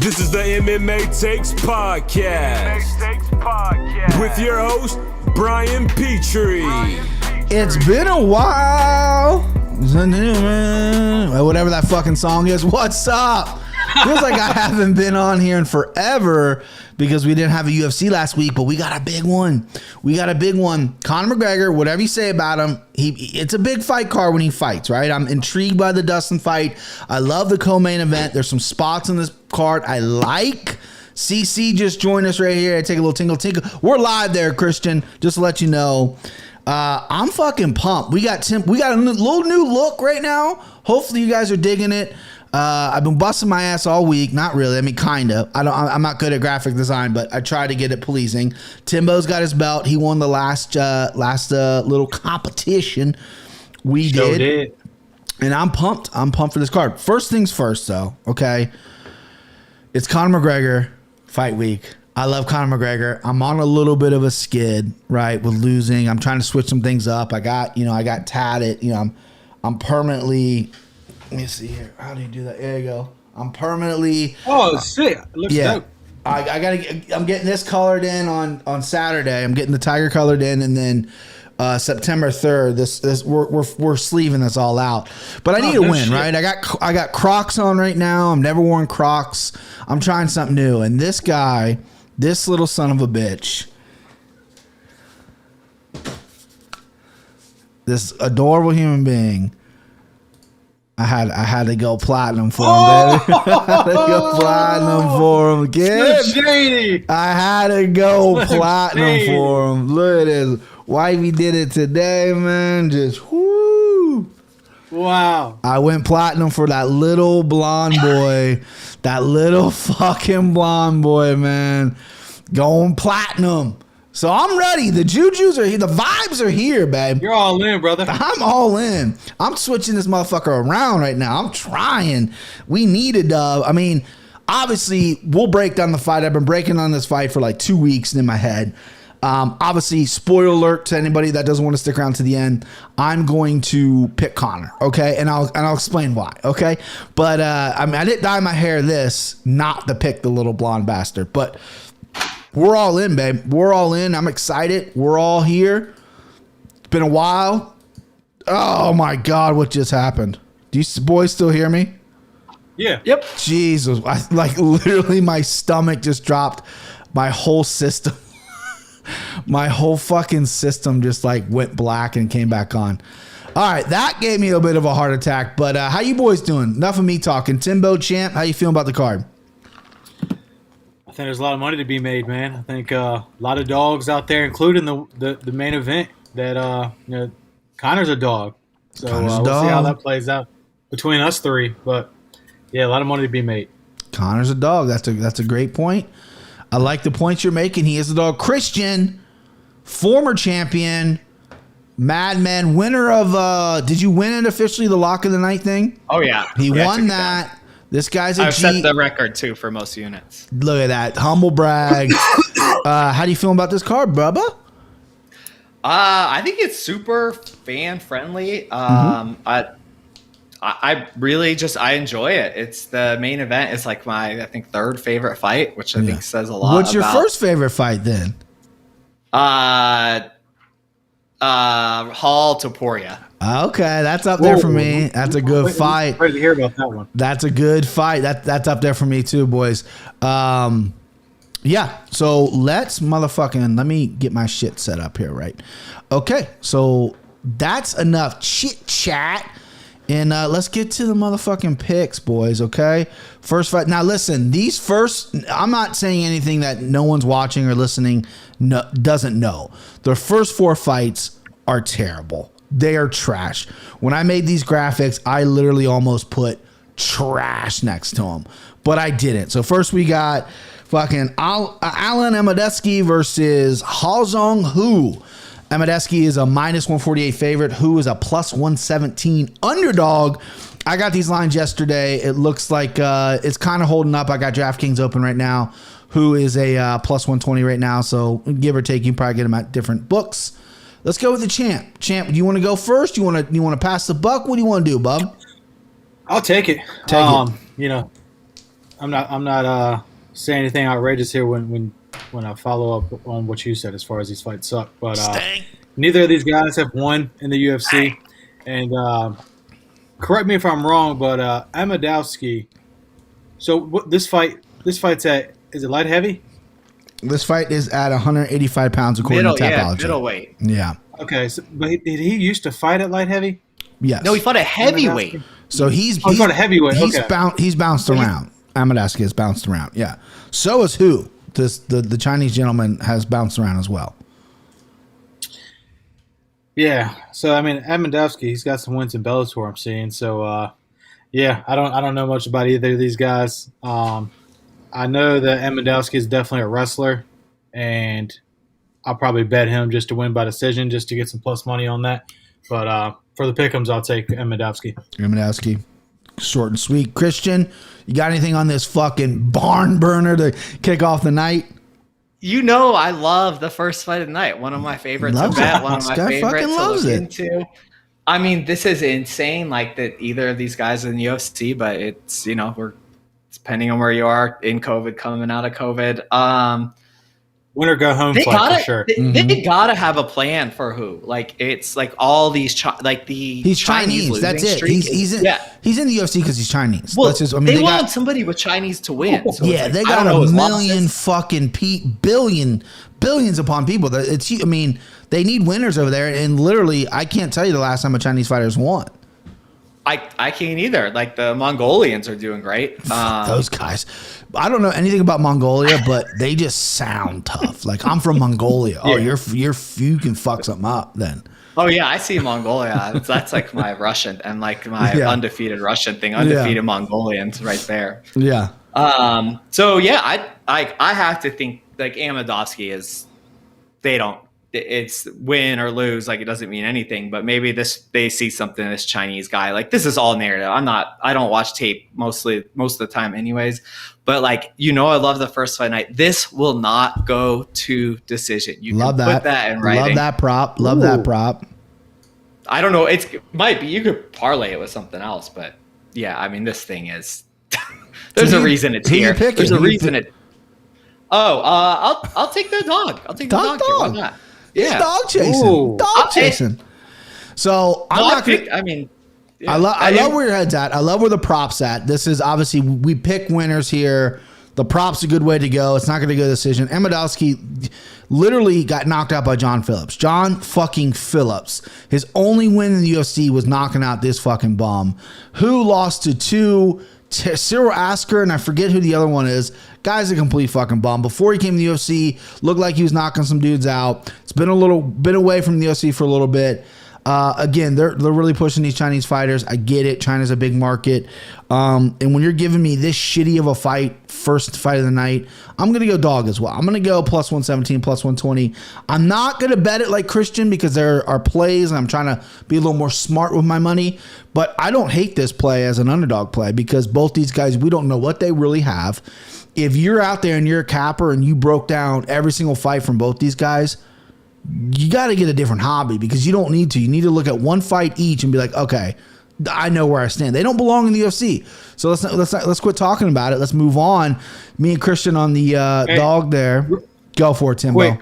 This is the MMA Takes Podcast. With your host, Brian Petrie. It's been a while. Whatever that fucking song is. What's up? Feels like I haven't been on here in forever because we didn't have a UFC last week, but we got a big one. Conor McGregor, whatever you say about him, it's a big fight card when he fights, right? I'm intrigued by the Dustin fight. I love the co-main event. There's some spots on this card I like. CC just joined us right here. I take a little tinkle. We're live there, Christian, just to let you know. I'm fucking pumped. We got a little new look right now. Hopefully you guys are digging it. I've been busting my ass all week. Not really. I mean, kind of. I'm not good at graphic design, but I try to get it pleasing. Timbo's got his belt. He won the last little competition we did. And I'm pumped. I'm pumped for this card. First things first, though. Okay, it's Conor McGregor fight week. I love Conor McGregor. I'm on a little bit of a skid, right, with losing. I'm trying to switch some things up. I got tatted. I'm permanently. Let me see here. How do you do that? There you go. I'm permanently. Oh, sick! It looks dope. I'm getting this colored in on Saturday. I'm getting the tiger colored in, and then September 3rd. This we're sleeving this all out. But I need to win, right? I got Crocs on right now. I've never worn Crocs. I'm trying something new, and this guy, this little son of a bitch, this adorable human being. I had to go platinum for him, baby. I had to go platinum for him again. Shady. I had to go platinum for him. Look at this. Wifey did it today, man. Just whoo. Wow. I went platinum for that little blonde boy. That little fucking blonde boy, man. Going platinum. So I'm ready. The jujus are here. The vibes are here, babe. You're all in, brother. I'm all in. I'm switching this motherfucker around right now. I'm trying. We need a dub. I mean, obviously, we'll break down the fight. I've been breaking on this fight for like 2 weeks in my head. Obviously, spoiler alert to anybody that doesn't want to stick around to the end. I'm going to pick Conor, okay? And I'll explain why, okay? But I didn't dye my hair not to pick the little blonde bastard, but we're all in, babe. We're all in. I'm excited. We're all here. It's been a while. Oh, my God. What just happened? Do you boys still hear me? Yeah. Yep. Jesus. Literally, my stomach just dropped. My whole system. My whole fucking system just went black and came back on. All right. That gave me a bit of a heart attack. But how you boys doing? Enough of me talking. Timbo, champ, how you feeling about the card? I think there's a lot of money to be made, man. I think a lot of dogs out there, including the main event. That Conor's a dog, so we'll see how that plays out between us three. But yeah, a lot of money to be made. Conor's a dog. That's a great point. I like the points you're making. He is a dog. Christian, former champion, Madman, winner of. Did you win it officially? The Lock of the Night thing. Oh yeah, he won that. This guy's a I've set the record, too, for most units. Look at that. Humble brag. How do you feel about this card, Bubba? I think it's super fan-friendly. I really I enjoy it. It's the main event. It's like my, I think, third favorite fight, which I think says a lot. What's your first favorite fight, then? Hall to Poirer. Okay, that's up there for me. That's a good fight. Ready to hear about that one. That's a good fight. That's up there for me too, boys. Yeah. So let me get my shit set up here, right? Okay. So that's enough chit chat, and let's get to the motherfucking picks, boys. Okay. First fight. Now listen, I'm not saying anything that no one's watching or listening doesn't know. The first 4 fights are terrible. They are trash. When I made these graphics, I literally almost put trash next to them, but I didn't. So first we got fucking Alan Modesky versus Zong Hu. Modesky is a -148 favorite. Hu is a +117 underdog. I got these lines yesterday. It looks like it's kind of holding up. I got DraftKings open right now. Hu is a +120 right now. So give or take, you can probably get them at different books. Let's go with the champ. Champ, do you want to go first? You want to pass the buck? What do you want to do, bub? I'll take it. I'm not saying anything outrageous here when I follow up on what you said as far as these fights suck. But neither of these guys have won in the UFC. And correct me if I'm wrong, but Modesky. So this fight's at, is it light heavy? This fight is at 185 pounds according to Tapology. Middleweight. Yeah. Okay, but did he used to fight at light heavy? Yes. No, he fought a heavyweight. So he's fought a heavyweight. He's bounced around. Modesky has bounced around. Yeah. So is who? The Chinese gentleman has bounced around as well. Yeah. So I mean, Modesky, he's got some wins in Bellator, I'm seeing. So yeah, I don't know much about either of these guys. I know that Modesky is definitely a wrestler, and I'll probably bet him just to win by decision, just to get some plus money on that. But for the pick'ems, I'll take Modesky. Modesky, short and sweet. Christian, you got anything on this fucking barn burner to kick off the night? You know, I love the first fight of the night. One of my favorites to bet. One of my favorites to look into. I mean, this is insane. Like that, either of these guys in the UFC, but it's we're depending on where you are in COVID, coming out of COVID. Win or go home fight for sure. They gotta have a plan for who. Like it's like all these he's Chinese. That's it. He's in the UFC because he's Chinese. Well, they want somebody with Chinese to win. So yeah, they got a million fucking billions upon people. They need winners over there, and literally, I can't tell you the last time a Chinese fighter's won. I can't either. Like the Mongolians are doing great. Those guys. I don't know anything about Mongolia, but they just sound tough. Like I'm from Mongolia. Oh, you can fuck something up then. Oh yeah, I see Mongolia. That's like my Russian and like my undefeated Russian thing. Undefeated Mongolians right there. Yeah. So yeah, I have to think like Modesky is. It's win or lose, like it doesn't mean anything, but maybe they see something in this Chinese guy. Like this is all narrative. I don't watch tape most of the time anyways, but like, I love the first fight night. This will not go to decision. You love can that. Put that in writing. Love that prop. Love that prop. I don't know. It might be, you could parlay it with something else, but yeah, I mean, this thing is, there's a reason it's here. There's a reason I'll take the dog. I'll take the dog here. Why not? He's dog chasing. Ooh. Dog chasing. So I'm not gonna. I mean, I love where your head's at. I love where the prop's at. This is obviously we pick winners here. The prop's a good way to go. It's not going to go to decision. Modesky literally got knocked out by John Phillips. John fucking Phillips. His only win in the UFC was knocking out this fucking bum, who lost to Cyril Asker, and I forget who the other one is. Guy's a complete fucking bum. Before he came to the UFC, looked like he was knocking some dudes out. It's been away from the UFC for a little bit. Again, they're really pushing these Chinese fighters. I get it. China's a big market. And when you're giving me this shitty of a fight, first fight of the night, I'm going to go dog as well. I'm going to go plus 117, plus 120. I'm not going to bet it like Christian because there are plays and I'm trying to be a little more smart with my money. But I don't hate this play as an underdog play because both these guys, we don't know what they really have. If you're out there and you're a capper and you broke down every single fight from both these guys, you got to get a different hobby because you don't need to. You need to look at one fight each and be like, okay, I know where I stand. They don't belong in the UFC. So let's quit talking about it. Let's move on. Me and Christian on the dog there. Go for it, Timbo.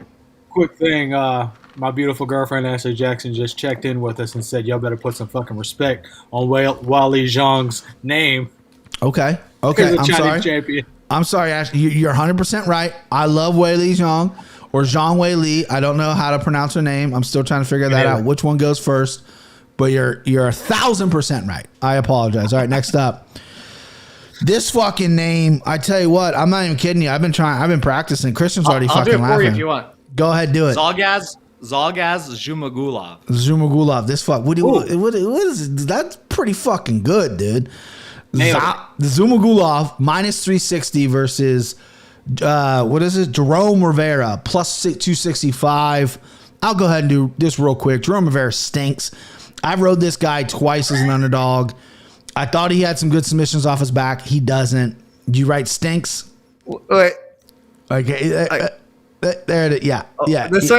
Quick thing. My beautiful girlfriend, Ashley Jackson, just checked in with us and said, y'all better put some fucking respect on Wally Zhang's name. Okay. I'm sorry. Champion. I'm sorry, Ashley. You're 100% right. I love Weili Zhang. Or Zhang Weili. I don't know how to pronounce her name. I'm still trying to figure that out. Which one goes first? But you're 1,000% right. I apologize. All right, next up. This fucking name, I tell you what, I'm not even kidding you. I've been practicing. Christian's already fucking laughing. I'll do it for you if you want. Go ahead, do it. Zalgaz Zhumagulov. Zhumagulov. This fuck. What is it? That's pretty fucking good, dude. Zhumagulov minus 360 versus what is it? Jerome Rivera plus 265. I'll go ahead and do this real quick. Jerome Rivera stinks. I've rode this guy twice as an underdog. I thought he had some good submissions off his back. He doesn't. You write stinks? Wait. Okay. There it is. Yeah. Yeah. This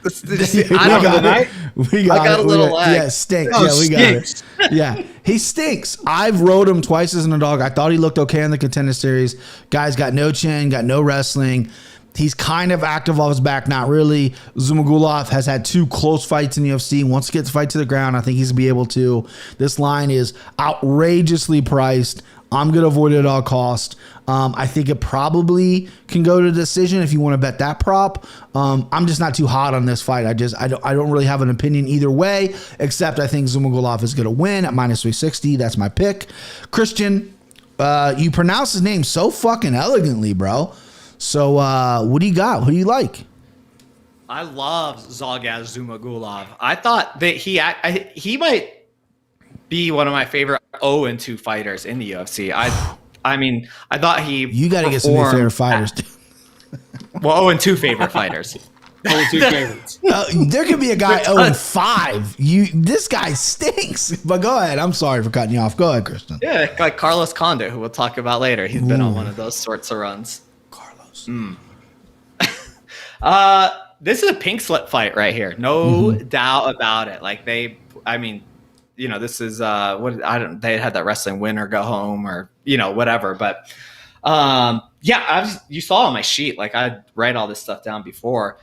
I don't know. Tonight? We got a little lag. Yeah, stinks. Oh, Yeah, we got stinks. it. Yeah, he stinks. I've rode him twice as an underdog. I thought he looked okay in the Contender Series. Guy's got no chin, got no wrestling. He's kind of active off his back, not really. Zumagulov has had 2 close fights in the UFC. Once he gets the fight to the ground, I think he's going to be able to. This line is outrageously priced. I'm going to avoid it at all costs. I think it probably can go to decision if you want to bet that prop. I'm just not too hot on this fight. I don't really have an opinion either way, except I think Zumagulov is going to win at -360. That's my pick. Christian, you pronounce his name so fucking elegantly, bro. So what do you got? Who do you like? I love Zongaz Zumagulov. I thought that he might be one of my favorite 0-2 fighters in the UFC. I mean, I thought he. You got to get some new favorite fighters. Well, 0-2 favorite fighters. 0-2 favorites. There could be a guy 0-5. This guy stinks. But go ahead. I'm sorry for cutting you off. Go ahead, Christian. Yeah, like Carlos Condit, who we'll talk about later. He's been on one of those sorts of runs. Carlos. This is a pink slip fight right here. No doubt about it. Like this is they had that wrestling win or go home or whatever. But you saw on my sheet, like I write all this stuff down before.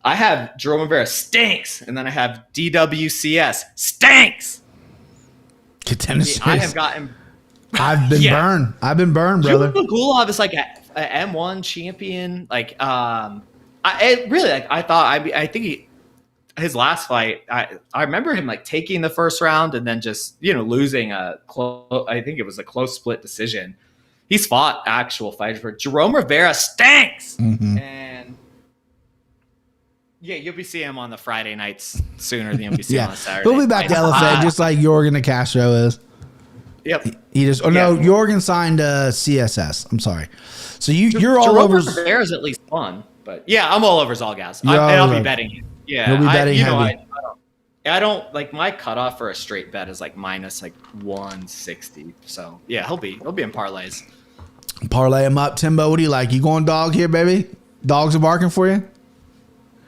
I have Jerome Rivera stinks, and then I have DWCS stinks. I have gotten. I've been burned. I've been burned, brother. Gulov is like a M1 champion. Like I think his last fight, I remember him like taking the first round and then just losing I think it was a close split decision. He's fought actual fighters, but Jerome Rivera stinks, and you'll be seeing him on the Friday nights sooner than you'll be seeing him on Saturday. He'll be back to LFA just like Jorgen De Castro is. Yep. Jorgen signed CSS. I'm sorry. So you're all over. Rivera's at least fun, but I'm all over Zongaz. I'll be betting him. Yeah, you'll be betting heavy. I don't like my cutoff for a straight bet is like minus like 160. So he'll be in parlays. Parlay him up, Timbo. What do you like? You going dog here, baby? Dogs are barking for you.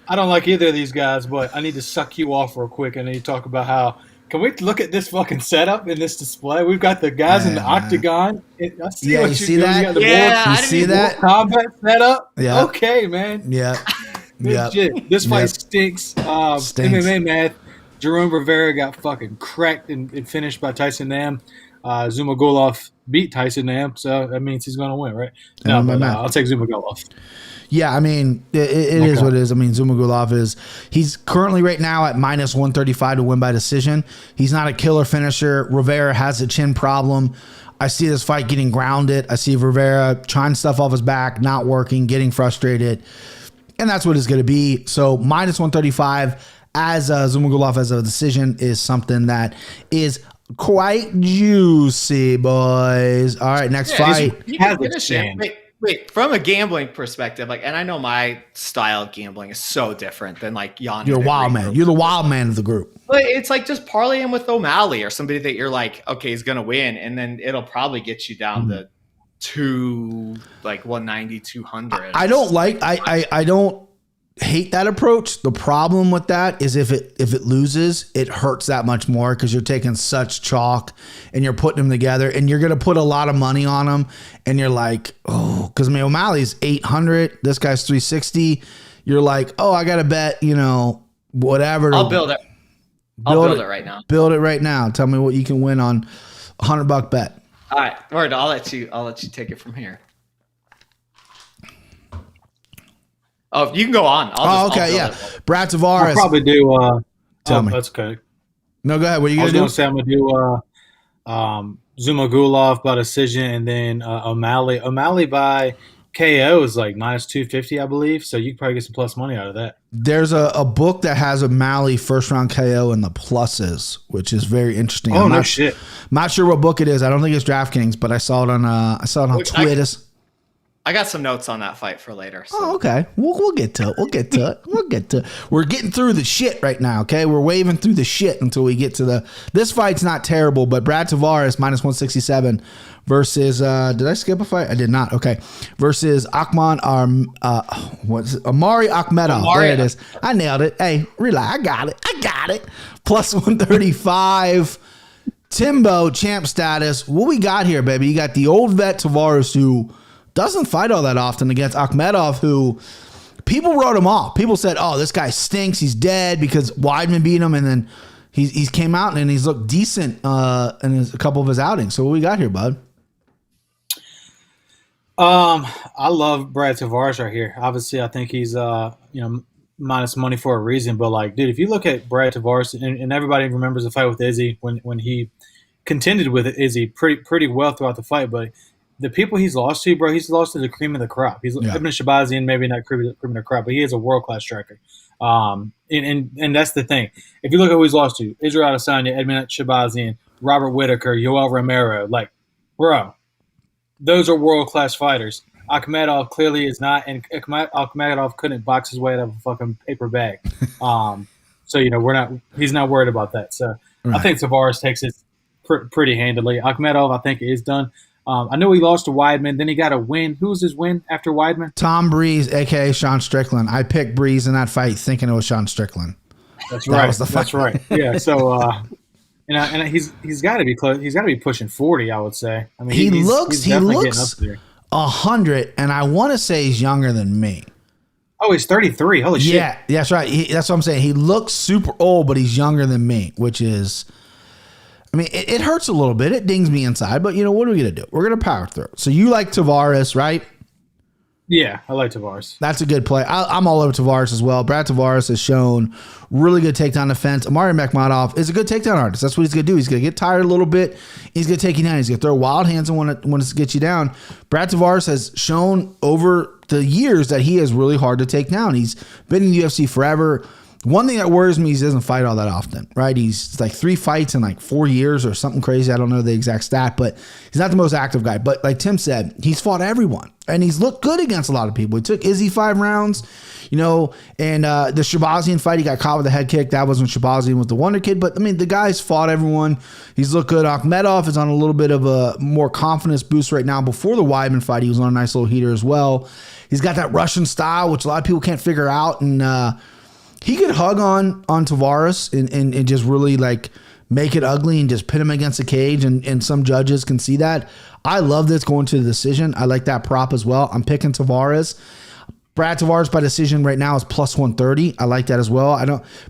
I don't like either of these guys, but I need to suck you off real quick. I need to talk about how. Can we look at this fucking setup in this display? We've got the guys in the octagon. I see you see that? You see that? Combat setup? Yeah. Okay, man. Yeah. Shit. This fight stinks. MMA math. Jerome Rivera got fucking cracked and finished by Tyson Nam. Zumagulov beat Tyson Nam, so that means he's going to win, right? No, but I'll take Zumagulov. Yeah, I mean, it is what it is. I mean, Zumagulov he's currently right now at -135 to win by decision. He's not a killer finisher. Rivera has a chin problem. I see this fight getting grounded. I see Rivera trying stuff off his back, not working, getting frustrated. And that's what it's going to be. So -135 as Zumagulov as a decision is something that is quite juicy, boys. All right, next fight. Wait, from a gambling perspective, and I know my style of gambling is so different than like Yana. You're a wild man. You're the wild man of the group. But it's like just parlay him with O'Malley or somebody that you're like, okay, he's gonna win, and then it'll probably get you down to 190, 200. I don't hate that approach. The problem with that is if it loses, it hurts that much more because you're taking such chalk and you're putting them together and you're going to put a lot of money on them and you're like, oh, because O'Malley's 800, this guy's 360. You're like, oh, I got to bet, whatever. I'll build it. I'll build it right now. Build it right now. Tell me what you can win on $100 bet. All right, Word. I'll let you take it from here. Oh, you can go on. Okay, yeah. Brad Tavares. I'll probably do. Tell me. That's okay. No, go ahead. What are you I was going going to say I'm going to do Zumagulov by decision and then O'Malley. O'Malley by KO is like -250, I believe. So you can probably get some plus money out of that. There's a book that has O'Malley first round KO in the pluses, which is very interesting. Oh, no shit. I'm not sure what book it is. I don't think it's DraftKings, but I saw it on Twitter. I got some notes on that fight for later. So. Oh, okay. We'll get to it. We're getting through the shit right now, okay? We're waving through the shit until we get to this fight's not terrible, but Brad Tavares minus 167 versus did I skip a fight? I did not. Okay. Versus Amari Akhmedov. There it is. I nailed it. Hey, relax. I got it. Plus 135. Timbo champ status. What we got here, baby? You got the old vet Tavares, who doesn't fight all that often, against Akhmedov, who people wrote him off. People said, "Oh, this guy stinks. He's dead," because Weidman beat him, and then he's came out and he's looked decent in a couple of his outings. So what we got here, bud? I love Brad Tavares right here. Obviously, I think he's minus money for a reason. But like, dude, if you look at Brad Tavares, and everybody remembers the fight with Izzy when he contended with Izzy pretty well throughout the fight, but the people he's lost to, bro, he's lost to the cream of the crop. He's Ibn Shabazian, maybe not cream of the crop, but he is a world-class striker. And that's the thing. If you look at who he's lost to, Israel Adesanya, Edmund Shabazian, Robert Whitaker, Yoel Romero, like, bro, those are world-class fighters. Akhmedov clearly is not, and Akhmedov couldn't box his way out of a fucking paper bag. So, he's not worried about that. So right. I think Tavares takes it pretty handily. Akhmedov, I think, is done. I know he lost to Weidman. Then he got a win. Who was his win after Weidman? Tom Breeze, a.k.a. Sean Strickland. I picked Breeze in that fight thinking it was Sean Strickland. That's right. That's right. Yeah, so and he's got to be close. He's got to be pushing 40, I would say. I mean, he looks 100, and I want to say he's younger than me. Oh, he's 33. Holy shit. Yeah, that's right. That's what I'm saying. He looks super old, but he's younger than me, which is, I mean, it hurts a little bit. It dings me inside, but what are we going to do? We're going to power through. So you like Tavares, right? Yeah, I like Tavares. That's a good play. I'm all over Tavares as well. Brad Tavares has shown really good takedown defense. Amari Akhmedov is a good takedown artist. That's what he's going to do. He's going to get tired a little bit. He's going to take you down. He's going to throw wild hands and want to get you down. Brad Tavares has shown over the years that he is really hard to take down. He's been in the UFC forever. One thing that worries me is he doesn't fight all that often, right? He's like 3 fights in like 4 years or something crazy. I don't know the exact stat, but he's not the most active guy. But like Tim said, he's fought everyone, and he's looked good against a lot of people. He took Izzy 5 rounds, and the Shabazian fight, he got caught with a head kick. That was when Shabazian was the wonder kid. But I mean, the guy's fought everyone. He's looked good. Akhmedov is on a little bit of a more confidence boost right now. Before the Weidman fight, he was on a nice little heater as well. He's got that Russian style, which a lot of people can't figure out, and he could hug on Tavares and just really like make it ugly and just pin him against the cage, and some judges can see that. I love this going to the decision. I like that prop as well. I'm picking Tavares. Brad Tavares by decision right now is plus 130. I like that as well.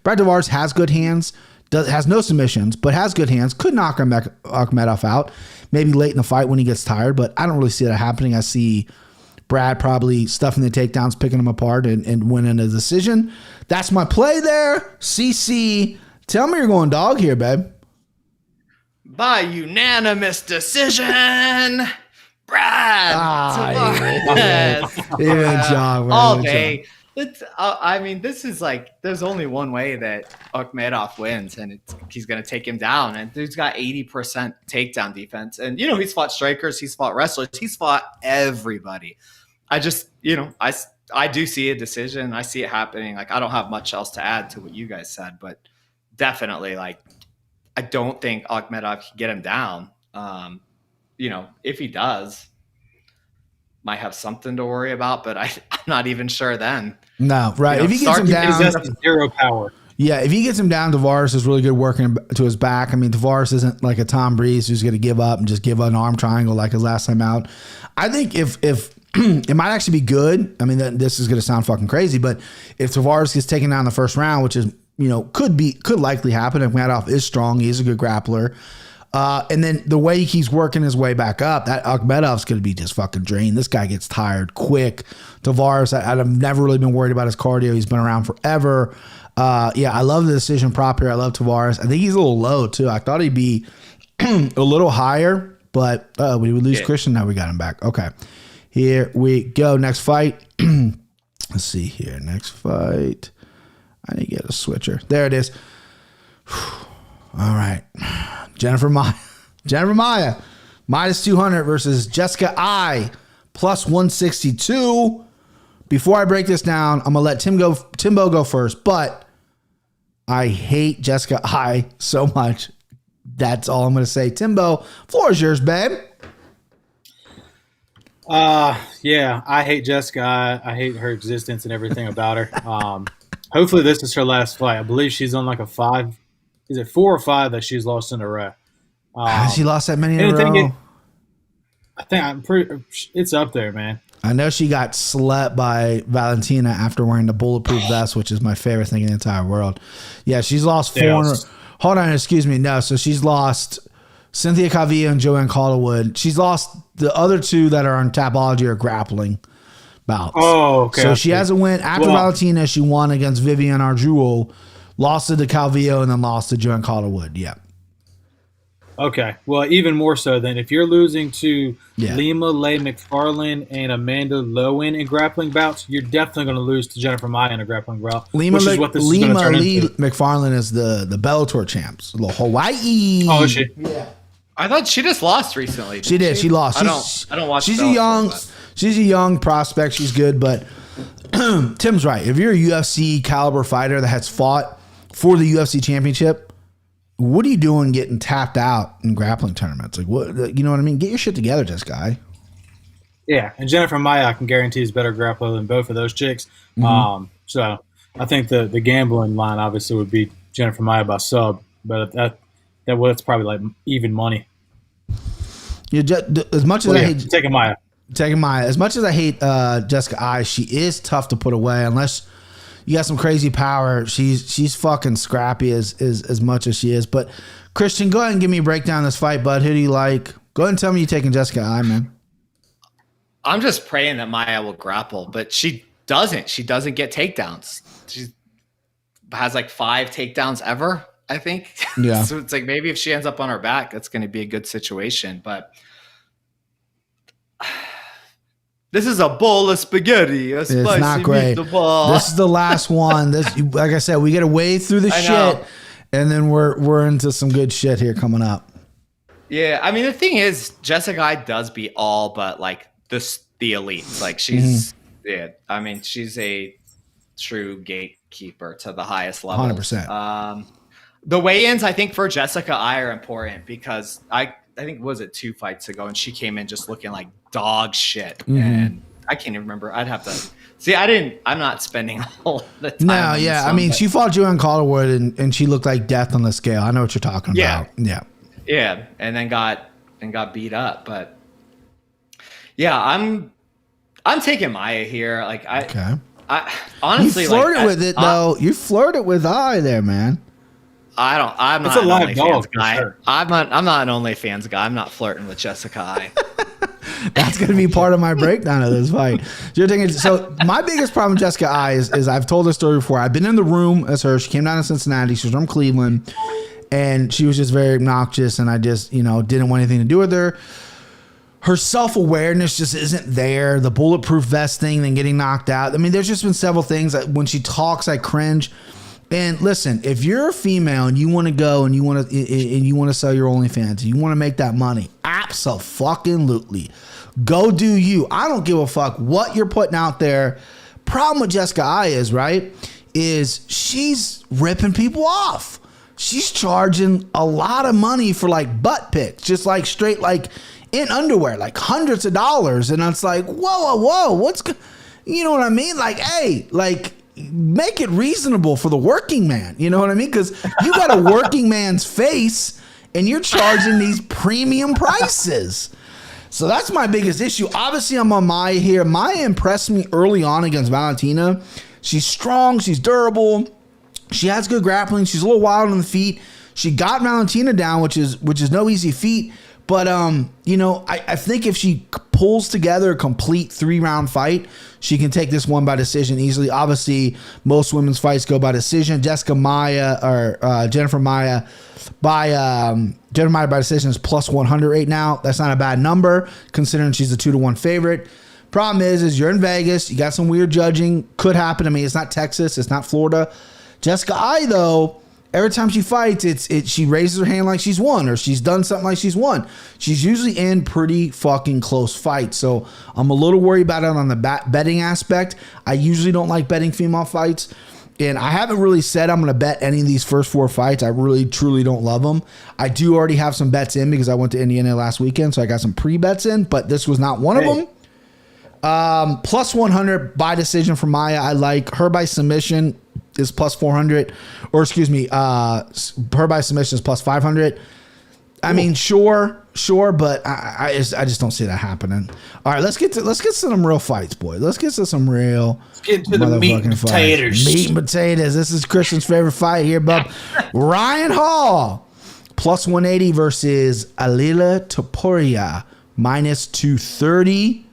Brad Tavares has good hands, has no submissions, but has good hands. Could knock Akhmedov out maybe late in the fight when he gets tired, but I don't really see that happening. I see Brad probably stuffing the takedowns, picking them apart, and winning a decision. That's my play there. CC, tell me you're going dog here, babe. By unanimous decision, Brad. All day. This is like, there's only one way that Akhmedov wins, and he's going to take him down. And dude's got 80% takedown defense. And, he's fought strikers, he's fought wrestlers, he's fought everybody. I just, I do see a decision. I see it happening. Like, I don't have much else to add to what you guys said, but definitely, like, I don't think Akhmedov can get him down. If he does, might have something to worry about, but I'm not even sure then. No, right. If he gets him down, he has zero power. Yeah, if he gets him down, Tavares is really good working to his back. I mean, Tavares isn't like a Tom Breeze who's going to give up and just give an arm triangle like his last time out. I think if it might actually be good. I mean, this is going to sound fucking crazy, but if Tavares gets taken down in the first round, which is, could likely happen if Madoff is strong, he's a good grappler. And then the way he keeps working his way back up, that Akhmedov's going to be just fucking drained. This guy gets tired quick. Tavares, I've never really been worried about his cardio. He's been around forever. I love the decision prop here. I love Tavares. I think he's a little low too. I thought he'd be a little higher, but we would lose Christian. Now we got him back. Okay. Here we go. Next fight. Let's see here. Next fight. I need to get a switcher. There it is. All right. Jennifer Maya. Minus 200 versus Jessica I. plus 162. Before I break this down, I'm going to let Timbo go first, but I hate Jessica Eye so much. That's all I'm going to say. Timbo, floor is yours, babe. Yeah, I hate Jessica. I hate her existence and everything about her. Hopefully this is her last fight. I believe she's on like a 5. Is it 4 or 5 that she's lost in a row? Has she lost that many in a row? I'm pretty. It's up there, man. I know she got slept by Valentina after wearing the bulletproof vest, which is my favorite thing in the entire world. Yeah, she's lost 4. Hold on, excuse me. No, so she's lost Cynthia Calvillo and Joanne Calderwood. She's lost the other 2 that are on Tapology or grappling bouts. Oh, okay. So she hasn't won. After Valentina, she won against Vivian Arjul, lost to Calvillo, and then lost to Joanne Calderwood. Yeah. Okay. Well, even more so then, if you're losing to Lima Leigh McFarland and Amanda Lowen in grappling bouts, you're definitely going to lose to Jennifer Maia in a grappling bout. Lima Leigh McFarland is the Bellator champs. Hawaii. Oh, is she? Yeah. I thought she just lost recently. She did. She lost. I don't watch. She's a young prospect. She's good, but Tim's right. If you're a UFC caliber fighter that has fought for the UFC championship, what are you doing getting tapped out in grappling tournaments? Like, what, you know what I mean? Get your shit together, this guy. Yeah, and Jennifer Maia, I can guarantee, is better grappler than both of those chicks. Mm-hmm. So I think the gambling line obviously would be Jennifer Maia by sub, but that's probably like even money. Yeah, as much as I hate taking Maia. As much as I hate Jessica Eye, she is tough to put away unless you got some crazy power. She's fucking scrappy as much as she is. But Christian, go ahead and give me a breakdown of this fight, bud. Who do you like? Go ahead and tell me you're taking Jessica Eye, man. I'm just praying that Maia will grapple, but she doesn't. She doesn't get takedowns. She has like 5 takedowns ever, I think. Yeah. So it's like maybe if she ends up on her back, that's going to be a good situation. But this is a bowl of spaghetti. It's not great. Meatball. This is the last one. Like I said, we got to wade through the shit, and then we're into some good shit here coming up. Yeah, I mean the thing is, Jessica Eye does beat all but like the elites. Like she's I mean she's a true gatekeeper to the highest level. 100%. The weigh-ins I think for Jessica Eye are important because I think was it 2 fights ago, and she came in just looking like dog shit, and I can't even remember. I'd have to see. I'm not spending all the time. No, yeah. I mean, she fought Joanne Calderwood, and she looked like death on the scale. I know what you're talking about. Yeah, and then got beat up. But yeah, I'm taking Maia here. Like I honestly you flirted with it though. You flirted with Eye there, man. I'm not an OnlyFans guy. Sure. I'm not an OnlyFans guy. I'm not flirting with Jessica Eye. That's going to be part of my breakdown of this fight. So my biggest problem with Jessica Eye is I've told this story before. I've been in the room as her. She came down to Cincinnati. She was from Cleveland, and she was just very obnoxious, and I just didn't want anything to do with her. Her self-awareness just isn't there. The bulletproof vest thing, then getting knocked out. I mean, there's just been several things that when she talks, I cringe. And listen, if you're a female and you want to go and you want to sell your OnlyFans, and you want to make that money, absolutely, go do you. I don't give a fuck what you're putting out there. Problem with Jessica Eye is she's ripping people off. She's charging a lot of money for like butt pics, just like straight like in underwear, like hundreds of dollars, and it's like whoa, you know what I mean? Like, hey, like, make it reasonable for the working man. You know what I mean? Because you got a working man's face and you're charging these premium prices. So that's my biggest issue. Obviously, I'm on Maia here. Maia impressed me early on against Valentina. She's strong. She's durable. She has good grappling. She's a little wild on the feet. She got Valentina down, which is no easy feat. But, I think if she pulls together a complete 3-round fight, she can take this one by decision easily. Obviously, most women's fights go by decision. Jennifer Maia by decision is plus 100 right now. That's not a bad number considering she's a 2-1 favorite. Problem is you're in Vegas. You got some weird judging. Could happen. I mean, it's not Texas. It's not Florida. Jessica Eye, though, every time she fights, she raises her hand like she's won, or she's done something like she's won. She's usually in pretty fucking close fights. So I'm a little worried about it on the betting aspect. I usually don't like betting female fights. And I haven't really said I'm going to bet any of these first 4 fights. I really, truly don't love them. I do already have some bets in because I went to Indiana last weekend, so I got some pre-bets in, but this was not one of them. Plus 100 by decision for Maya. I like her by submission is plus 400, or excuse me, her by submission is plus 500. I mean, sure, but I just don't see that happening. All right, let's get to some real fights, boy. Let's get to some real. Let's get to the meat and potatoes. Meat and potatoes. This is Christian's favorite fight here, bub. Ryan Hall plus 180 versus Alila Topuria minus 230.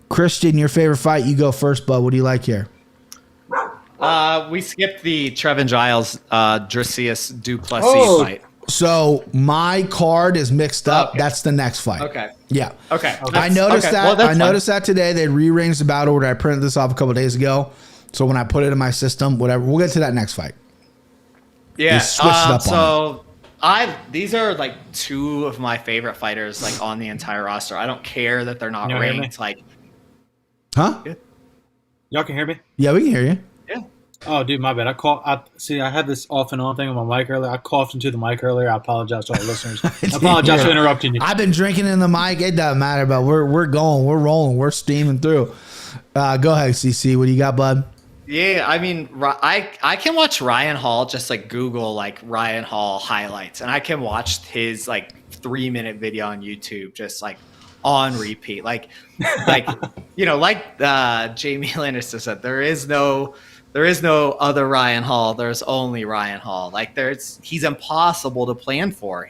Christian, your favorite fight. You go first, bud. What do you like here? We skipped the Trevin Giles, Drasius Duplessis fight. So my card is mixed up. Okay. That's the next fight. Okay. Yeah. Okay. I noticed that. Well, I noticed that today. They rearranged the battle order. I printed this off a couple of days ago. So when I put it in my system, whatever, we'll get to that next fight. Yeah. They switched it up so these are like 2 of my favorite fighters, like on the entire roster. I don't care that they're not ranked. Like, huh? Yeah. Y'all can hear me? Yeah, we can hear you. Yeah. Oh, dude, my bad. I had this off and on thing on my mic earlier. I coughed into the mic earlier. I apologize to our listeners. I apologize for interrupting you. I've been drinking in the mic. It doesn't matter, but we're going. We're rolling. We're steaming through. Go ahead, CC. What do you got, bud? Yeah, I mean, I can watch Ryan Hall, just like Google like Ryan Hall highlights, and I can watch his like 3-minute video on YouTube just like on repeat. Like you know, like Jamie Lannister said, there is no other Ryan Hall. There's only Ryan Hall. Like he's impossible to plan for.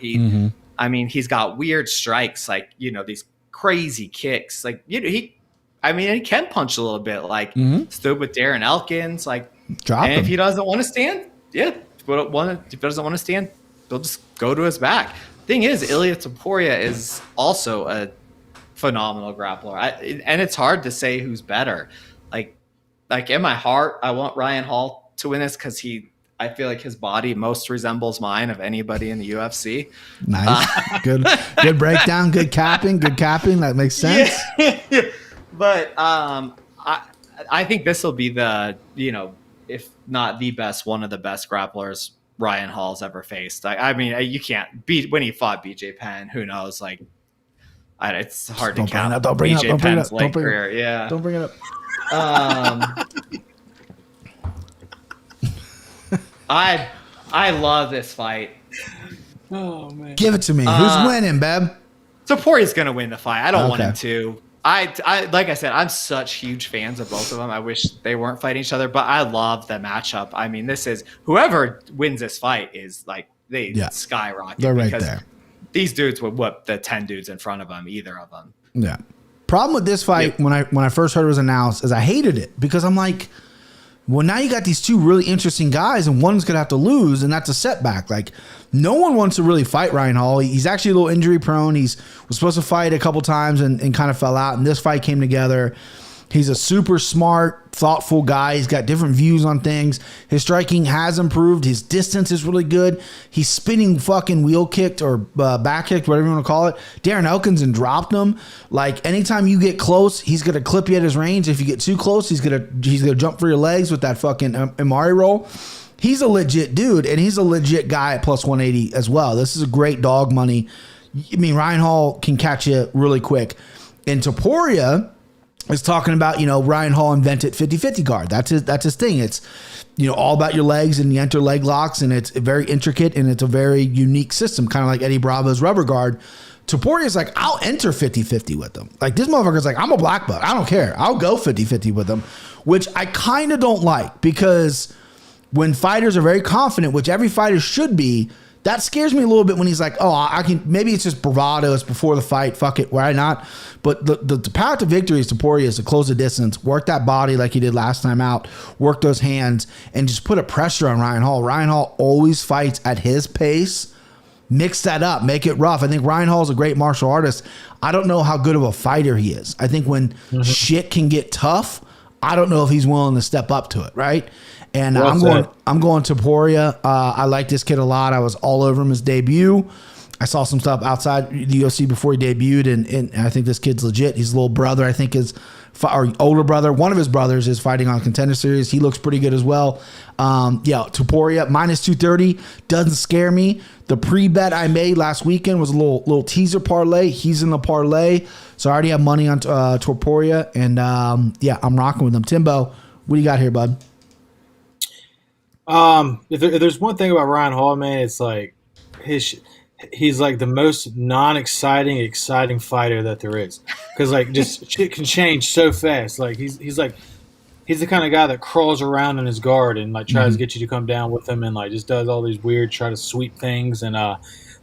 I mean, he's got weird strikes, like, you know, these crazy kicks. Like, you know, he can punch a little bit, like stood with Darren Elkins, like, and if he doesn't want to stand, if he doesn't want to stand, they'll just go to his back. Thing is, Ilia Topuria is also a phenomenal grappler. And it's hard to say who's better. Like in my heart, I want Ryan Hall to win this because I feel like his body most resembles mine of anybody in the UFC. Nice. Good breakdown. Good capping. That makes sense. Yeah. But I think this will be the, you know, if not the best, one of the best grapplers Ryan Hall's ever faced. I mean, you can't beat when he fought BJ Penn. Who knows? Like, it's hard to count BJ Penn's late career. Yeah. Don't bring it up. I love this fight. Oh man, give it to me. Who's winning, Beb? Topuria's gonna win the fight. I don't want him to. I like I said, I'm such huge fans of both of them. I wish they weren't fighting each other, but I love the matchup. I mean, this is whoever wins this fight is like they skyrocket. They're right there. These dudes would whoop the 10 dudes in front of them, either of them. Yeah. Problem with this fight, when I first heard it was announced, is I hated it because I'm like, well, now you got these 2 really interesting guys, and one's gonna have to lose, and that's a setback. Like, no one wants to really fight Ryan Hall. He's actually a little injury prone. Was supposed to fight a couple times and kind of fell out, and this fight came together. He's a super smart, thoughtful guy. He's got different views on things. His striking has improved. His distance is really good. He's spinning fucking wheel kicked or back kicked, whatever you want to call it. Darren Elkins and dropped him. Like, anytime you get close, he's gonna clip you at his range. If you get too close, he's gonna jump for your legs with that fucking Imari roll. He's a legit dude, and he's a legit guy at plus 180 as well. This is a great dog money. I mean, Ryan Hall can catch you really quick. And Topuria is talking about, you know, Ryan Hall invented 50-50 guard. That's his thing. It's, you know, all about your legs, and you enter leg locks, and it's very intricate, and it's a very unique system, kind of like Eddie Bravo's rubber guard. Topuria's like, I'll enter 50-50 with them. Like, this motherfucker's like, I'm a black belt. I don't care. I'll go 50-50 with them, which I kind of don't like, because when fighters are very confident, which every fighter should be, that scares me a little bit when he's like, oh, I can, maybe it's just bravado. It's before the fight. Fuck it. Why not? But the path to victory is Topuria is to close the distance, work that body like he did last time out, work those hands, and just put a pressure on Ryan Hall. Ryan Hall always fights at his pace. Mix that up. Make it rough. I think Ryan Hall is a great martial artist. I don't know how good of a fighter he is. I think when shit can get tough, I don't know if he's willing to step up to it, right? And Well I'm going to Poirer. I like this kid a lot. I was all over him his debut. I saw some stuff outside the UFC before he debuted, and I think this kid's legit. His little brother, I think, or older brother, one of his brothers is fighting on Contender Series. He looks pretty good as well. Poirer minus 230 doesn't scare me. The pre-bet I made last weekend was a little teaser parlay. He's in the parlay, so I already have money on Poirer, and I'm rocking with him. Timbo, what do you got here, bud? If there's one thing about Ryan Hall, man, it's like he's like the most non-exciting, exciting fighter that there is. Because like just shit can change so fast. Like he's the kind of guy that crawls around in his guard and like tries to get you to come down with him and like just does all these weird try to sweep things. And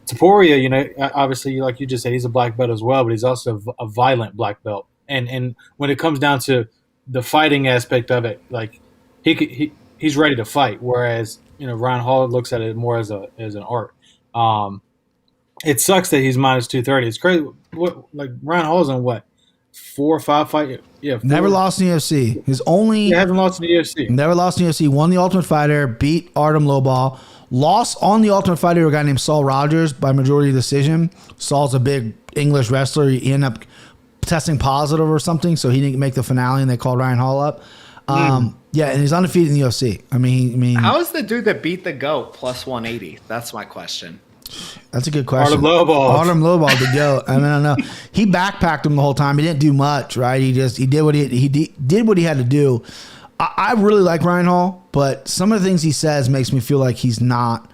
Poirer, you know, obviously like you just said, he's a black belt as well, but he's also a violent black belt. And when it comes down to the fighting aspect of it, like he's ready to fight. Whereas you know Ryan Hall looks at it more as an art. It sucks that he's minus 230. It's crazy. What like Ryan Hall's on what 4 or 5 fight? Yeah, 4. Never lost in the UFC. He hasn't lost in the UFC. Never lost in the UFC. Won the Ultimate Fighter. Beat Artem Lobov. Lost on the Ultimate Fighter to a guy named Saul Rogers by majority decision. Saul's a big English wrestler. He ended up testing positive or something, so he didn't make the finale, and they called Ryan Hall up. Yeah, and he's undefeated in the UFC. I mean, how is the dude that beat the GOAT plus 180? That's my question. That's a good question. Artem Lobov, the GOAT. I mean, I don't know. He backpacked him the whole time. He didn't do much, right? He did what he did what he had to do. I really like Ryan Hall, but some of the things he says makes me feel like he's not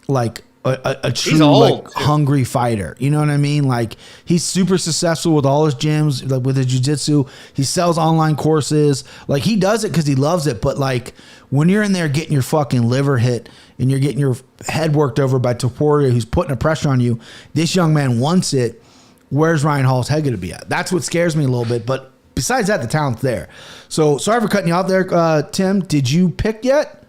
like a true like hungry fighter. You know what I mean? Like he's super successful with all his gyms, like with his jiu-jitsu. He sells online courses. Like he does it because he loves it. But like when you're in there getting your fucking liver hit and you're getting your head worked over by Poirer, who's putting a pressure on you, this young man wants it. Where's Ryan Hall's head going to be at? That's what scares me a little bit. But besides that, the talent's there. So sorry for cutting you out there, Tim. Did you pick yet?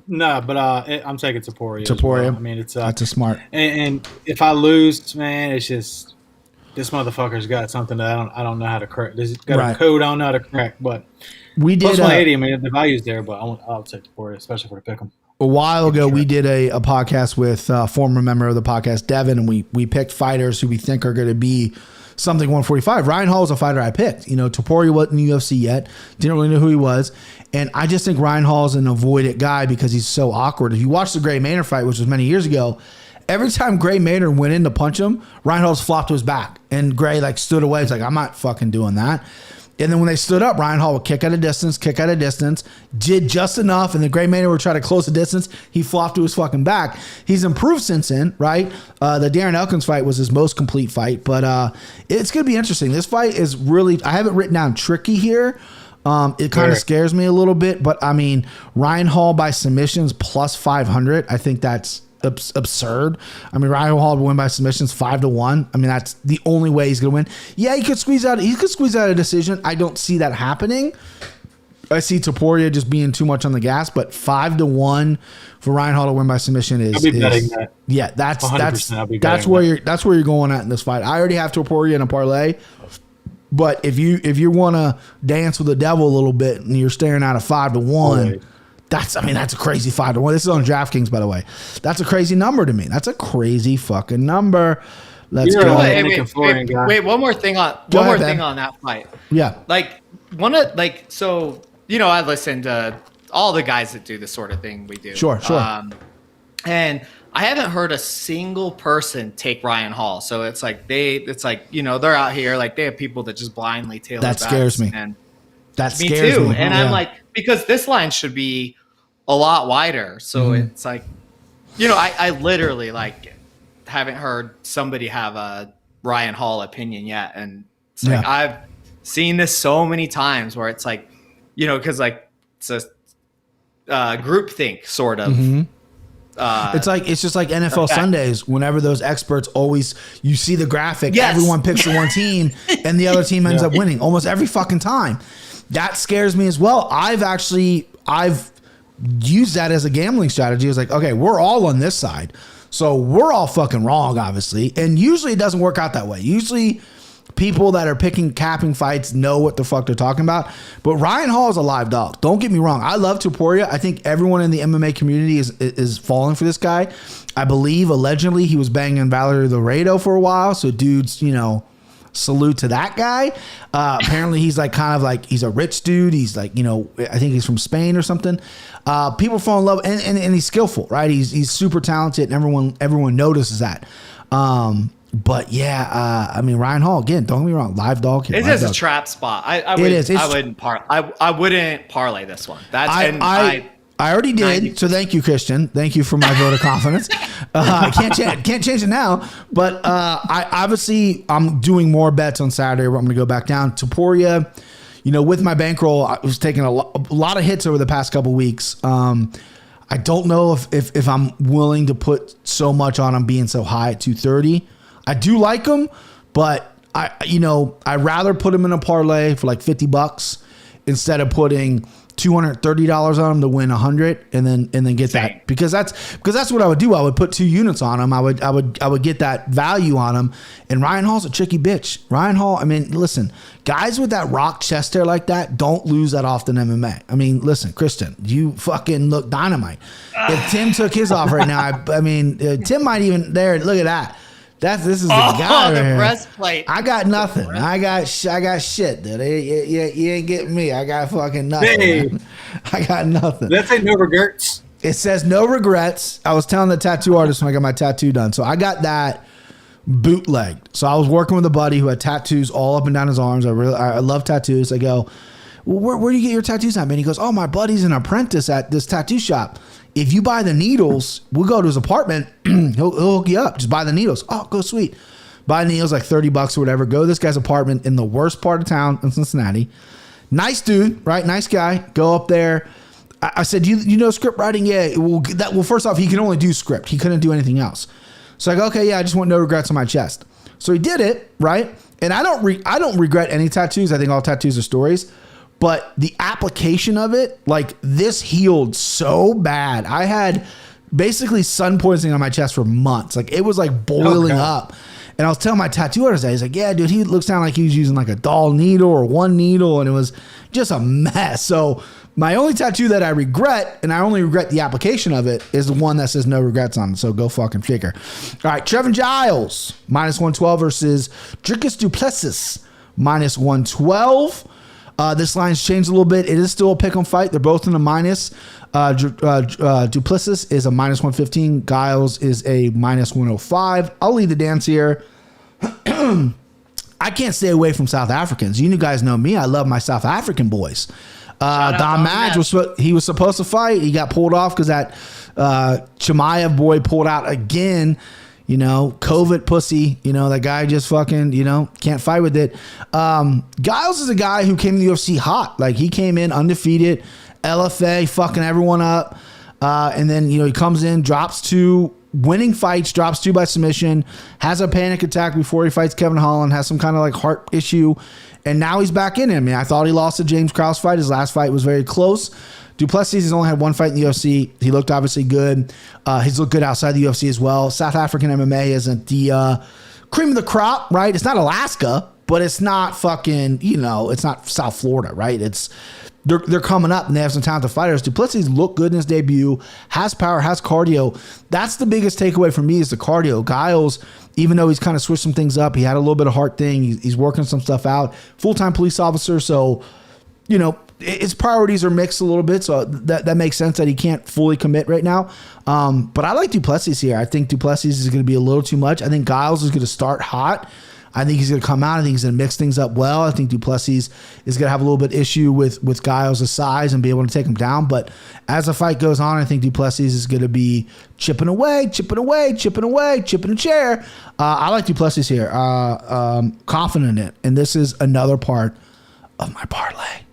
No, but I'm taking Poirer. Poirer. Well. I mean, that's a smart. And if I lose, man, it's just this motherfucker's got something that I don't know how to crack. He's got a code I don't know how to crack. But we did plus 180. I mean, the value's there, but I'll take Poirer, especially for the pick 'em. A while ago, we did a podcast with a former member of the podcast, Devin, and we picked fighters who we think are going to be something 145. Ryan Hall is a fighter I picked. You know, Poirer wasn't in the UFC yet. Didn't really know who he was. And I just think Ryan Hall is an avoided guy because he's so awkward. If you watch the Gray Maynard fight, which was many years ago, every time Gray Maynard went in to punch him, Ryan Hall's flopped to his back. And Gray like stood away. He's like, I'm not fucking doing that. And then when they stood up, Ryan Hall would kick out of distance, did just enough, and the Gray Maynard would try to close the distance. He flopped to his fucking back. He's improved since then, right? The Darren Elkins fight was his most complete fight, but it's going to be interesting. This fight is really, I have it written down tricky here. It kind of scares me a little bit, but I mean, Ryan Hall by submissions plus 500, I think that's absurd. I mean, Ryan Hall would win by submissions 5-1. I mean, that's the only way he's going to win. Yeah, he could squeeze out a decision. I don't see that happening. I see Poirer just being too much on the gas, but 5-1 for Ryan Hall to win by submission is. I'll be betting that. Yeah, that's where you're going at in this fight. I already have Poirer in a parlay, but if you want to dance with the devil a little bit and you're staring at a 5-1. That's a crazy 5-1. This is on DraftKings, by the way. That's a crazy number to me. That's a crazy fucking number. Let's go. Wait, one more thing on that fight. Yeah. So I listen to all the guys that do the sort of thing we do. Sure. And I haven't heard a single person take Ryan Hall. So it's like they're out here like they have people that just blindly tailor. That scares me. And that scares me. And I'm like, because this line should be a lot wider. So it's like, I literally like haven't heard somebody have a Ryan Hall opinion yet. And it's like, I've seen this so many times where it's like, cause like it's a group think sort of. It's just like NFL Sundays. Whenever those experts you see the graphic, everyone picks the one team and the other team ends up winning almost every fucking time. That scares me as well. I've used that as a gambling strategy. It's like, okay, we're all on this side. So we're all fucking wrong, obviously. And usually it doesn't work out that way. Usually people that are capping fights know what the fuck they're talking about. But Ryan Hall is a live dog. Don't get me wrong. I love Poirer. I think everyone in the MMA community is falling for this guy. I believe allegedly he was banging Valerie Laredo for a while. So dudes, salute to that guy. Apparently he's he's a rich dude. He's I think he's from Spain or something. People fall in love and he's skillful, right? He's super talented and everyone notices that. But yeah, Ryan Hall again. Don't get me wrong, live dog. It is a trap spot. I wouldn't parlay this one. I already did. So thank you, Christian. Thank you for my vote of confidence. I can't change it now. But I'm doing more bets on Saturday where I'm going to go back down to Poirer. With my bankroll, I was taking a lot of hits over the past couple weeks. I don't know if I'm willing to put so much on him being so high at 230. I do like him, but I'd rather put him in a parlay for like $50 instead of putting $230 on him to win 100 and then get that, because that's what I would do. I would put 2 units on him. I would get that value on him. And Ryan Hall's a tricky bitch. Ryan Hall, listen, guys with that rock chest hair like that don't lose that often in MMA. Listen, Kristen, you fucking look dynamite. If Tim took his off right now, Tim might even there. Look at that. This is the guy. The right breastplate. I got nothing. I got shit, dude. You ain't getting me. I got fucking nothing. Hey. I got nothing. Did that say no regrets? It says no regrets. I was telling the tattoo artist when I got my tattoo done. So I got that bootlegged. So I was working with a buddy who had tattoos all up and down his arms. I love tattoos. I go, well, where do you get your tattoos at, man? He goes, oh, my buddy's an apprentice at this tattoo shop. If you buy the needles, we'll go to his apartment. he'll hook you up. Just buy the needles. Oh, go sweet. Buy the needles like $30 or whatever. Go to this guy's apartment in the worst part of town in Cincinnati. Nice dude, right? Nice guy. Go up there. I said, you know script writing? Yeah. Well, first off, he can only do script. He couldn't do anything else. So I go, okay, yeah, I just want no regrets on my chest. So he did it, right? And I don't regret any tattoos. I think all tattoos are stories. But the application of it, like this healed so bad. I had basically sun poisoning on my chest for months. Like it was like boiling up. And I was telling my tattoo artist, he's like, yeah, dude, he looks down like he was using like a doll needle or one needle. And it was just a mess. So my only tattoo that I regret, and I only regret the application of it, is the one that says no regrets on it. So go fucking figure. All right, Trevin Giles, -112 versus Dricus Du Plessis, -112. This line's changed a little bit. It is still a pick 'em fight. They're both in the minus. Du Plessis is a -115. Giles is a -105. I'll lead the dance here. I can't stay away from South Africans. You guys know me. I love my South African boys. Don Madge was supposed to fight. He got pulled off because that Chimaev boy pulled out again. COVID pussy, that guy just fucking, can't fight with it. Giles is a guy who came to the UFC hot. Like he came in undefeated, LFA, fucking everyone up. And then, he comes in, drops 2 winning fights, drops 2 by submission, has a panic attack before he fights Kevin Holland, has some kind of like heart issue. And now he's back in it. I thought he lost the James Krause fight. His last fight was very close. Du Plessis has only had 1 fight in the UFC. He looked obviously good. He's looked good outside the UFC as well. South African MMA isn't the cream of the crop, right? It's not Alaska, but it's not fucking, it's not South Florida, right? They're coming up and they have some talented fighters. Du Plessis looked good in his debut, has power, has cardio. That's the biggest takeaway for me is the cardio. Giles, even though he's kind of switched some things up, he had a little bit of heart thing. He's working some stuff out. Full-time police officer, so his priorities are mixed a little bit, so that makes sense that he can't fully commit right now. But I like Du Plessis here. I think Du Plessis is going to be a little too much. I think Giles is going to start hot. I think he's going to come out. I think he's going to mix things up well. I think Du Plessis is going to have a little bit issue with Giles' size and be able to take him down. But as the fight goes on, I think Du Plessis is going to be chipping away, chipping a chair. I like Du Plessis here. Confident in it. And this is another part of my parlay,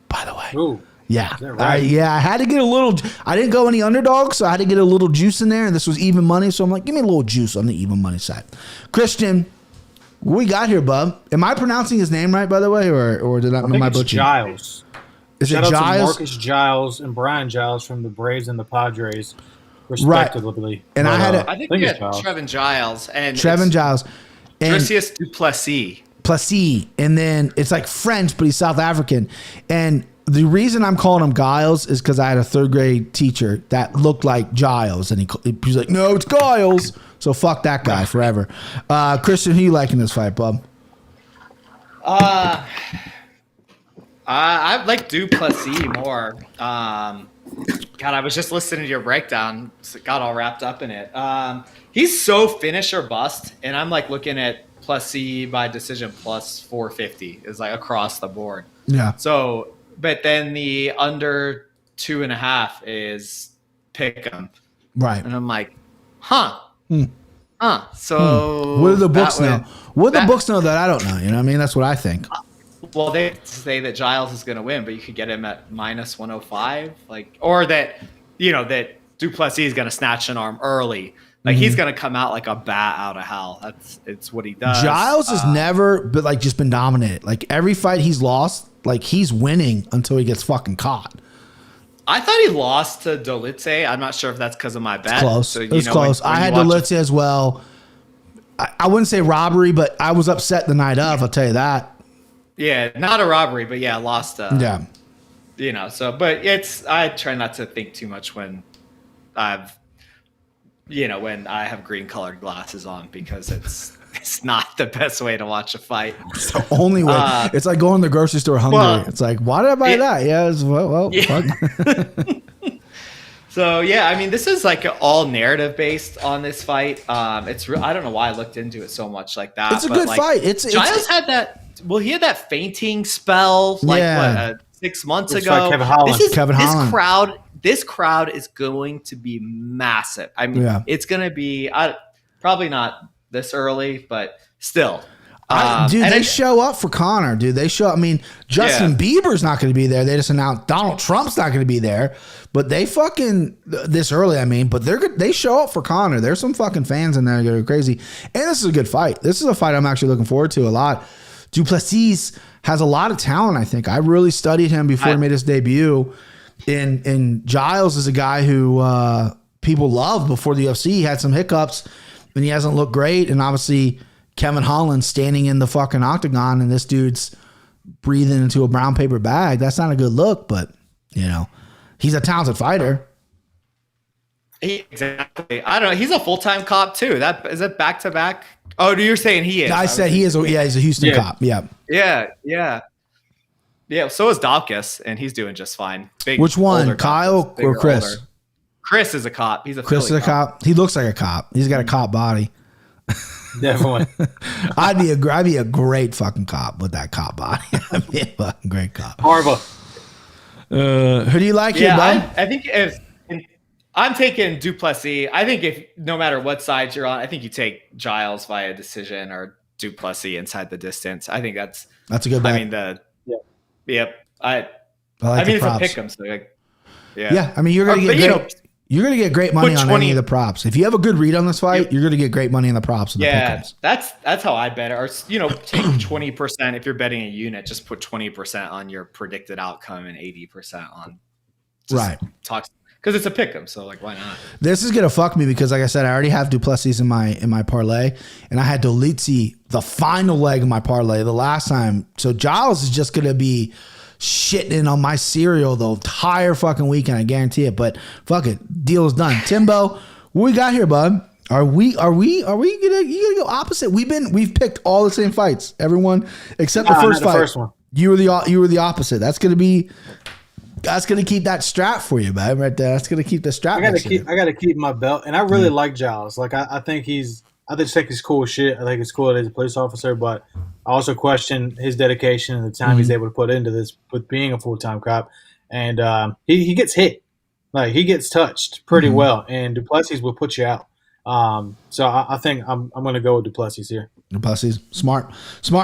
by the way. Ooh. Yeah. Right? I had to get a little, I didn't go any underdogs, so I had to get a little juice in there, and this was even money, so I'm like, give me a little juice on the even money side. Christian, what we got here, bub? Am I pronouncing his name right, by the way, or did I think it's butcher? Giles. Is Shout it out Giles? to Marcus Giles and Brian Giles from the Braves and the Padres, respectively. Right. And I think it's Trevin Giles and Trevin Giles. And Dricus Du Plessis. Plessis, and then it's like French, but he's South African. And the reason I'm calling him Giles is because I had a 3rd grade teacher that looked like Giles, and he's like, no, it's Giles. So fuck that guy forever. Christian, who you liking this fight, bub? I like Du Plessis more. God, I was just listening to your breakdown. Got all wrapped up in it. He's so finish or bust, and I'm like looking at Plessis by decision plus 450 is like across the board. Yeah. So, but then the under 2.5 is pick 'em. Right. And I'm like, So what do the books know? What do the books know that I don't know? You know what I mean? That's what I think. Well, they say that Giles is going to win, but you could get him at minus 105, or that Du Plessis is going to snatch an arm early. Like he's going to come out like a bat out of hell. It's what he does. Giles has never just been dominated. Like every fight he's lost, like he's winning until he gets fucking caught. I thought he lost to Dolitze. I'm not sure if that's because of my bet. Close. So, it was close. I had Dolitze as well. I wouldn't say robbery, but I was upset the night of. I'll tell you that. Yeah, not a robbery, but yeah, lost. Yeah. But I try not to think too much when when I have green colored glasses on, because it's not the best way to watch a fight. It's the only way. It's like going to the grocery store hungry. Well, it's like, why did I buy that? Yeah, fuck. So yeah, I mean, this is like all narrative based on this fight. I don't know why I looked into it so much like that. It's a good fight. Giles had that. Well, he had that fainting spell 6 months ago. Like Kevin Holland. This crowd is going to be massive. I mean, it's going to be probably not this early, but still. They show up for Conor, dude. They show up. I mean, Justin Bieber's not going to be there. They just announced Donald Trump's not going to be there. But they fucking this early. I mean, but they show up for Conor. There's some fucking fans in there that are crazy. And this is a good fight. This is a fight I'm actually looking forward to a lot. Du Plessis has a lot of talent. I think I really studied him before he made his debut. And Giles is a guy who people love before the UFC. He had some hiccups and he hasn't looked great. And obviously Kevin Holland standing in the fucking octagon and this dude's breathing into a brown paper bag. That's not a good look, but he's a talented fighter. Exactly. I don't know. He's a full-time cop too. Is it back-to-back? Oh, you're saying he is? I said he is. He's a Houston cop. Yeah. Yeah. So is Dawkins, and he's doing just fine. Which one, Kyle or Chris? Older. Chris is a cop. He's a Chris is a cop. He looks like a cop. He's got a cop body. Definitely. I'd be a great fucking cop with that cop body. I'd be a fucking great cop. Horrible. Who do you like here, bud? I think I'm taking Du Plessis. I think if no matter what side you're on, I think you take Giles via decision or Du Plessis inside the distance. I think that's a good bet. I mean I like mean, it's props. a pick 'em, so I mean, you're gonna get great money on any of the props. If you have a good read on this fight, you're gonna get great money on the props. And the pick-ems. That's how I bet it. Or take 20% if you're betting a unit. Just put 20% on your predicted outcome and 80% on talks. Because it's a pick 'em, so why not? This is gonna fuck me because, like I said, I already have Du Plessis in my parlay, and I had Dolitze the final leg of my parlay the last time. So Giles is just gonna be shitting in on my cereal the entire fucking weekend. I guarantee it. But fuck it, deal is done. Timbo, what we got here, bud? Are we gonna go opposite? We've picked all the same fights, everyone except the first fight. First one. You were the opposite. That's gonna keep that strap for you, man, right there. That's gonna keep the strap. I gotta keep my belt, and I really like Giles. I think he's cool as shit. I think it's cool that he's a police officer, but I also question his dedication and the time he's able to put into this with being a full-time cop. And he gets hit, he gets touched pretty well, and Du Plessis will put you out. So I think I'm gonna go with Du Plessis here. Du Plessis, smart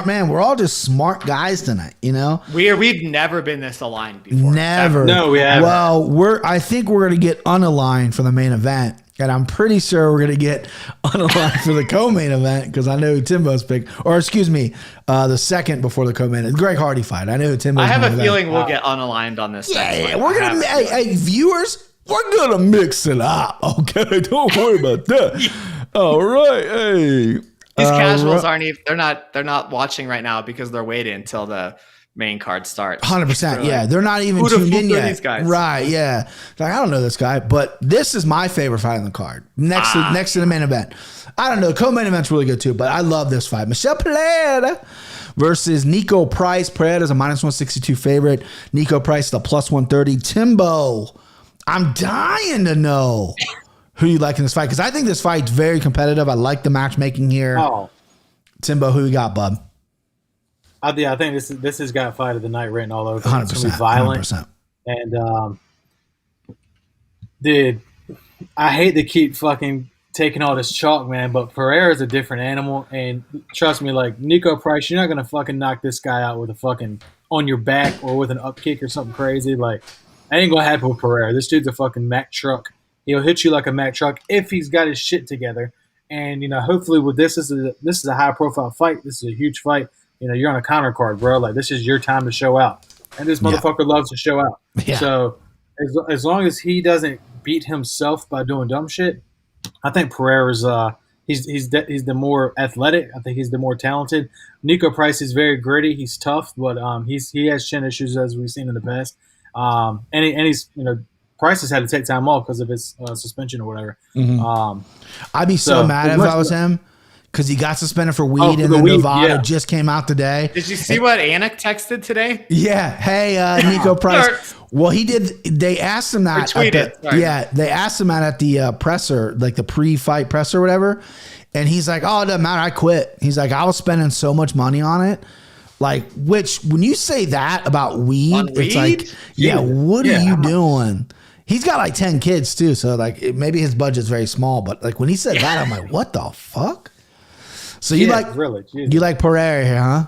man. We're all just smart guys tonight, We've never been this aligned before. Never. No, we haven't. Well, I think we're gonna get unaligned for the main event, and I'm pretty sure we're gonna get unaligned for the co-main event because I know who Timbo's picked, or excuse me, the second before the co-main. Greg Hardy fight. I know who Timbo's. I have a feeling we'll get unaligned on this. Yeah, we're gonna. Hey, viewers. We're going to mix it up, okay? Don't worry about that. All right. Hey, These casuals aren't even. They're not watching right now because they're waiting until the main card starts. 100%. Yeah, they're not even tuned in yet. These guys? Right? Yeah. Like, I don't know this guy, but this is my favorite fight on the card. Next to the main event. I don't know. The co-main event's really good too, but I love this fight. Michel Pereira versus Nico Price. Pereira is a -162 favorite. Nico Price is a +130. Timbo, I'm dying to know who you like in this fight because I think this fight's very competitive. I like the matchmaking here. Oh, Timbo, who you got, bub? I think this has got fight of the night written all over. 100%. It's gonna be violent. 100%. And dude, I hate to keep fucking taking all this chalk, man, but Poirer is a different animal. And trust me, like Nico Price, you're not gonna fucking knock this guy out with a fucking on your back or with an up kick or something crazy. Like, that ain't gonna happen with Poirer. This dude's a fucking Mack truck. He'll hit you like a Mack truck if he's got his shit together. And hopefully with this is a high profile fight. This is a huge fight. You're on a counter card, bro. Like, this is your time to show out. And this motherfucker loves to show out. Yeah. So as long as he doesn't beat himself by doing dumb shit, I think Pereira's he's the more athletic. I think he's the more talented. Nico Price is very gritty. He's tough, but he has chin issues as we've seen in the past. And he's Price has had to take time off because of his suspension or whatever. Mm-hmm. I'd be so mad if I was him. Because he got suspended for weed, and then Nevada just came out today. Did you see what Anik texted today? Yeah. Hey, Nico Price. Well, he did. They asked him that. They asked him that at the presser, like the pre-fight presser or whatever. And he's like, "Oh, it doesn't matter. I quit." He's like, "I was spending so much money on it." Like, which when you say that about weed, it's like, what are you doing? He's got like 10 kids too, so like maybe his budget's very small. But like when he said that, I'm like, what the fuck? So you like Poirer here, huh?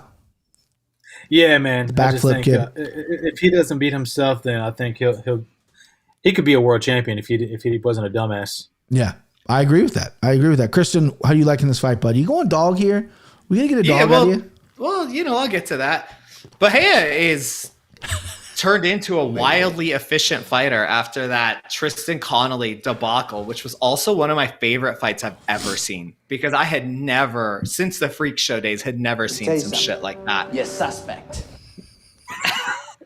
Yeah, man. Backflip kid. If he doesn't beat himself, then I think he could be a world champion if he wasn't a dumbass. Yeah, I agree with that. Christian, how you liking this fight, buddy? You going dog here? We gonna get a dog out of you? Well, I'll get to that. Bahia is turned into a wildly efficient fighter after that Tristan Connolly debacle, which was also one of my favorite fights I've ever seen because I had never, since the Freak Show days, had never seen some shit like that. You're suspect.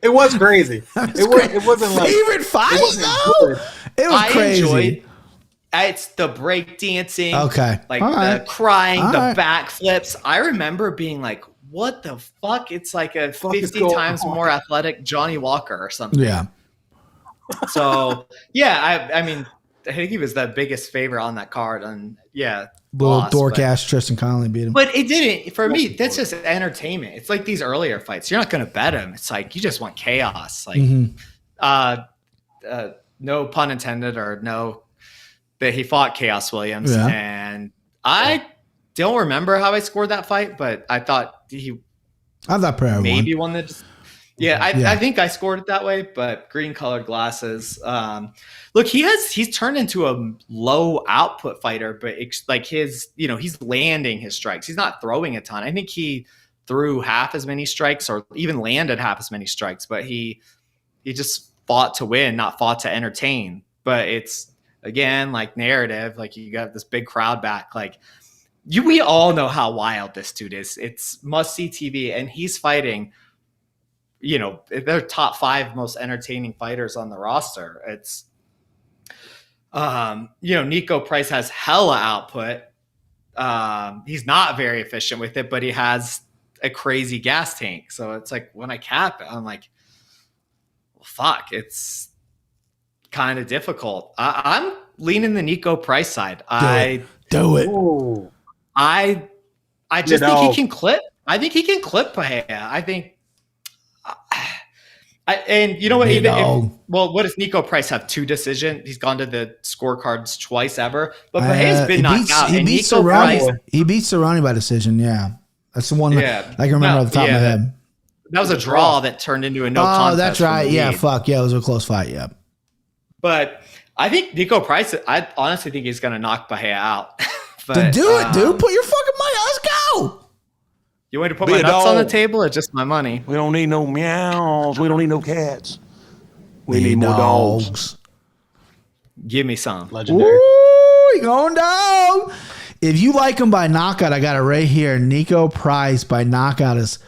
It was crazy. It wasn't like favorite fight though. It was crazy. It's the break dancing, like the crying, the backflips. I remember being like, what the fuck? It's like a 50 times more athletic Johnny Walker or something. Yeah. So, I mean, I think he was the biggest favorite on that card. And little Dorcash Tristan Connolly beat him. But it didn't. For me, that's just entertainment. It's like these earlier fights. You're not going to bet him. It's like you just want chaos. Like, no pun intended or no, that he fought Chaos Williams. Yeah. And I don't remember how I scored that fight, but I thought Pereira maybe won the. I think I scored it that way, but green colored glasses. Look, he's turned into a low output fighter, but he's landing his strikes. He's not throwing a ton. I think he threw half as many strikes or even landed half as many strikes, but he just fought to win, not fought to entertain. But it's again like narrative, like you got this big crowd back, like. We all know how wild this dude is. It's must-see TV, and he's fighting, they're top 5 most entertaining fighters on the roster. It's, Nico Price has hella output. He's not very efficient with it, but he has a crazy gas tank. So it's like when I cap it, I'm like, well, fuck, it's kind of difficult. I'm leaning the Nico Price side. Do it. Ooh. I just think he can clip. I think he can clip Bahia. I think. And you know what? What does Nico Price have? 2 decisions. He's gone to the scorecards twice ever. But Bahia's been knocked out. He beat Cerrone by decision. Yeah, that's the one that I can remember off the top of my head. That was a draw that turned into a no contest. Oh, that's right. Yeah, fuck. Yeah, it was a close fight. Yeah. But I think Nico Price. I honestly think he's going to knock Bahia out. But, then do it, dude. Put your fucking money. Let's go. You want me to put my nuts on the table or just my money? We don't need no meows. We don't need no cats. We need more dogs. Give me some. Legendary. Ooh, he going down. If you like him by knockout, I got it right here. Nico Price by knockout is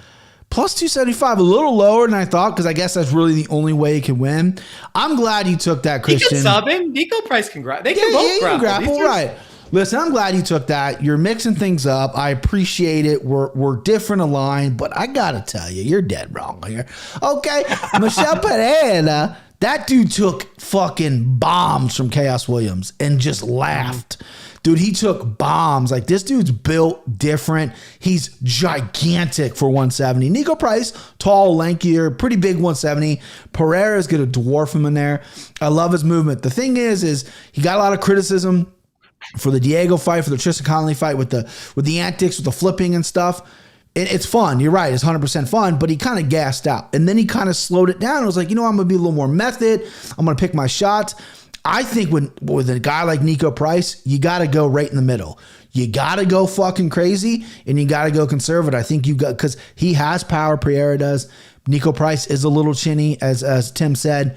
plus 275, a little lower than I thought, because I guess that's really the only way he can win. I'm glad you took that, Christian. He can sub him. Nico Price can grapple. They can both grapple. Right. Listen, I'm glad you took that. You're mixing things up. I appreciate it. We're different aligned, but I gotta tell you, you're dead wrong here. Okay, Michelle Pereira, that dude took fucking bombs from Chaos Williams and just laughed. Dude, he took bombs. Like, this dude's built different. He's gigantic for 170. Nico Price, tall, lankier, pretty big 170. Poirer is going to dwarf him in there. I love his movement. The thing is he got a lot of criticism for the Diego fight, for the Tristan Connolly fight with the antics, with the flipping and stuff. It's fun. You're right. It's 100% fun, but he kind of gassed out. And then he kind of slowed it down. It was like, I'm going to be a little more method. I'm going to pick my shots. I think with a guy like Nico Price, you got to go right in the middle. You got to go fucking crazy, and you got to go conservative. I think you got, because he has power. Poirer does. Nico Price is a little chinny, as Tim said.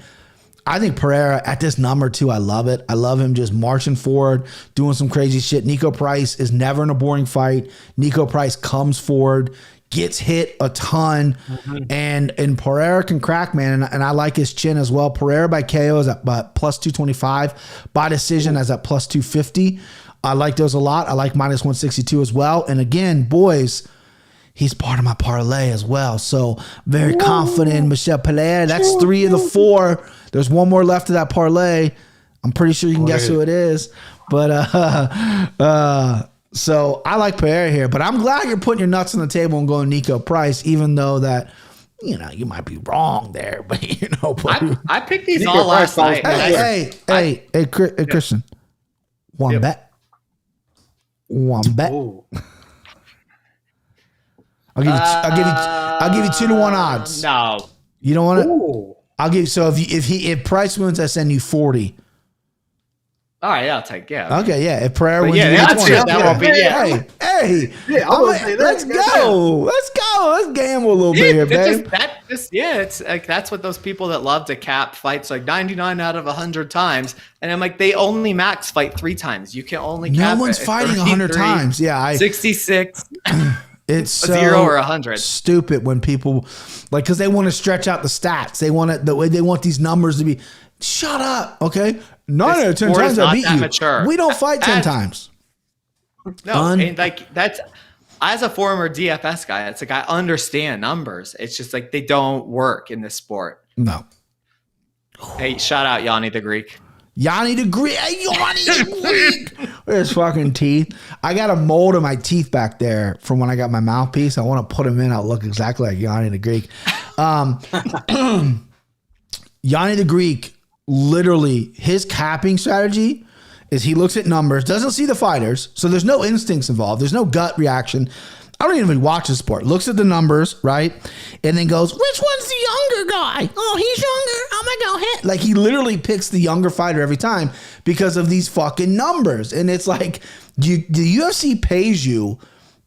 I think Poirer at this number too, I love it. I love him just marching forward, doing some crazy shit. Nico Price is never in a boring fight. Nico Price comes forward, gets hit a ton, and Poirer can crack, man. And I like his chin as well. Poirer by KO is at plus 225. By decision as at plus 250. I like those a lot. I like minus 162 as well. And again, boys, he's part of my parlay as well. So very confident in Michel Pereira. That's 3 of the 4. There's one more left of that parlay. I'm pretty sure you can guess who it is. But so I like Poirer here. But I'm glad you're putting your nuts on the table and going Nico Price, even though that, you might be wrong there. But I picked these Nico all last night. Hey, Christian. One bet. Ooh. I'll give you 2-1 odds. No, you don't want to. Ooh. I'll give you. So if Price wins, I send you 40. All right, I'll take Okay, yeah. If Poirer wins, that won't be. Hey, let's go. Let's gamble a little bit here, baby. It's like that's what those people that love to cap fights like 99 out of 100 times, and I'm like, they only max fight 3 times. You can only cap no one's fighting 100 times. Yeah, 66. It's so 0 or 100. Stupid when people because they want to stretch out the stats. They want it the way they want these numbers to be. Shut up, okay? 9 out of 10 times I beat you. Mature. We don't fight 10 times. No, and that's as a former DFS guy. It's like I understand numbers. It's just like they don't work in this sport. No. Hey, shout out Yanni the Greek. Yanni the Greek. Where's fucking teeth? I got a mold of my teeth back there from when I got my mouthpiece. I want to put them in. I'll look exactly like Yanni the Greek. Yanni the Greek, literally, his capping strategy is he looks at numbers, doesn't see the fighters, so there's no instincts involved. There's no gut reaction. I don't even watch the sport. Looks at the numbers, right? And then goes, which one's the younger guy? Oh, he's younger. I'm going to go hit. Like, he literally picks the younger fighter every time because of these fucking numbers. And it's like, the UFC pays you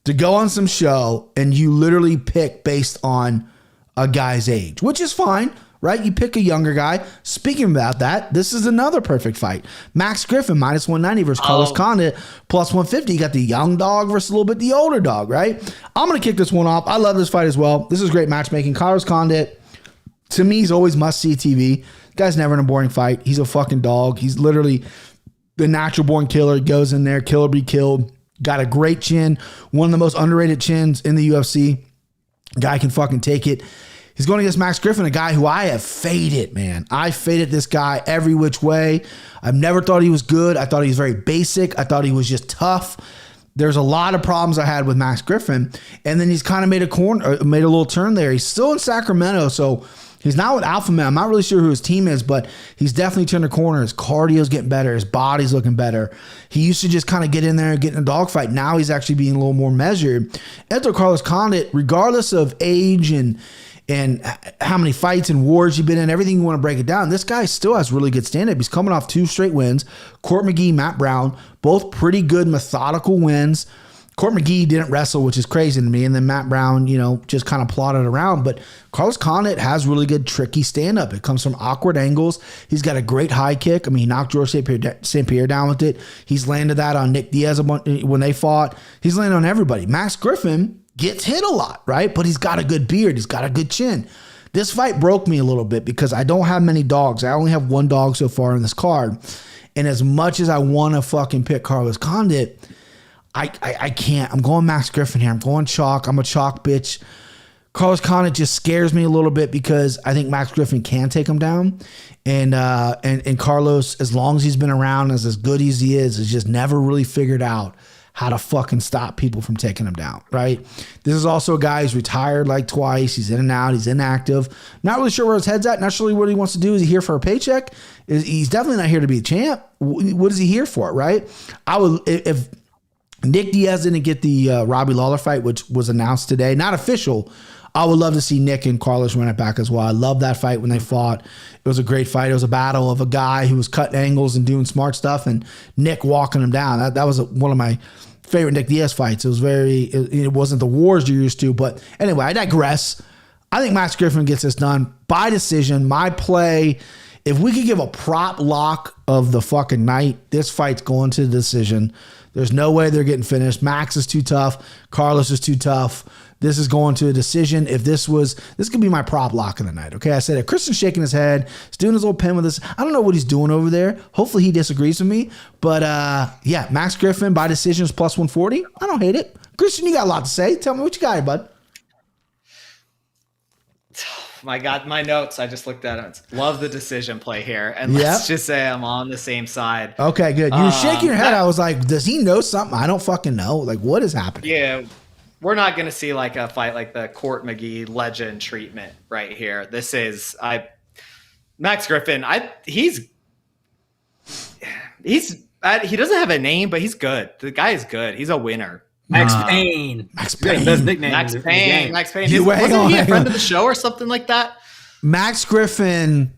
to go on some show and you literally pick based on a guy's age, which is fine, right? You pick a younger guy. Speaking about that, this is another perfect fight. Max Griffin, minus 190 versus Carlos Condit, plus 150. You got the young dog versus a little bit the older dog, right? I'm going to kick this one off. I love this fight as well. This is great matchmaking. Carlos Condit, to me, he's always must-see TV. Guy's never in a boring fight. He's a fucking dog. He's literally the natural-born killer. He goes in there, kill or be killed. Got a great chin. One of the most underrated chins in the UFC. Guy can fucking take it. He's going against Max Griffin, a guy who I have faded, man. I faded this guy every which way. I've never thought he was good. I thought he was very basic. I thought he was just tough. There's a lot of problems I had with Max Griffin. And then he's kind of made a little turn there. He's still in Sacramento, so he's not with Alpha Man. I'm not really sure who his team is, but he's definitely turned a corner. His cardio's getting better. His body's looking better. He used to just kind of get in there and get in a dogfight. Now he's actually being a little more measured. Enter Carlos Condit, regardless of age and how many fights and wars you've been in, everything you want to break it down, this guy still has really good stand-up. He's coming off 2 straight wins. Court McGee, Matt Brown, both pretty good methodical wins. Court McGee didn't wrestle, which is crazy to me. And then Matt Brown, just kind of plodded around. But Carlos Condit has really good, tricky stand-up. It comes from awkward angles. He's got a great high kick. I mean, he knocked George St. Pierre down with it. He's landed that on Nick Diaz when they fought. He's landed on everybody. Max Griffin gets hit a lot, right? But he's got a good beard. He's got a good chin. This fight broke me a little bit because I don't have many dogs. I only have one dog so far in this card. And as much as I want to fucking pick Carlos Condit, I can't. I'm going Max Griffin here. I'm going chalk. I'm a chalk bitch. Carlos Condit just scares me a little bit because I think Max Griffin can take him down. And Carlos, as long as he's been around, as good as he is, has just never really figured out how to fucking stop people from taking him down, right? This is also a guy who's retired like twice. He's in and out. He's inactive. Not really sure where his head's at. Not sure what he wants to do. Is he here for a paycheck? He's definitely not here to be a champ. What is he here for, right? I would, if Nick Diaz didn't get the Robbie Lawler fight, which was announced today, not official, I would love to see Nick and Carlos run it back as well. I love that fight when they fought. It was a great fight. It was a battle of a guy who was cutting angles and doing smart stuff, and Nick walking him down. That was one of my favorite Nick Diaz fights. It wasn't the wars you're used to, but anyway, I digress. I think Max Griffin gets this done by decision. My play, if we could give a prop lock of the fucking night, this fight's going to the decision. There's no way they're getting finished. Max is too tough. Carlos is too tough. This is going to a decision. If this could be my prop lock of the night. Okay, I said it. Christian's shaking his head. He's doing his little pen with this. I don't know what he's doing over there. Hopefully he disagrees with me. But yeah, Max Griffin by decision is plus 140. I don't hate it. Christian, you got a lot to say. Tell me what you got here, bud. My God, my notes. I just looked at it. Love the decision play here. And let's just say I'm on the same side. Okay, good. You were shaking your head. I was like, does he know something? I don't fucking know. Like, what is happening? Yeah. We're not going to see like a fight like the Court McGee legend treatment right here. This is Max Griffin. He doesn't have a name, but he's good. The guy is good. He's a winner. Max Payne. Max Payne. Best nickname. Max Payne. Wasn't he a friend of the show or something like that? Max Griffin,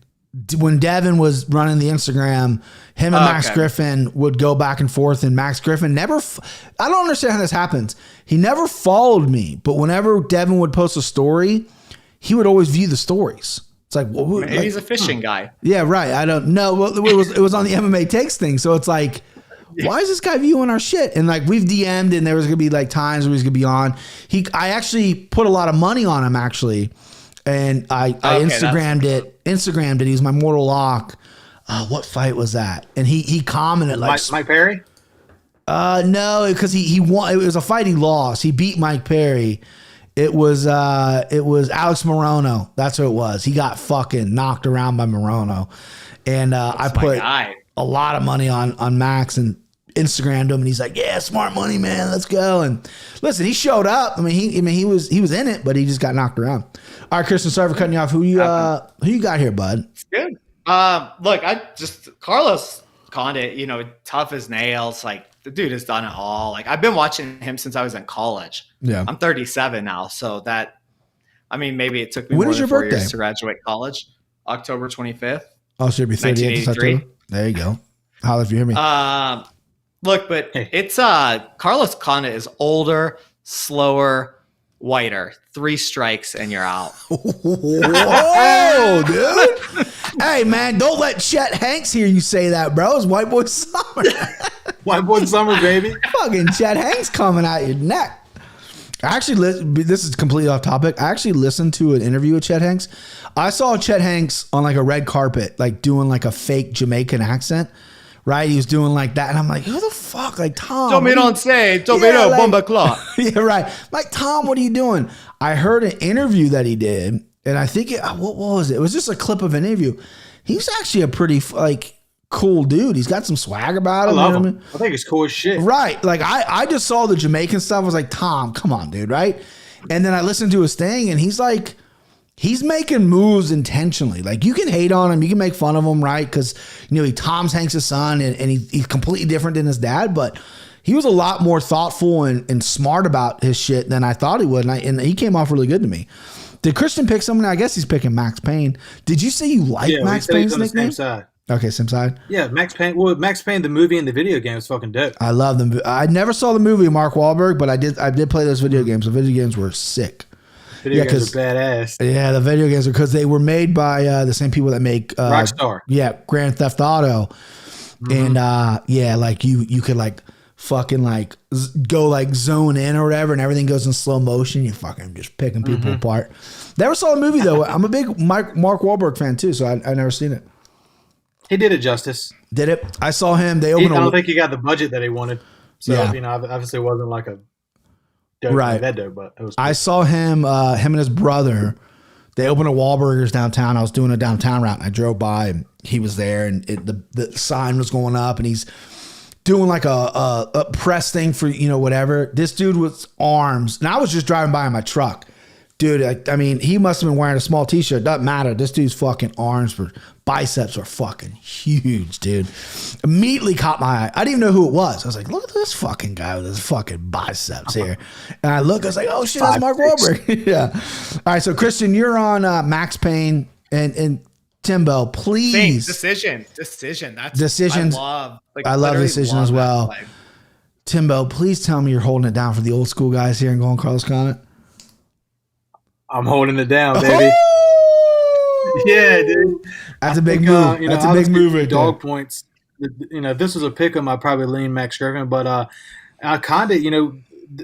when Devin was running the Instagram, him and Max Griffin would go back and forth, and Max Griffin never, I don't understand how this happens. He never followed me, but whenever Devin would post a story, he would always view the stories. It's like, well, maybe he's a fishing guy. Yeah, right. I don't know. Well, it was on the MMA Takes thing, so it's like, why is this guy viewing our shit? And like we've DM'd, and there was gonna be like times where he's gonna be on. I actually put a lot of money on him actually, and I Instagrammed it. He was my mortal lock. What fight was that? And he commented like Mike Perry. No, because he won. It was a fight he lost. He beat Mike Perry. It was Alex Morono. That's who it was. He got fucking knocked around by Morono, and I put a lot of money on Max and Instagrammed him, and he's like, "Yeah, smart money, man. Let's go." And listen, he showed up. I mean, he was in it, but he just got knocked around. All right, Christian, sorry for cutting you off. Who you got here, bud? It's good. Look, Carlos Condit, tough as nails. Like the dude has done it all. Like I've been watching him since I was in college. Yeah, I'm 37 now, so maybe it took me when more is than your 4 birthday? years to graduate college. October 25th. Oh, should be 38. There you go. Holla if you hear me. Look, but it's Carlos Condit is older, slower, whiter. 3 strikes and you're out. Whoa, dude. Hey, man, don't let Chet Hanks hear you say that, bro. It's White Boy Summer. White Boy Summer, baby. Fucking Chet Hanks coming out your neck. This is completely off topic. I actually listened to an interview with Chet Hanks. I saw Chet Hanks on like a red carpet, like doing like a fake Jamaican accent, right? He was doing like that. And I'm like, who the fuck? Like, Tom. Bomba clock. Yeah, right. Like, Tom, what are you doing? I heard an interview that he did, and I think what was it? It was just a clip of an interview. He's actually a pretty cool dude. He's got some swag about him. I love him. I think he's cool as shit. Right. Like I just saw the Jamaican stuff. I was like, Tom, come on, dude. Right. And then I listened to his thing, and he's like, he's making moves intentionally. Like you can hate on him, you can make fun of him, right? Because he Tom Hanks' son, and he's completely different than his dad, but he was a lot more thoughtful and smart about his shit than I thought he would, and he came off really good to me. Did Christian pick someone? I guess he's picking Max Payne. Did you say you like Max Payne's nickname? Okay, same side. Yeah, Max Payne. Well, Max Payne, the movie and the video game is fucking dope. I love them. I never saw the movie Mark Wahlberg, but I did play those video games. The video games were sick. Video games are badass. Yeah, the video games are because they were made by the same people that make Rockstar. Yeah, Grand Theft Auto, and like you could like fucking like go like zone in or whatever, and everything goes in slow motion. You fucking just picking people apart. Never saw the movie though. I'm a big Mark Wahlberg fan too, so I never seen it. He did it justice. Did it? I saw him. They I opened. don't think he got the budget that he wanted. So Yeah. Obviously, it wasn't like a dope, Right. that dope, but it was. I saw him and his brother. They opened a Wahlburgers downtown. I was doing a downtown route, and I drove by, and he was there, and the sign was going up, and he's doing like a press thing for whatever. This dude was arms, and I was just driving by in my truck. Dude, I mean, he must have been wearing a small t-shirt. Doesn't matter. This dude's fucking arms biceps are fucking huge, dude. Immediately caught my eye. I didn't even know who it was. I was like, look at this fucking guy with his fucking biceps here. And I was like, oh shit, that's Mark Wahlberg. Yeah. All right, so Christian, you're on Max Payne and Timbo, please. Decision. That's Decisions. I love Decision as well. Timbo, please tell me you're holding it down for the old school guys here and going Carlos Condit. I'm holding it down, baby. Oh! Yeah, dude. That's a big move. That's a big move right dog there. points. If this was a pick 'em, I'd probably lean Max Griffin. But Condit,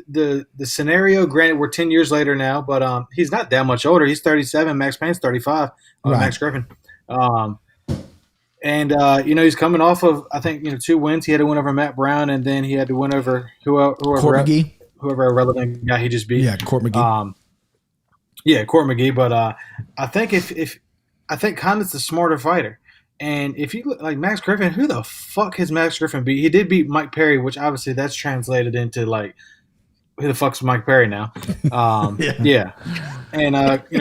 the scenario, granted, we're 10 years later now, but he's not that much older. He's 37. Max Payne's 35. Right. Max Griffin. He's coming off of, I think, 2 wins. He had to win over Matt Brown, and then he had to win over whoever irrelevant guy he just beat. Yeah, Court McGee. Court McGee. But I think I think Condit's the smarter fighter. And if you look like Max Griffin, who the fuck has Max Griffin beat? He did beat Mike Perry, which obviously that's translated into like, who the fuck's Mike Perry now? Yeah. And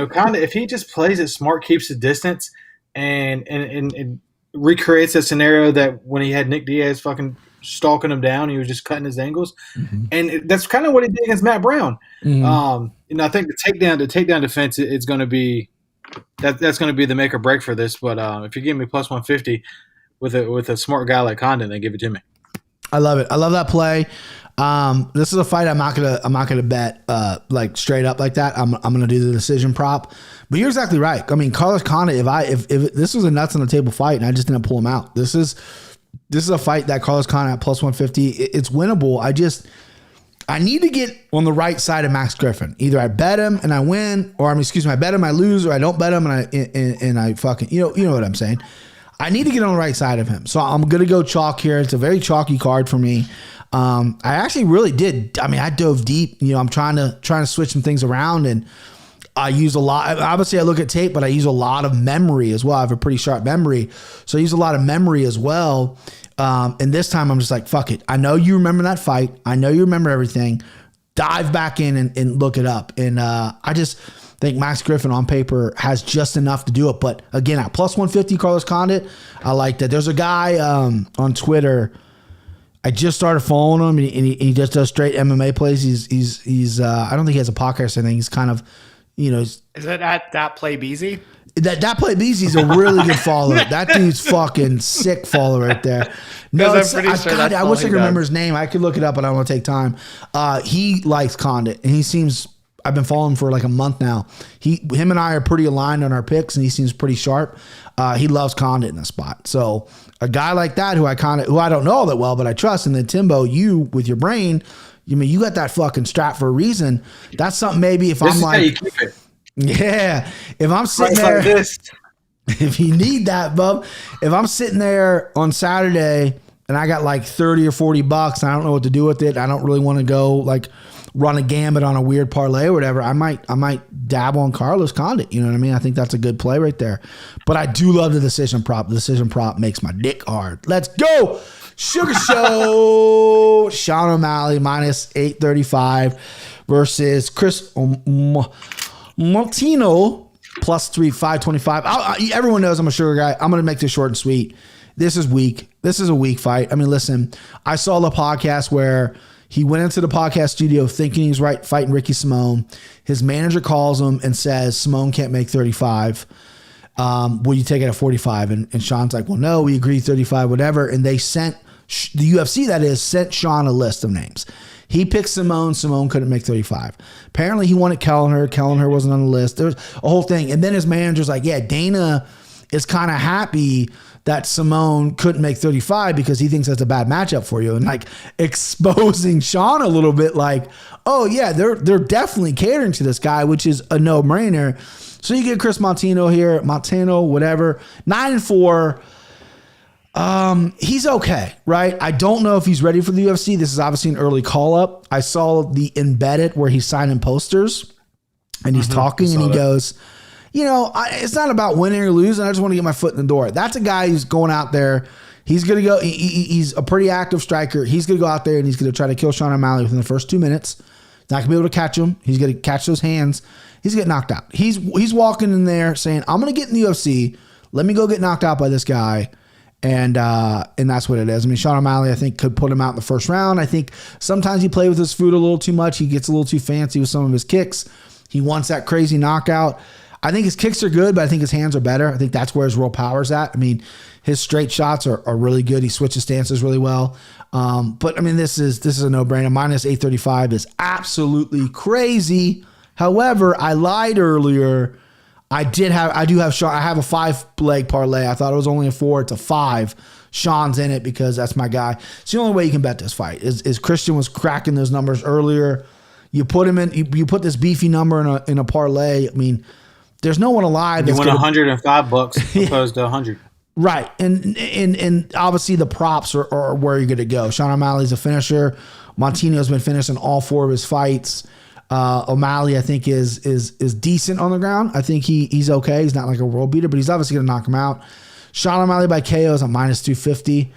Condit, if he just plays it smart, keeps the distance, and recreates a scenario that when he had Nick Diaz fucking stalking him down, he was just cutting his angles, and that's kind of what he did against Matt Brown. I think the takedown defense is going to be that's going to be the make or break for this. But if you give me plus 150 with a smart guy like Condit, then give it to me. I love it. I love that play. This is a fight I'm not gonna bet like straight up like that. I'm gonna do the decision prop. But you're exactly right. I mean, Carlos Condit, if this was a nuts on the table fight and I just didn't pull him out, this is a fight that Carlos Condit at plus 150, it's winnable. I need to get on the right side of Max Griffin. Either I bet him and I win, or I bet him, I lose, or I don't bet him and I fucking you know what I'm saying. I need to get on the right side of him. So I'm gonna go chalk here. It's a very chalky card for me. I actually really did. I mean, I dove deep. I'm trying to switch some things around, and I use a lot. Obviously, I look at tape, but I use a lot of memory as well. I have a pretty sharp memory, so I use a lot of memory as well. And this time, I'm just like, fuck it. I know you remember that fight. I know you remember everything. Dive back in and look it up. And I just think Max Griffin on paper has just enough to do it. But again, at plus 150, Carlos Condit, I like that. There's a guy on Twitter. I just started following him, and he just does straight MMA plays. He's I don't think he has a podcast or anything. He's kind of, is it at that play Beezy? That play Beezy's a really good follower. That dude's fucking sick follower right there. No, I'm pretty sure that's I all wish I he could remember does. his name. I could look it up, but I don't want to take time. He likes Condit, and he seems. I've been following him for like a month now. Him and I are pretty aligned on our picks, and he seems pretty sharp. He loves Condit in the spot. So a guy like that who I don't know all that well, but I trust. And then Timbo, you with your brain, you got that fucking strap for a reason. That's something maybe if This I'm is like, how you keep it. yeah, if I'm sitting Right there, like this. if you need that, bub, if I'm sitting there on Saturday and I got like 30 or 40 bucks and I don't know what to do with it, I don't really want to go like run a gambit on a weird parlay or whatever, I might dabble on Carlos Condit. You know what I mean? I think that's a good play right there. But I do love the decision prop. The decision prop makes my dick hard. Let's go. Sugar Show. Sean O'Malley minus 835 versus Chris Montino plus 525. Everyone knows I'm a sugar guy. I'm going to make this short and sweet. This is weak. This is a weak fight. I mean, listen, I saw the podcast where he went into the podcast studio thinking he's right fighting Ricky Simone. His manager calls him and says Simone can't make 35. Will you take it at 45? And Sean's like, well, no, we agree 35, whatever. And they sent the UFC, that is, sent Sean a list of names. He picked Simone. Simone couldn't make 35. Apparently, he wanted Kelleher. Kelleher wasn't on the list. There was a whole thing. And then his manager's like, yeah, Dana is kind of happy that Simone couldn't make 35 because he thinks that's a bad matchup for you. And like exposing Sean a little bit like, oh, yeah, they're definitely catering to this guy, which is a no-brainer. So you get Chris Montino here. Montino, whatever. 9-4. He's okay, right? I don't know if he's ready for the UFC. This is obviously an early call-up. I saw the embedded where he's signing posters and he's talking and he goes, you know, it's not about winning or losing. I just want to get my foot in the door. That's a guy who's going out there. He's going to go. He's a pretty active striker. He's going to go out there and he's going to try to kill Sean O'Malley within the first 2 minutes. He's not going to be able to catch him. He's going to catch those hands. He's going to get knocked out. He's walking in there saying, I'm going to get in the UFC. Let me go get knocked out by this guy. And that's what it is. I mean, Sean O'Malley, I think, could put him out in the first round. I think sometimes he plays with his food a little too much. He gets a little too fancy with some of his kicks. He wants that crazy knockout. I think his kicks are good, but I think his hands are better. I think that's where his real power's at. I mean, his straight shots are really good. He switches stances really well. But I mean, this is a no-brainer. Minus 835 is absolutely crazy. However, I lied earlier. I do have Sean. I have a 5-leg parlay. I thought it was only a 4. It's a 5. Sean's in it because that's my guy. It's the only way you can bet this fight. Is Christian was cracking those numbers earlier. You put him in. You put this beefy number in a parlay. I mean, there's no one alive. You win $105 opposed to 100. Right, and obviously the props are where you're going to go. Sean O'Malley's a finisher. Montino's been finishing all 4 of his fights. O'Malley, I think, is decent on the ground. I think he's okay. He's not like a world beater, but he's obviously going to knock him out. Sean O'Malley by KO is at minus 250.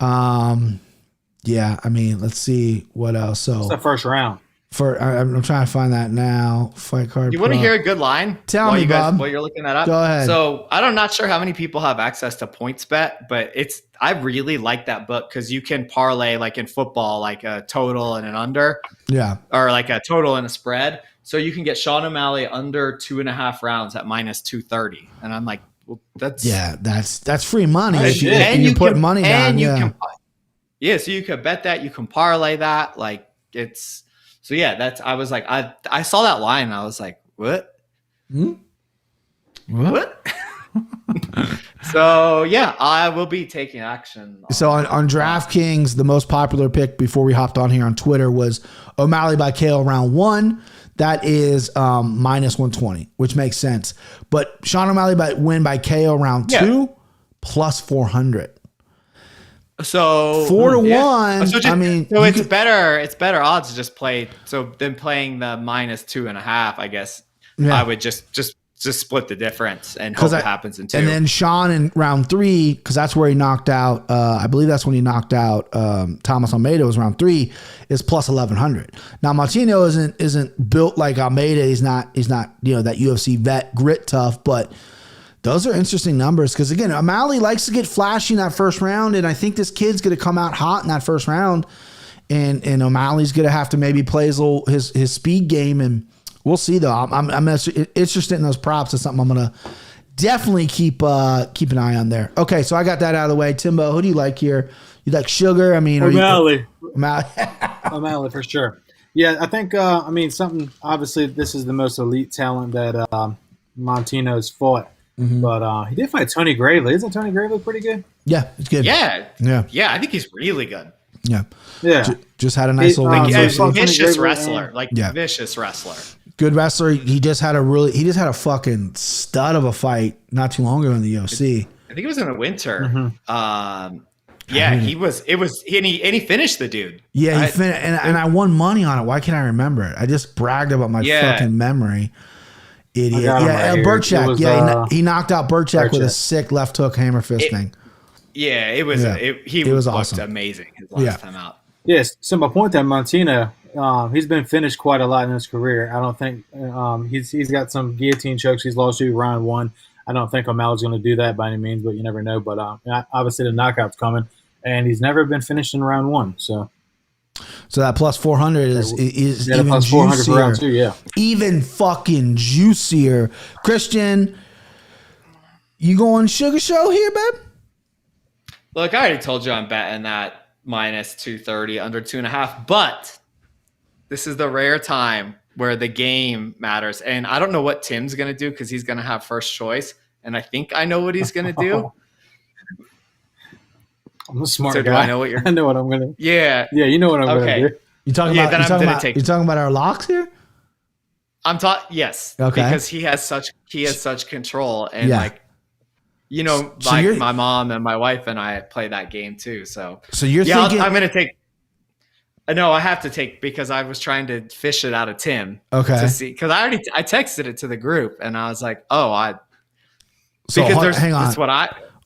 Yeah, I mean, let's see what else. So it's the first round. I'm trying to find that now. Fight card. You want to hear a good line? Tell me, Bob. While you're looking that up. Go ahead. So I'm not sure how many people have access to PointsBet, but I really like that book because you can parlay like in football, like a total and an under. Yeah. Or like a total and a spread. So you can get Sean O'Malley under 2.5 rounds at minus 230. And I'm like, well, that's free money. Right. If you put money down. So you could bet that, you can parlay that. Like it's. So yeah, I was like, I saw that line and I was like, what? What? So yeah, I will be taking action. So on DraftKings, the most popular pick before we hopped on here on Twitter was O'Malley by KO round 1. That is minus 120, which makes sense. But Sean O'Malley win by KO round 2 plus 400. So 4 to 1. So I mean, so it's better. It's better odds to just play. So than playing the minus 2.5, I guess. I would just split the difference and hope it happens in 2. And then Sean in round 3, because that's where he knocked out. I believe that's when he knocked out Thomas Almeida. Was round 3 is plus 1100. Now Montino isn't built like Almeida. He's not that UFC vet grit tough, but. Those are interesting numbers because, again, O'Malley likes to get flashy in that first round, and I think this kid's going to come out hot in that first round, and O'Malley's going to have to maybe play his speed game, and we'll see, though. I'm interested in those props. It's something I'm going to definitely keep an eye on there. Okay, so I got that out of the way. Timbo, who do you like here? You like Sugar? I mean, O'Malley. O'Malley for sure. Yeah, I think, something, obviously, this is the most elite talent that Montino's fought. Mm-hmm. But he did fight Tony Gravely. Isn't Tony Gravely pretty good? Yeah, he's good. Yeah. I think he's really good. Yeah. Yeah. Just had a nice little vicious wrestler. Vicious wrestler. Good wrestler. He just had a fucking stud of a fight not too long ago in the UFC. I think it was in the winter. Mm-hmm. He finished the dude. Yeah, he finished, and I won money on it. Why can't I remember it? I just bragged about my fucking memory. Idiot. Yeah, Burchak. He knocked out Burchak with a sick left hook hammer fist thing. Yeah, it was. He was awesome. Amazing his last time out. Yes. So my point that Montino, he's been finished quite a lot in his career. I don't think he's got some guillotine chokes he's lost to round 1. I don't think O'Malley's going to do that by any means, but you never know. But obviously the knockout's coming, and he's never been finished in round 1. So that plus 400 is even plus 400 juicier. For round 2, yeah. Even fucking juicier. Christian, You going sugar show here, babe? Look, I already told you I'm betting that minus 230 under 2.5, but this is the rare time where the game matters. And I don't know what Tim's going to do because he's going to have first choice. And I think I know what he's going to do. I'm a smart So guy. do I know what you're? I know what I'm gonna. Yeah. Yeah, you know what I'm Okay. gonna do. You talking Yeah, about? then You I'm talking gonna about? take- You talking about our locks here? I'm talking. Yes. Okay. Because he has such control and Yeah. like, you know, So like you're- my mom and my wife and I play that game too. So you're yeah, thinking? I'm going to take. No, I have to take because I was trying to fish it out of Tim. Okay. To see because I texted it to the group and I was like, So hang on. That's what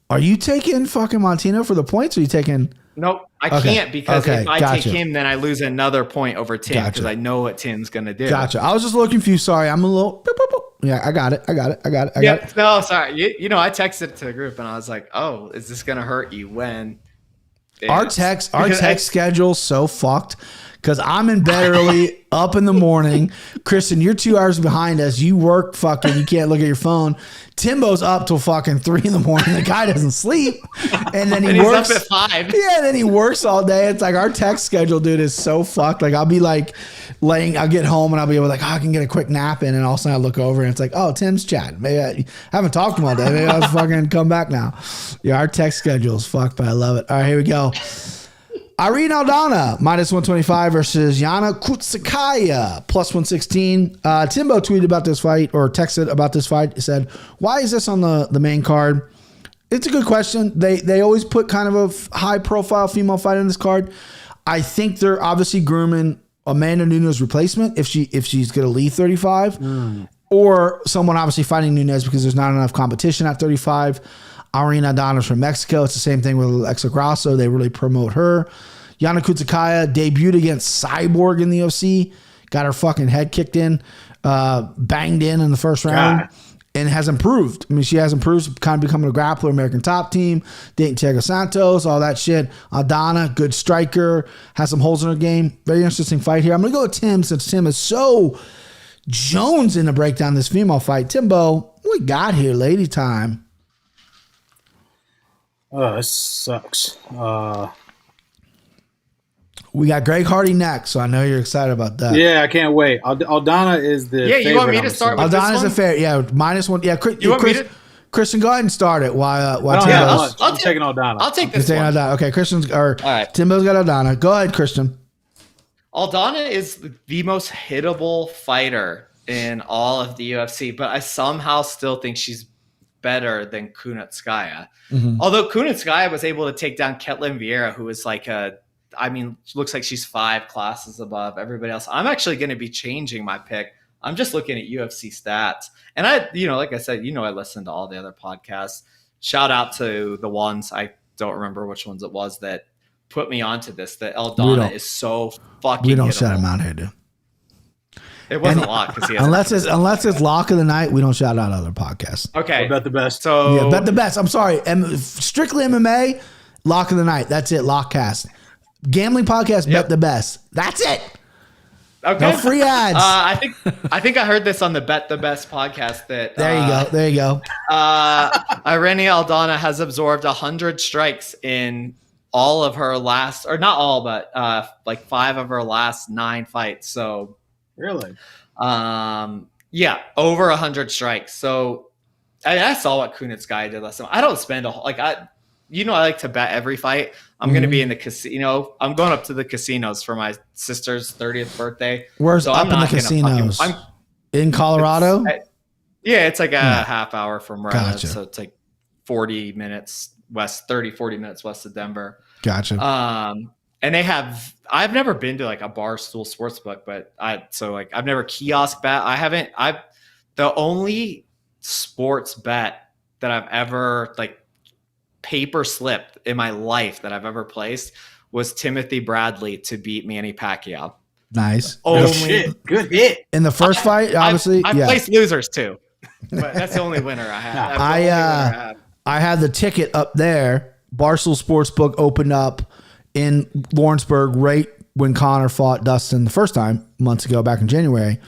Are you taking fucking Montino for the points? Or are you taking? Nope, I Okay. can't because Okay, if I gotcha. take him, then I lose another point over Tim Gotcha. because I know what Tim's going to do. Gotcha. I was just a little confused. Sorry, I'm a little. Boop, boop, boop. Yeah, I got it. I got it. No, sorry. You know, I texted it to the group and I was like, "Oh, is this going to hurt you when?" Our text schedule's so fucked because I'm in bed early, up in the morning. Kristen, you're 2 hours behind us. You work fucking. You can't look at your phone. Timbo's up till fucking 3 in the morning. The guy doesn't sleep, and then he and works he's up at 5. Yeah, and then he works all day. It's like our text schedule, dude, is so fucked. Like I'll be like I'll get home and I'll be able to like, I can get a quick nap in, and all of a sudden I look over and it's like, oh, Tim's chatting. Maybe I haven't talked to him all day. Maybe I'll fucking come back now. Yeah, our text schedule is fucked, but I love it. All right, here we go. Irene Aldana, minus 125 versus Yana Kutsukaya, plus 116. Timbo tweeted about this fight or texted about this fight. He said, why is this on the main card? It's a good question. They always put kind of a high profile female fight on this card. I think they're obviously grooming Amanda Nunes' replacement if she's going to leave 35 or someone obviously fighting Nunes because there's not enough competition at 35. Irene Aldana's from Mexico. It's the same thing with Alexa Grasso. They really promote her. Yana Kutsukaya debuted against Cyborg in the UFC. Got her fucking head kicked in, banged in the first round, and has improved. I mean, she has improved, kind of becoming a grappler, American Top Team, dating Thiago Santos, all that shit. Aldana, good striker, has some holes in her game. Very interesting fight here. I'm going to go with Tim since Tim is so Jones in to break down this female fight. Timbo, what we got here? Lady time. Oh, this sucks. We got Greg Hardy next, so I know you're excited about that. Yeah, I can't wait. Aldana is the Yeah, you want favorite, me to I'm start assuming. with Aldana's this a fair, yeah, minus one. Yeah, You want me to? Christian, go ahead and start it. Why I don't Timbo's? have much. I'm take- taking Aldana. I'll take He's this taking one. Aldana. Okay, All right. Timbo's got Aldana. Go ahead, Christian. Aldana is the most hittable fighter in all of the UFC, but I somehow still think she's better than Kunitskaya. Although Kunitskaya was able to take down Ketlin Vieira, who is like looks like she's 5 classes above everybody else. I'm actually going to be changing my pick. I'm just looking at UFC stats. And like I said, I listen to all the other podcasts. Shout out to the ones, I don't remember which ones it was, that put me onto this, that Aldana is so fucking We don't hittable. shout him out here, dude. It wasn't a lot because he has Unless it's lock of the night, we don't shout out other podcasts. Okay. I bet the best. So Yeah, bet the best. I'm sorry. Strictly MMA, lock of the night. That's it. Lockcast. Gambling podcast, bet the best. That's it. okay. No free ads. I think I heard this on the Bet the Best podcast that There you go. Irene Aldana has absorbed 100 strikes in all of her last, or not all, but like 5 of her last 9 fights. So Really? yeah, over 100 strikes. So I saw what Kunitskaya did last time. I don't spend I like to bet every fight. I'm going to be in the casino. I'm going up to the casinos for my sister's 30th birthday. Where's So up I'm in the not gonna casinos? I'm In Colorado? Yeah, it's like a half hour from where I live. Gotcha. So it's like 40 minutes west of Denver. Gotcha. And I've never been to like a Barstool Sportsbook, but I've never kiosk bet. The only sports bet that I've ever like paper slipped in my life that I've ever placed was Timothy Bradley to beat Manny Pacquiao. Nice. Oh shit. Good hit. In the first fight, obviously, I've placed losers too, but that's the only winner I have. That's the only winner I have. I had the ticket up there. Barstool Sportsbook opened up in Lawrenceburg right when Conor fought Dustin the first time months ago back in January,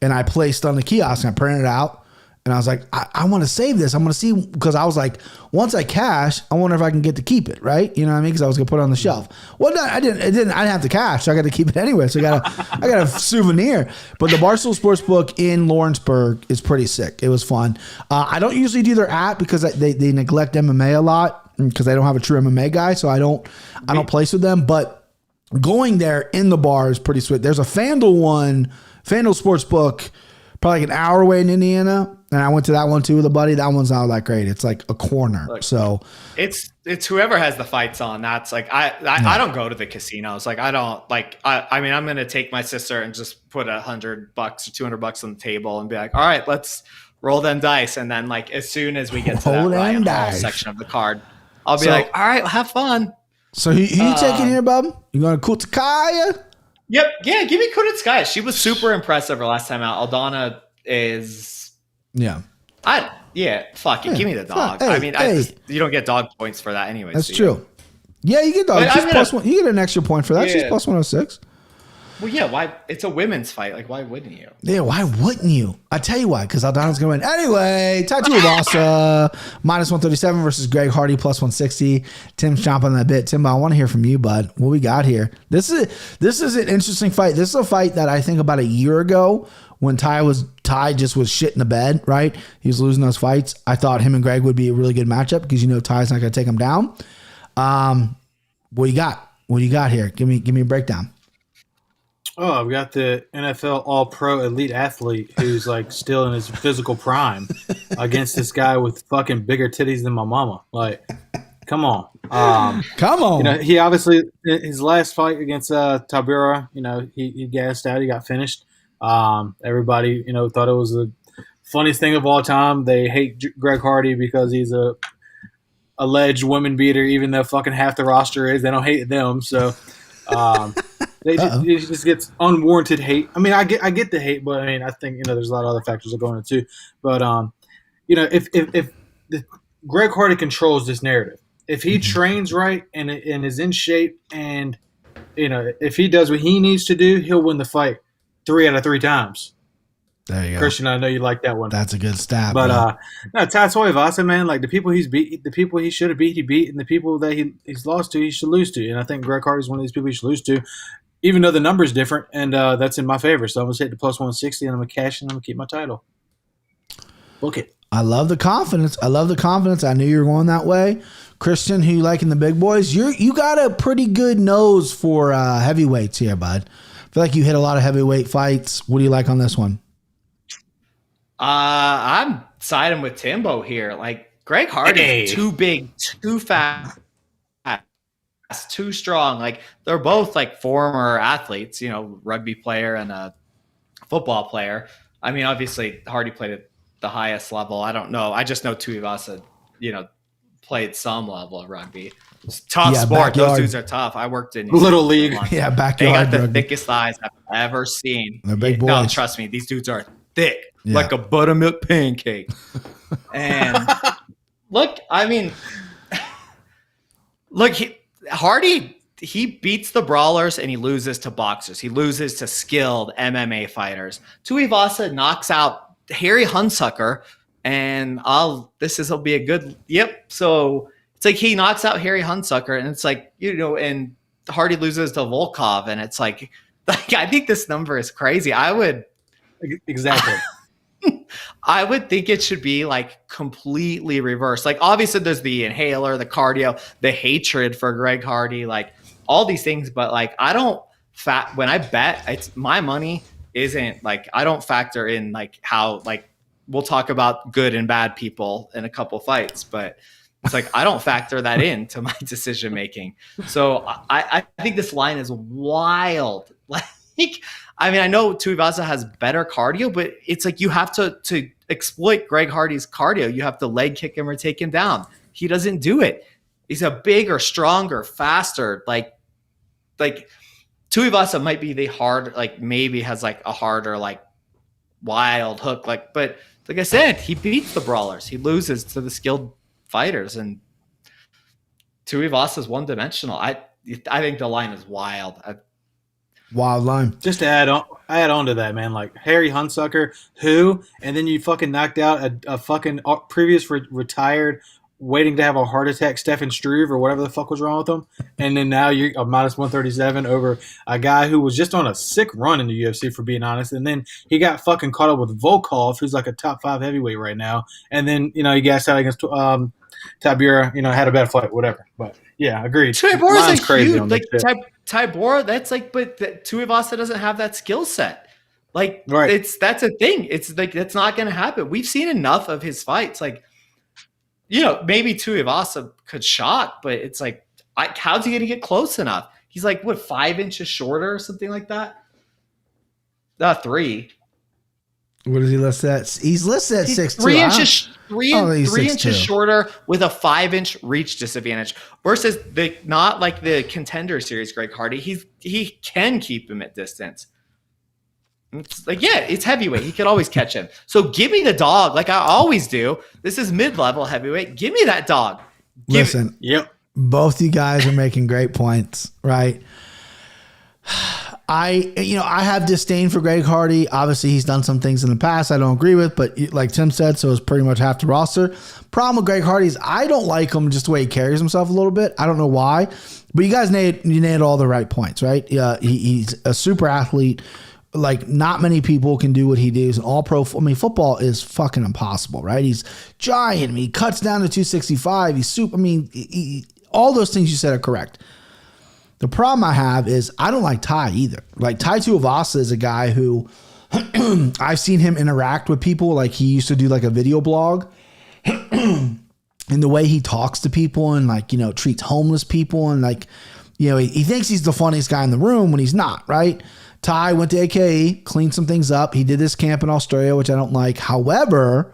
and I placed on the kiosk and I printed it out And I was like, I want to save this. I'm going to see, because I was like, once I cash, I wonder if I can get to keep it, right? You know what I mean? Because I was going to put it on the shelf. Well, no, I didn't have to cash, so I got to keep it anyway. So I got a souvenir. But the Barstool Sportsbook in Lawrenceburg is pretty sick. It was fun. I don't usually do their app because they neglect MMA a lot, because I don't have a true MMA guy, so I don't place with them. But going there in the bar is pretty sweet. There's a FanDuel Sportsbook, probably like an hour away in Indiana. And I went to that one too with a buddy. That one's not that great. It's like a corner. So it's whoever has the fights on. That's like, I don't go to the casinos. Like, I don't like, I mean, I'm going to take my sister and just put $100 or $200 on the table and be like, all right, let's roll them dice. And then like, as soon as we get to that Ryan Hall section of the card, I'll be like, all right, have fun. So who you taking here, bub? You going to Kutsukaya? Yep. Yeah. Give me Kutsukaya. She was super impressive her last time out. Aldana is, yeah. Fuck it. Give me the dog. You don't get dog points for that anyway. That's true. Yeah, you get dog. She's plus one. You get an extra point for that. Yeah. She's plus 106. Well, yeah. Why? It's a women's fight. Like, why wouldn't you? Yeah, why wouldn't you? I tell you why. Because Aldana's going to win. Anyway, Tattoo Vasa, minus 137 versus Greg Hardy, plus 160. Tim's chomping on that bit. Tim, I want to hear from you, bud. What we got here? This is an interesting fight. This is a fight that I think about a year ago, when Ty just was shit in the bed, right? He was losing those fights. I thought him and Greg would be a really good matchup, because Ty's not going to take him down. What you got? What do you got here? Give me a breakdown. Oh, I've got the NFL All-Pro elite athlete who's like still in his physical prime against this guy with fucking bigger titties than my mama. Like, come on. Come on. He obviously, his last fight against Tabura, he gassed out. He got finished. Everybody, thought it was the funniest thing of all time. They hate Greg Hardy because he's a alleged women beater, even though fucking half the roster is. They don't hate them, so it just gets unwarranted hate. I mean, I get the hate, but I mean, I think there's a lot of other factors that go into it too. But if Greg Hardy controls this narrative, if he trains right and is in shape, and if he does what he needs to do, he'll win the fight 3 out of 3 times. There you go. Christian, I know you like that one. That's a good stat. But Tatsoi Vasa, man, like the people he's beat, the people he should have beat, he beat, and the people that he's lost to, he should lose to. And I think Greg Hardy's one of these people he should lose to, even though the number's different, and that's in my favor. So I'm going to take the plus 160, and I'm going to cash, and I'm going to keep my title. Book it. I love the confidence. I knew you were going that way. Christian, who you like in the big boys? You got a pretty good nose for heavyweights here, bud. I feel like you hit a lot of heavyweight fights. What do you like on this one? I'm siding with Timbo here. Like, Greg Hardy is too big, too fast, too strong. Like, they're both like former athletes, rugby player and a football player. I mean, obviously Hardy played at the highest level. I don't know. I just know Tuivasa, played some level of rugby. It's tough sport. Those dudes are tough. I worked in Little League. Yeah, backyard. They got the rugby. thickest thighs I've ever seen. They're big boys. No, trust me, these dudes are thick, like a buttermilk pancake. And look, Hardy, he beats the brawlers and he loses to boxers. He loses to skilled MMA fighters. Tuivasa knocks out Harry Hunsucker, and will be a good. Yep. So it's like he knocks out Harry Hunsucker, and it's like, and Hardy loses to Volkov, and it's like I think this number is crazy. Exactly. I would think it should be like completely reversed. Like, obviously there's the inhaler, the cardio, the hatred for Greg Hardy, like all these things. But like, when I bet, it's my money isn't like, I don't factor in like how, like, we'll talk about good and bad people in a couple fights, but it's like, I don't factor that into my decision making. So I think this line is wild. Like, I know Tuivasa has better cardio, but it's like you have to exploit Greg Hardy's cardio. You have to leg kick him or take him down. He doesn't do it. He's a bigger, stronger, faster. Like Tuivasa might be the hard, like maybe has like a harder, like wild hook. Like, but like I said, he beats the brawlers. He loses to the skilled fighters, and Tuivasa is one dimensional. I think the line is wild. Wild line. Just to add on to that, man, like Harry Hunsucker, and then you fucking knocked out a fucking previous retired, waiting to have a heart attack, Stefan Struve or whatever the fuck was wrong with him, and then now you're a minus 137 over a guy who was just on a sick run in the UFC, for being honest, and then he got fucking caught up with Volkov, who's like a top 5 heavyweight right now, and then he gassed out against Tabura, had a bad fight, whatever, but yeah, agreed. Tybura's like crazy huge, like Tybura, that's like, but Tuivasa doesn't have that skill set. Like, right. That's a thing. It's like, that's not going to happen. We've seen enough of his fights. Like, maybe Tuivasa could shock, but it's like, how's he going to get close enough? He's like, 5 inches shorter or something like that? 3. What is he listed at? He's listed at 6'2". 3 inches, three inches shorter with a 5-inch reach disadvantage versus not like the Contender Series Greg Hardy. He can keep him at distance. It's like, yeah, it's heavyweight. He could always catch him. So give me the dog like I always do. This is mid-level heavyweight. Give me that dog. Listen, yep. Both you guys are making great points, right? I have disdain for Greg Hardy. Obviously, he's done some things in the past I don't agree with, but like Tim said, so it's pretty much half the roster. Problem with Greg Hardy is I don't like him just the way he carries himself a little bit. I don't know why, but you guys nailed all the right points, right? He's a super athlete. Like, not many people can do what he does in all pro. Football is fucking impossible, right? He's giant. He cuts down to 265. He's super. All those things you said are correct. The problem I have is I don't like Ty either. Like, Tai Tuivasa is a guy who I've seen him interact with people. Like, he used to do like a video blog and the way he talks to people and treats homeless people. And he thinks he's the funniest guy in the room when he's not, right? Ty went to AKE, cleaned some things up. He did this camp in Australia, which I don't like. However,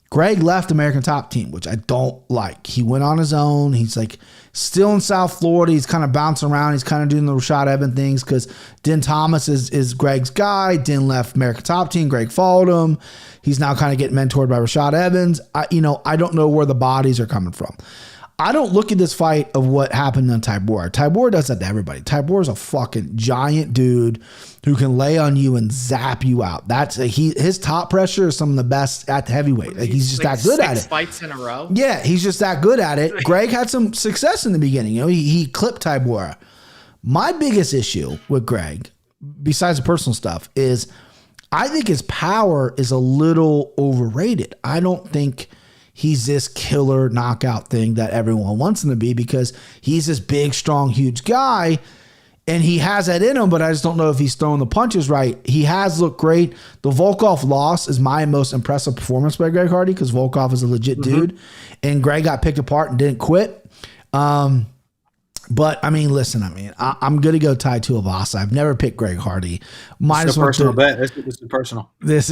Greg left American Top Team, which I don't like. He went on his own. He's like still in South Florida. He's kind of bouncing around. He's kind of doing the Rashad Evans things because Den Thomas is Greg's guy. Den left American Top Team. Greg followed him. He's now kind of getting mentored by Rashad Evans. I don't know where the bodies are coming from. I don't look at this fight of what happened on Tybura. Tybura does that to everybody. Tybura's a fucking giant dude who can lay on you and zap you out. That's his top pressure is some of the best at the heavyweight. Like, he's just that good at it. 6 fights in a row. Yeah, he's just that good at it. Greg had some success in the beginning. He clipped Tybura. My biggest issue with Greg, besides the personal stuff, is I think his power is a little overrated. I don't think he's this killer knockout thing that everyone wants him to be because he's this big, strong, huge guy, and he has that in him, but I just don't know if he's throwing the punches right. He has looked great. The Volkov loss is my most impressive performance by Greg Hardy because Volkov is a legit dude, and Greg got picked apart and didn't quit. But listen, I'm going to go Tai Tuivasa. I've never picked Greg Hardy. It's a personal bet. This is personal. Here's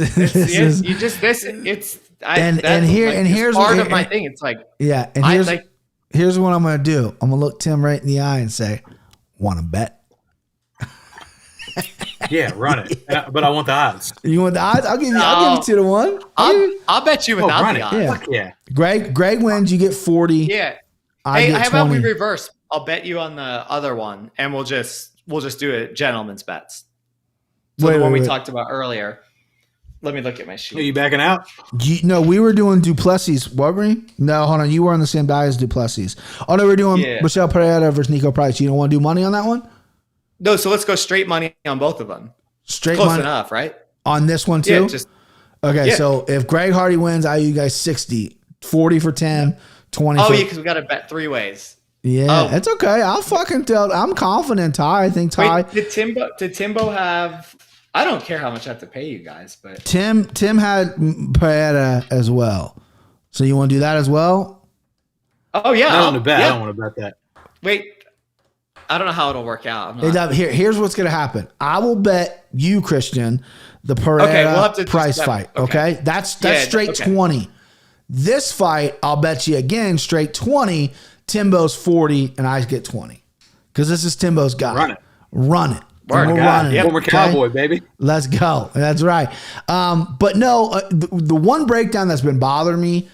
part of my thing. It's like, yeah. And here's what I'm going to do. I'm going to look Tim right in the eye and say, want to bet? Yeah, run it. But I want the odds. You want the odds? I'll give it 2 to 1. I'll bet you without the odds. Yeah. Fuck yeah. Greg wins. You get 40. Yeah. Hey, how about we reverse? I'll bet you on the other one, and we'll just do it gentleman's bets. So the one we talked about earlier. Let me look at my sheet. Are you backing out? No, we were doing Duplessis. What were we? No, hold on. You were on the same die as Duplessis. Oh, no, we're doing Michelle Pereira versus Nico Price. You don't want to do money on that one? No, so let's go straight money on both of them. Straight Close money enough, right? On this one too? Yeah, so if Greg Hardy wins, I owe you guys 60. 40 for Tim, 20 for... Oh, yeah, because we got to bet 3 ways. Yeah, it's okay. I'll fucking tell. I'm confident, Ty. I think Ty... Wait, did Timbo have... I don't care how much I have to pay you guys, but... Tim had Pereira as well. So you want to do that as well? Oh, yeah. I don't want to bet. Yeah. I don't want to bet that. Wait. I don't know how it'll work out. Here's what's going to happen. I will bet you, Christian, the Pereira Price fight. Okay? That's straight 20. This fight, I'll bet you again, straight 20. Timbo's 40, and I get 20. Because this is Timbo's guy. Run it. We're running. Yeah, former Cowboy, baby. Let's go. That's right. But no, the one breakdown that's been bothering me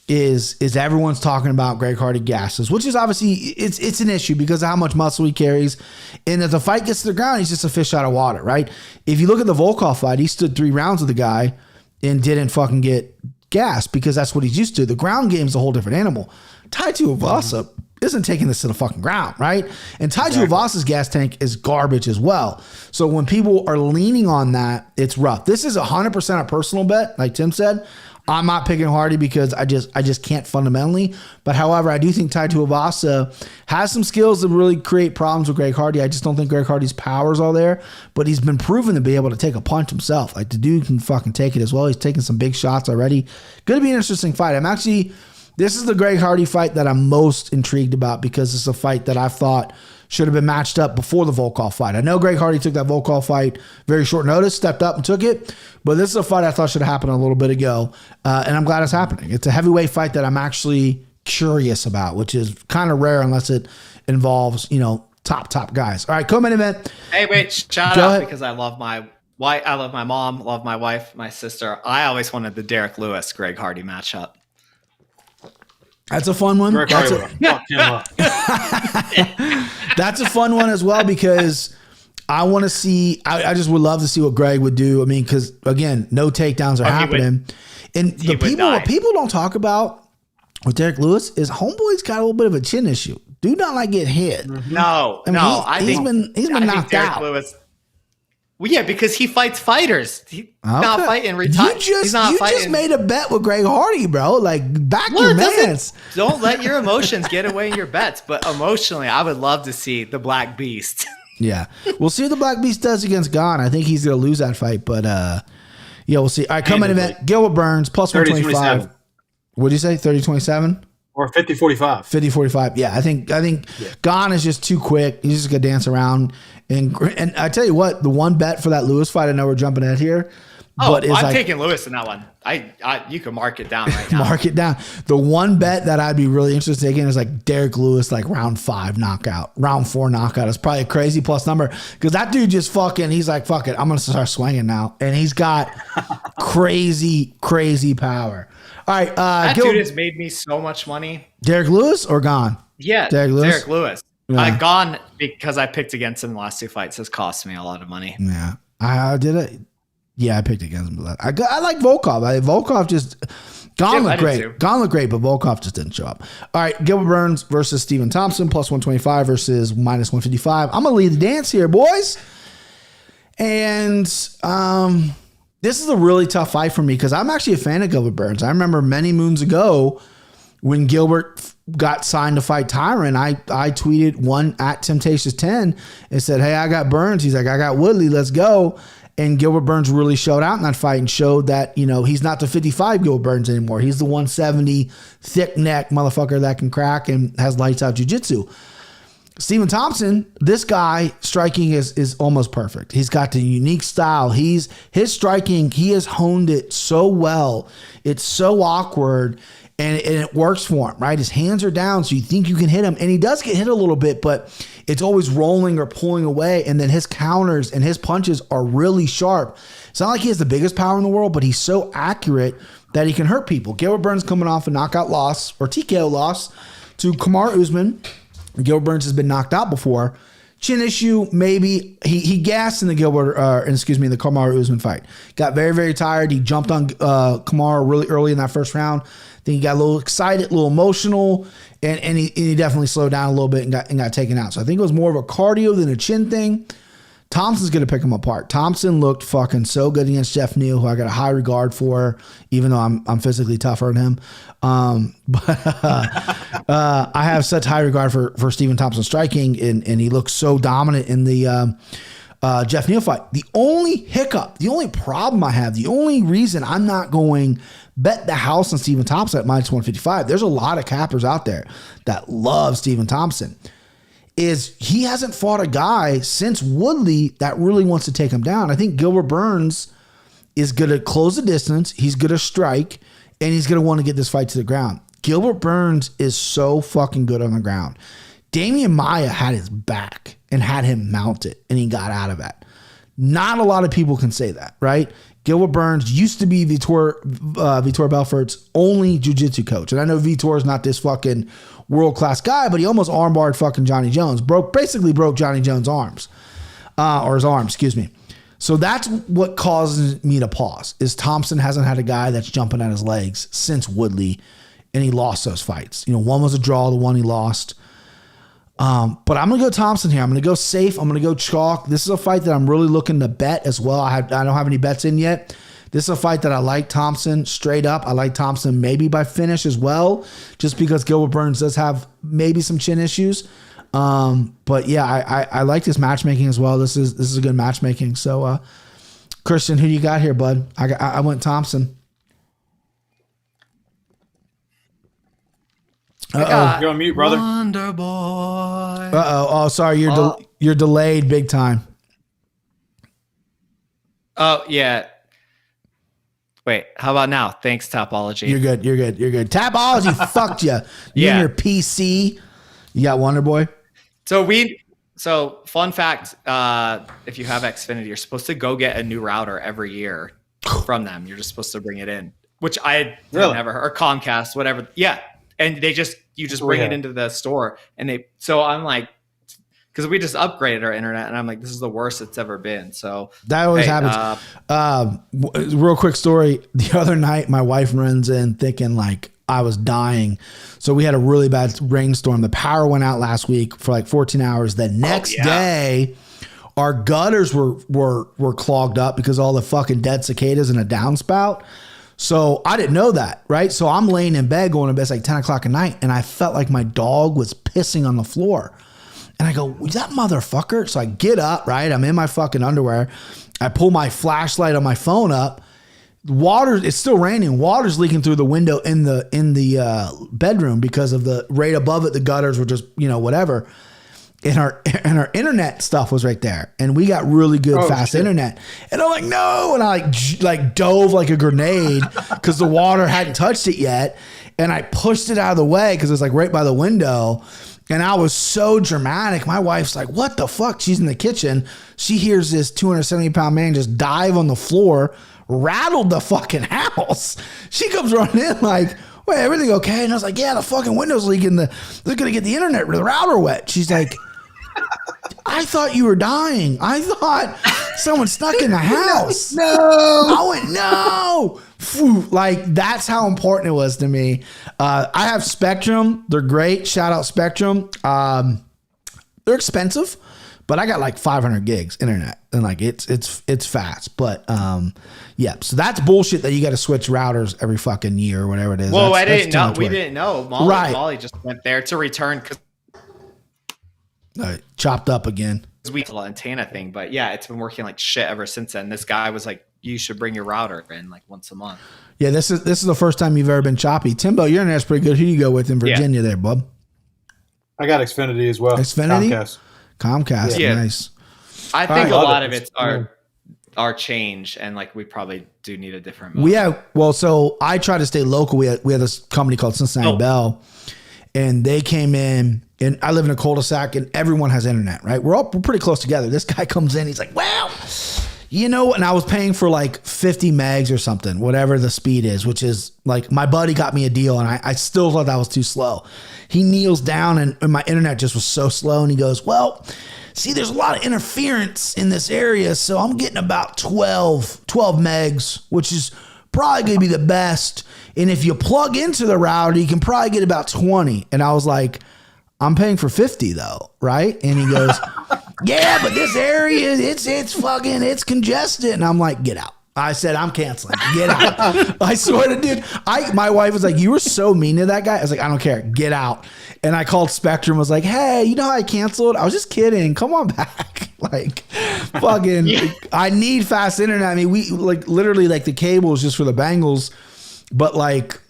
is everyone's talking about Greg Hardy gases, which is obviously it's an issue because of how much muscle he carries. And if the fight gets to the ground, he's just a fish out of water, right? If you look at the Volkov fight, he stood 3 rounds with the guy and didn't fucking get gassed because that's what he's used to. The ground game's a whole different animal. Tai Tuivasa isn't taking this to the fucking ground, right? And Tai Tuivasa's gas tank is garbage as well. So when people are leaning on that, it's rough. This is 100% a personal bet, like Tim said. I'm not picking Hardy because I just can't fundamentally. But however, I do think Tai Tuivasa has some skills to really create problems with Greg Hardy. I just don't think Greg Hardy's power's all there. But he's been proven to be able to take a punch himself. Like the dude can fucking take it as well. He's taking some big shots already. Going to be an interesting fight. This is the Greg Hardy fight that I'm most intrigued about because it's a fight that I thought should have been matched up before the Volkov fight. I know Greg Hardy took that Volkov fight very short notice, stepped up and took it, but this is a fight I thought should have happened a little bit ago, and I'm glad it's happening. It's a heavyweight fight that I'm actually curious about, which is kind of rare unless it involves, top guys. All right, co-main event. Hey, wait, shout out because I love my wife, I love my mom, love my wife, my sister. I always wanted the Derek Lewis Greg Hardy matchup. That's a fun one. That's a fun one as well because I want to see. I just would love to see what Greg would do. I mean, because again, no takedowns are happening, and the what people don't talk about with Derek Lewis is homeboy's got a little bit of a chin issue. Do not like get hit. No, he's been knocked out. Lewis, well, yeah, because he fights fighters. He's not fighting retired. You just made a bet with Greg Hardy, bro. Like, back your mans. Don't let your emotions get away in your bets. But emotionally, I would love to see the Black Beast. Yeah. We'll see what the Black Beast does against Gon. I think he's going to lose that fight. But, yeah, we'll see. All right, come in event. Gilbert Burns, plus 125. What did you say, 30-27? Or 50-45. 50-45. Yeah, I think Gon is just too quick. He's just going to dance around. And I tell you what, the one bet for that Lewis fight, I know we're jumping ahead here. But I'm taking Lewis in that one. You can mark it down right now. Mark it down. The one bet that I'd be really interested in is like Derek Lewis, like round 5 knockout, round 4 knockout. It's probably a crazy plus number because that dude just he's like, fuck it, I'm going to start swinging now. And he's got crazy power. All right. That dude has made me so much money. Derek Lewis or Gon? Yeah, Derek Lewis. Yeah. Gon, because I picked against him in the last 2 fights, has cost me a lot of money. Yeah. I did it. Yeah, I picked against him. I like Volkov. Volkov just Gon looked great. Gon looked great, but Volkov just didn't show up. All right, Gilbert Burns versus Stephen Thompson, plus 125 versus minus 155. I'm gonna lead the dance here, boys. And this is a really tough fight for me because I'm actually a fan of Gilbert Burns. I remember many moons ago when Gilbert got signed to fight Tyron, I tweeted one at Temptations10 and said, hey, I got Burns. He's like, I got Woodley. Let's go. And Gilbert Burns really showed out in that fight and showed that, he's not the 55 Gilbert Burns anymore. He's the 170 thick neck motherfucker that can crack and has lights out jiu-jitsu. Stephen Thompson, this guy striking is almost perfect. He's got the unique style. His striking, he has honed it so well. It's so awkward and it works for him, right? His hands are down, so you think you can hit him. And he does get hit a little bit, but it's always rolling or pulling away. And then his counters and his punches are really sharp. It's not like he has the biggest power in the world, but he's so accurate that he can hurt people. Gilbert Burns coming off a knockout loss or TKO loss to Kamaru Usman. Gilbert Burns has been knocked out before. Chin issue, maybe. He gassed in the the Kamaru Usman fight. Got very, very tired. He jumped on Kamaru really early in that first round. Then he got a little excited, a little emotional, and he definitely slowed down a little bit and got taken out. So I think it was more of a cardio than a chin thing. Thompson's going to pick him apart. Thompson looked fucking so good against Jeff Neal, who I got a high regard for, even though I'm physically tougher than him. I have such high regard for Stephen Thompson striking, and he looks so dominant in the Jeff Neal fight. The only hiccup, the only problem I have, the only reason I'm not going bet the house on Stephen Thompson at minus 155, there's a lot of cappers out there that love Stephen Thompson, is he hasn't fought a guy since Woodley that really wants to take him down. I think Gilbert Burns is going to close the distance. He's going to strike, and he's going to want to get this fight to the ground. Gilbert Burns is so fucking good on the ground. Damian Maia had his back and had him mounted, and he got out of that. Not a lot of people can say that, right? Gilbert Burns used to be Vitor Belfort's only jiu-jitsu coach. And I know Vitor is not this fucking world-class guy, but he almost armbarred fucking Johnny Jones. Basically broke Johnny Jones' arms. Or his arm, excuse me. So that's what causes me to pause, is Thompson hasn't had a guy that's jumping at his legs since Woodley, and he lost those fights. One was a draw, the one he lost. But I'm going to go Thompson here. I'm going to go safe. I'm going to go chalk. This is a fight that I'm really looking to bet as well. I don't have any bets in yet. This is a fight that I like Thompson straight up. I like Thompson maybe by finish as well, just because Gilbert Burns does have maybe some chin issues. But yeah, I like this matchmaking as well. This is a good matchmaking. So, Christian, who do you got here, bud? I went Thompson. You're on mute, brother. Wonder Boy. Oh, sorry. You're delayed big time. Oh, yeah. Wait, how about now? Thanks, Topology. You're good. Tapology fucked you. You and your PC. You got Wonder Boy? So fun fact, if you have Xfinity, you're supposed to go get a new router every year from them. You're just supposed to bring it in, which I never heard, or Comcast, whatever. Yeah. And you just bring it into the store, and so I'm like, because we just upgraded our internet, and I'm like, this is the worst it's ever been. So that always happens. Real quick story. The other night, my wife runs in thinking like I was dying. So we had a really bad rainstorm. The power went out last week for like 14 hours. The next day, our gutters were clogged up because all the fucking dead cicadas in a downspout. So I didn't know that, right? So I'm laying in bed going to bed. It's like 10 o'clock at night, and I felt like my dog was pissing on the floor. And I go, is that motherfucker? So I get up, right? I'm in my fucking underwear. I pull my flashlight on my phone up. Water, it's still raining. Water's leaking through the window in the bedroom because of the right above it. The gutters were just, whatever. And our internet stuff was right there, and we got really good fast internet. And I'm like, no, and I like dove like a grenade because the water hadn't touched it yet, and I pushed it out of the way because it was like right by the window. And I was so dramatic. My wife's like, what the fuck? She's in the kitchen. She hears this 270-pound man just dive on the floor, rattled the fucking house. She comes running in like, wait, everything okay? And I was like, yeah, the fucking window's leaking. They're going to get the internet, the router wet. She's like, I thought you were dying. I thought someone snuck in the house. No. I went, no. Like, that's how important it was to me. I have Spectrum. They're great. Shout out Spectrum. They're expensive, but I got like 500 gigs internet, and like it's fast. But yeah, so that's bullshit that you got to switch routers every fucking year or whatever it is. Well, I didn't know. We didn't know. Molly just went there to return because chopped up again. We the antenna thing, but yeah, it's been working like shit ever since then. This guy was like, you should bring your router in like once a month. Yeah, this is the first time you've ever been choppy. Timbo, your internet's pretty good. Who do you go with in Virginia there, bub? I got Xfinity as well. Xfinity? Comcast. Yeah. Nice. I think a lot of it's our change, and like we probably do need a different mode. So I try to stay local. We had this company called Cincinnati Bell, and they came in, and I live in a cul-de-sac, and everyone has internet, right? We're pretty close together. This guy comes in, he's like, well, and I was paying for like 50 megs or something, whatever the speed is, which is like, my buddy got me a deal, and I still thought that was too slow. He kneels down, and my internet just was so slow, and he goes, well, see, there's a lot of interference in this area, so I'm getting about 12 megs, which is probably going to be the best. And if you plug into the router, you can probably get about 20. And I was like, I'm paying for 50 though, right? And he goes, yeah, but this area, it's congested. And I'm like, get out. I said, I'm canceling. Get out. I swear to dude. My wife was like, you were so mean to that guy. I was like, I don't care. Get out. And I called Spectrum, was like, hey, you know how I canceled? I was just kidding. Come on back. Like, fucking, I need fast internet. I mean, we like literally like the cable is just for the Bengals, but like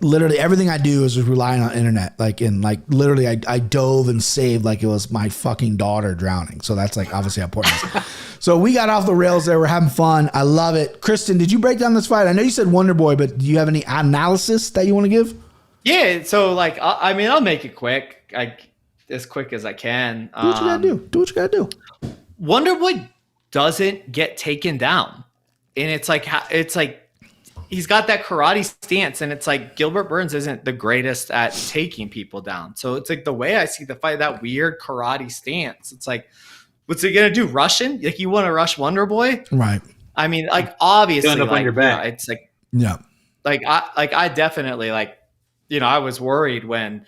literally everything I do is just relying on internet. Like, and like literally I dove and saved like it was my fucking daughter drowning. So that's like obviously how important it is. So we got off the rails there. We're having fun. I love it. Kristen, did you break down this fight? I know you said Wonder Boy, but do you have any analysis that you want to give? Yeah. So like, I mean, I'll make it quick. As quick as I can. Do what you gotta do. Do what you gotta do. Wonder Boy doesn't get taken down. and it's like he's got that karate stance, and it's like Gilbert Burns isn't the greatest at taking people down. So it's like the way I see the fight, that weird karate stance. It's like, what's he gonna do? Russian? Like you want to rush Wonder Boy? Right. I mean, like obviously, end up on your back. It's like, Yeah. I definitely I was worried when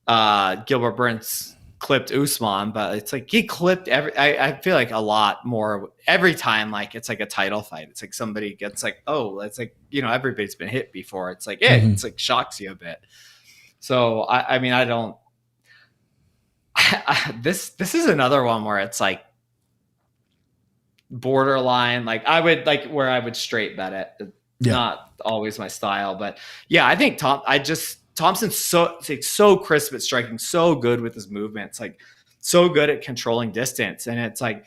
Gilbert Burns clipped Usman, but it's like he clipped I feel like a lot more every time. Like it's like a title fight. It's like somebody gets like, oh, it's like, everybody's been hit before. It's like, yeah, it's like shocks you a bit. So I mean, I don't. This is another one where it's like borderline. Like I would where I would straight bet it. Not always my style, but yeah, I think Thompson's so crisp at striking, so good with his movements, like so good at controlling distance. And it's like,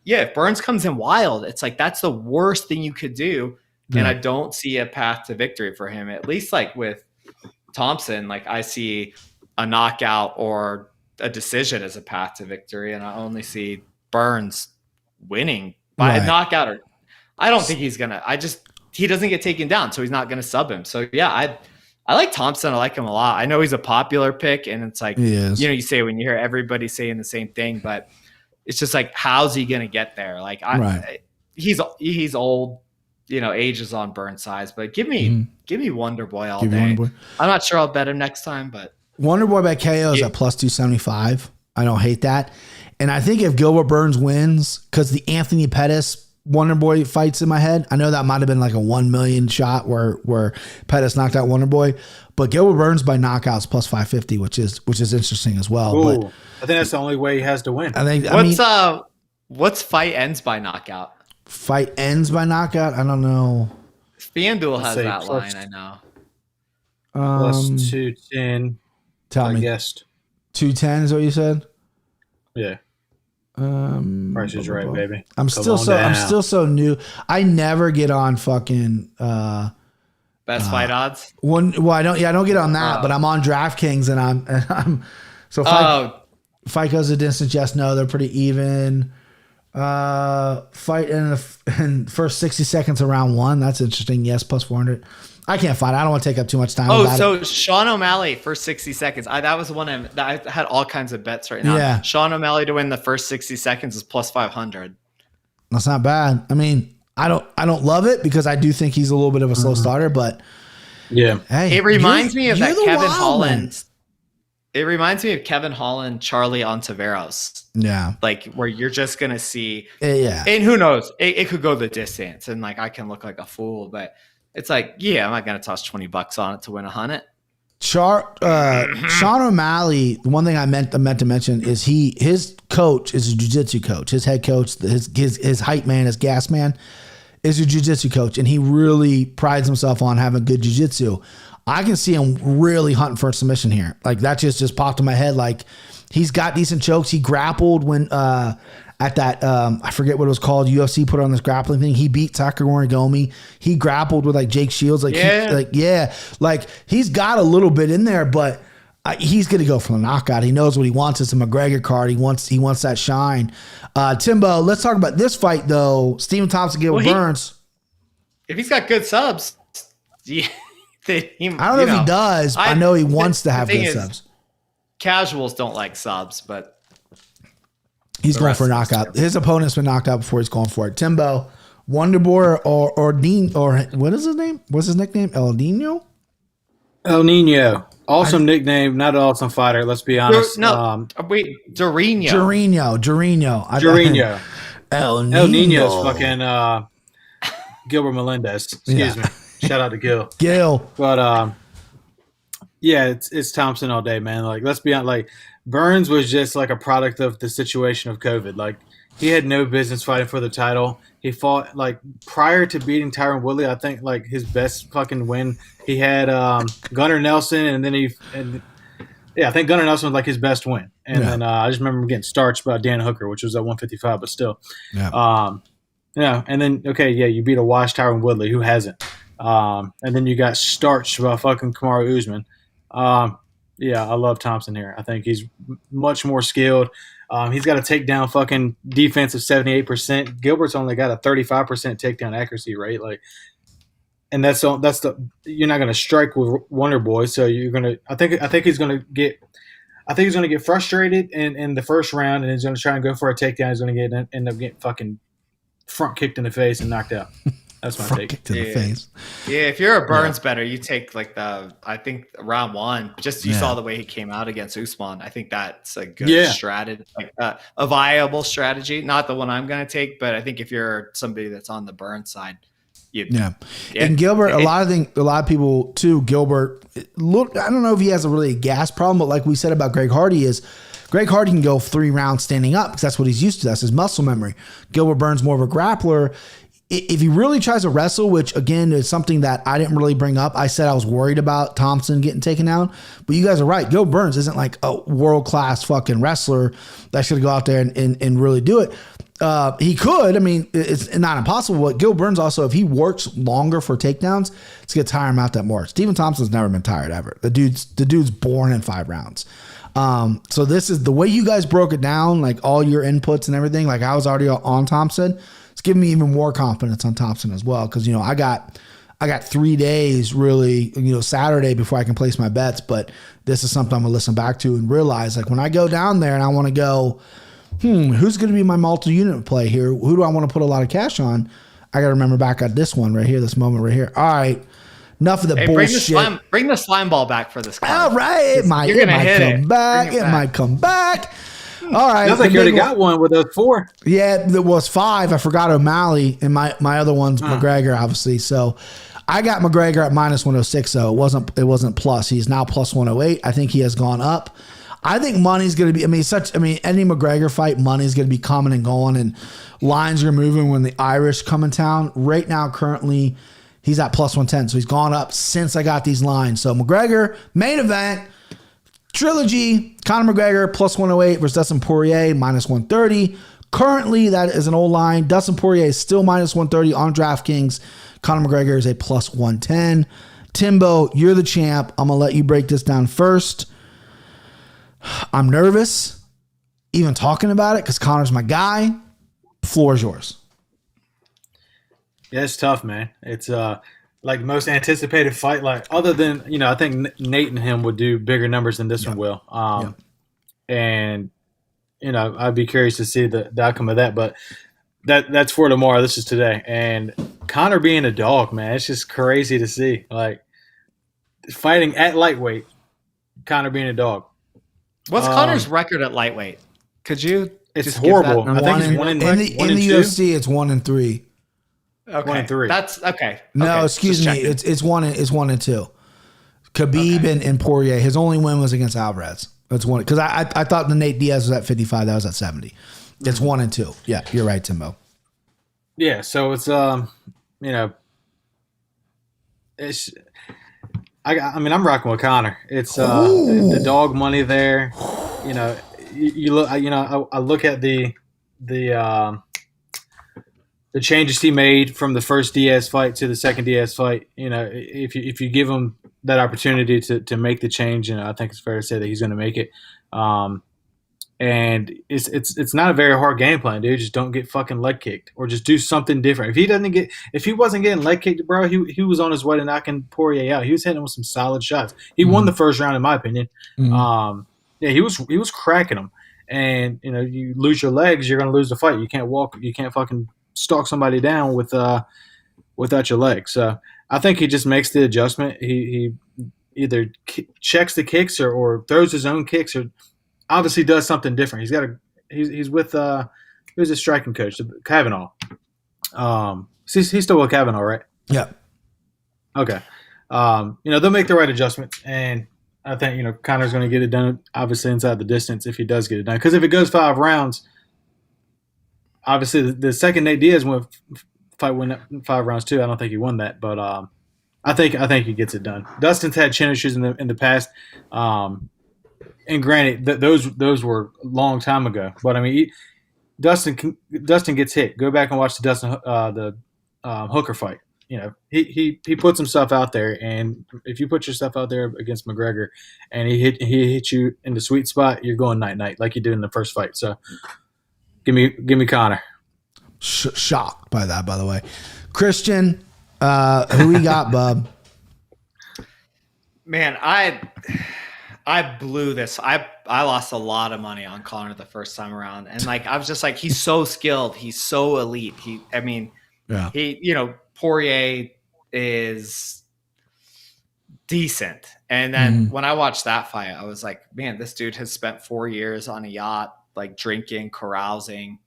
yeah, if Burns comes in wild, it's like that's the worst thing you could do. Yeah. And I don't see a path to victory for him. At least like with Thompson, like I see a knockout or a decision as a path to victory, and I only see Burns winning by a knockout. Or I don't think he's gonna. He doesn't get taken down, so he's not gonna sub him. So yeah, I like Thompson. I like him a lot. I know he's a popular pick, and it's like, you say when you hear everybody saying the same thing, but it's just like, how's he going to get there? Like, he's old, age is on Burns' size, but give me Wonder Boy all day. I'm not sure I'll bet him next time, but Wonder Boy by KO is at plus 275. I don't hate that. And I think if Gilbert Burns wins, because the Anthony Pettis Wonder Boy fights in my head. I know that might have been like a 1 million shot where Pettis knocked out Wonder Boy, but Gilbert Burns by knockouts plus 550, which is interesting as well. Ooh, but I think that's the only way he has to win. What's fight ends by knockout? Fight ends by knockout? I don't know. FanDuel has that line, I know. Plus 210. Tell me. I guessed 210 is what you said? Yeah. Price is right, baby. I'm still so new. I never get on fucking best fight odds. I don't get on that, but I'm on DraftKings and I'm so fight goes a distance, yes, no, they're pretty even. Fight in first 60 seconds of round one. That's interesting. Yes, plus 400. I can't find it. I don't want to take up too much time. Sean O'Malley first 60 seconds. That was the one I had all kinds of bets right now. Yeah. Sean O'Malley to win the first 60 seconds is plus 500. That's not bad. I mean, I don't love it because I do think he's a little bit of a slow starter, but yeah. Hey, it reminds me of that Kevin Holland. It reminds me of Kevin Holland, Charlie Ontiveros. Yeah. Like where you're just going to see. Yeah. And who knows? It could go the distance and like I can look like a fool, but it's like, yeah, I'm not going to toss $20 on it to win 100. Sean O'Malley, the one thing I meant to mention is his coach is a jiu-jitsu coach. His head coach, his hype man, his gas man is a jiu-jitsu coach, and he really prides himself on having good jiu-jitsu. I can see him really hunting for a submission here. Like that just popped in my head. Like he's got decent chokes. He grappled when at that I forget what it was called. UFC put on this grappling thing. He beat Takagori Gomi. He grappled with like Jake Shields. Like he's got a little bit in there, but he's gonna go for the knockout. He knows what he wants. It's a McGregor card. He wants that shine. Timbo, let's talk about this fight though. Stephen Thompson, Gilbert Burns. If he's got good subs, I don't know if he does. But I know he wants to have good subs. Casuals don't like subs, but he's going for a knockout. His opponent's been knocked out before he's going for it. Timbo, Wonderboy or Dean, or what is his name? What's his nickname? El Nino? El Nino. Awesome nickname, not an awesome fighter. Let's be honest. Wait, Dorino. El Nino's fucking Gilbert Melendez. Excuse me. Shout out to Gil. But yeah, it's Thompson all day, man. Like, let's be honest. Like, Burns was just like a product of the situation of COVID. Like, he had no business fighting for the title. He fought like prior to beating Tyron Woodley. I think like his best fucking win. He had Gunnar Nelson, and then I think Gunnar Nelson was like his best win. And then I just remember him getting starched by Dan Hooker, which was at 155, but still. And then you beat a washed Tyron Woodley, who hasn't. And then you got starched by fucking Kamaru Usman. I love Thompson here. I think he's much more skilled. He's got a takedown fucking defense of 78%. Gilbert's only got a 35% takedown accuracy rate. Like, and that's the you're not going to strike with Wonder Boy, so you're going to. I think he's going to get. I think he's going to get frustrated in the first round, and he's going to try and go for a takedown. He's going to end up getting fucking front kicked in the face and knocked out. That's my take. Kicked in the face. Yeah, if you're a Burns better, you take like I think round one. Just you saw the way he came out against Usman. I think that's a good strategy, like a viable strategy. Not the one I'm going to take, but I think if you're somebody that's on the Burns side. And Gilbert, a lot of people too. Gilbert, look, I don't know if he has a really gas problem, but like we said about Greg Hardy, Greg Hardy can go 3 rounds standing up because that's what he's used to. That's his muscle memory. Gilbert Burns more of a grappler. If he really tries to wrestle, which again is something that I didn't really bring up, I said I was worried about Thompson getting taken down, but you guys are right. Gilbert Burns isn't like a world class fucking wrestler that should go out there and really do it. He could. I mean, it's not impossible. But Gil Burns also, if he works longer for takedowns, it's gonna tire him out that more. Stephen Thompson's never been tired ever. The dude's born in 5 rounds. So this is the way you guys broke it down, like all your inputs and everything. Like I was already on Thompson. It's giving me even more confidence on Thompson as well because I got 3 days really, Saturday before I can place my bets. But this is something I'm gonna listen back to and realize like when I go down there and I want to go. Who's going to be my multi-unit play here? Who do I want to put a lot of cash on? I got to remember back at this one right here, this moment right here. All right. Enough of the bullshit. Bring the slime ball back for this card. All right. It might come back. It might come back. All right. Sounds like you already got one with those 4. Yeah, there was 5. I forgot O'Malley, and my other one's McGregor, obviously. So I got McGregor at minus 106, so it wasn't plus. He's now plus 108. I think he has gone up. I think money's going to be, any McGregor fight, money's going to be coming and going, and lines are moving when the Irish come in town. Right now, currently, he's at plus 110, so he's gone up since I got these lines. So McGregor, main event, trilogy, Conor McGregor, plus 108 versus Dustin Poirier, minus 130. Currently, that is an old line. Dustin Poirier is still minus 130 on DraftKings. Conor McGregor is a plus 110. Timbo, you're the champ. I'm going to let you break this down first. I'm nervous even talking about it because Conor's my guy. Floor is yours. Yeah, it's tough, man. It's like the most anticipated fight. Like other than I think Nate and him would do bigger numbers than this one will. And I'd be curious to see the outcome of that. But that's for tomorrow. This is today. And Conor being a dog, man, it's just crazy to see. Like fighting at lightweight, Conor being a dog. What's Conor's record at lightweight? Could you? It's horrible. I think in the UFC. It's 1-3. Okay, 1-3. That's okay. No, okay, excuse me. It's 1-2. Khabib and Poirier. His only win was against Alvarez. That's one because I thought the Nate Diaz was at 55. That was at 70. It's 1-2. Yeah, you're right, Timbo. Yeah, so it's it's. I'm rocking with Conor. It's the dog money there. You look. I look at the changes he made from the first Diaz fight to the second Diaz fight. If you give him that opportunity to make the change, I think it's fair to say that he's going to make it. And it's not a very hard game plan, dude. Just don't get fucking leg kicked, or just do something different. If he wasn't getting leg kicked, bro, he was on his way to knocking Poirier out. He was hitting him with some solid shots. He won the first round, in my opinion. He was cracking him. And you lose your legs, you're gonna lose the fight. You can't walk. You can't fucking stalk somebody down without your legs. So I think he just makes the adjustment. He either checks the kicks or throws his own kicks or obviously does something different. He's with who's his striking coach, Kavanaugh. He's still with Kavanaugh, right? Yeah. Okay. They'll make the right adjustments, and I think Conor's going to get it done. Obviously inside the distance if he does get it done. Because if it goes 5 rounds, obviously the second Nate Diaz win 5 rounds too. I don't think he won that, but I think he gets it done. Dustin's had chin issues in the past. And granted, those were a long time ago. But I mean, Dustin gets hit. Go back and watch the Dustin Hooker fight. he puts himself out there, and if you put yourself out there against McGregor, and he hits you in the sweet spot, you're going night like you did in the first fight. So give me Conor. Shocked by that, by the way. Christian, who we got, bub? Man, I blew this. I lost a lot of money on Conor the first time around, and like I was just like, he's so skilled, he's so elite. Poirier is decent. And then when I watched that fight, I was like, man, this dude has spent 4 years on a yacht, like drinking, carousing,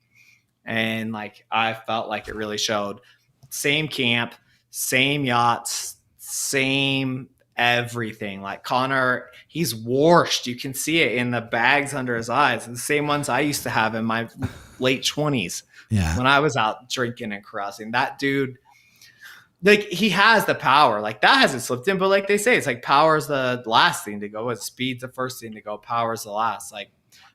and like I felt like it really showed. Same camp, same yachts, same everything. Like Conor, he's washed. You can see it in the bags under his eyes, the same ones I used to have in my late 20s when I was out drinking and carousing. That dude, like, he has the power. Like, that hasn't slipped in, but like they say, it's like power is the last thing to go. Speed's the first thing to go. Power is the last. Like,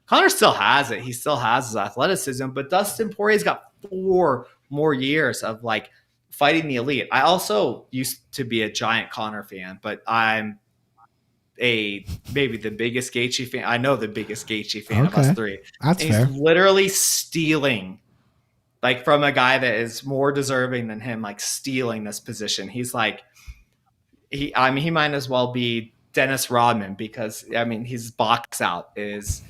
Conor still has it. He still has his athleticism, but Dustin Poirier's got 4 more years of like fighting the elite. I also used to be a giant Conor fan, but I'm maybe the biggest Gaethje fan. I know the biggest Gaethje fan of us three. That's fair. He's literally stealing, like, from a guy that is more deserving than him, like stealing this position. He's like, he might as well be Dennis Rodman, because his box out is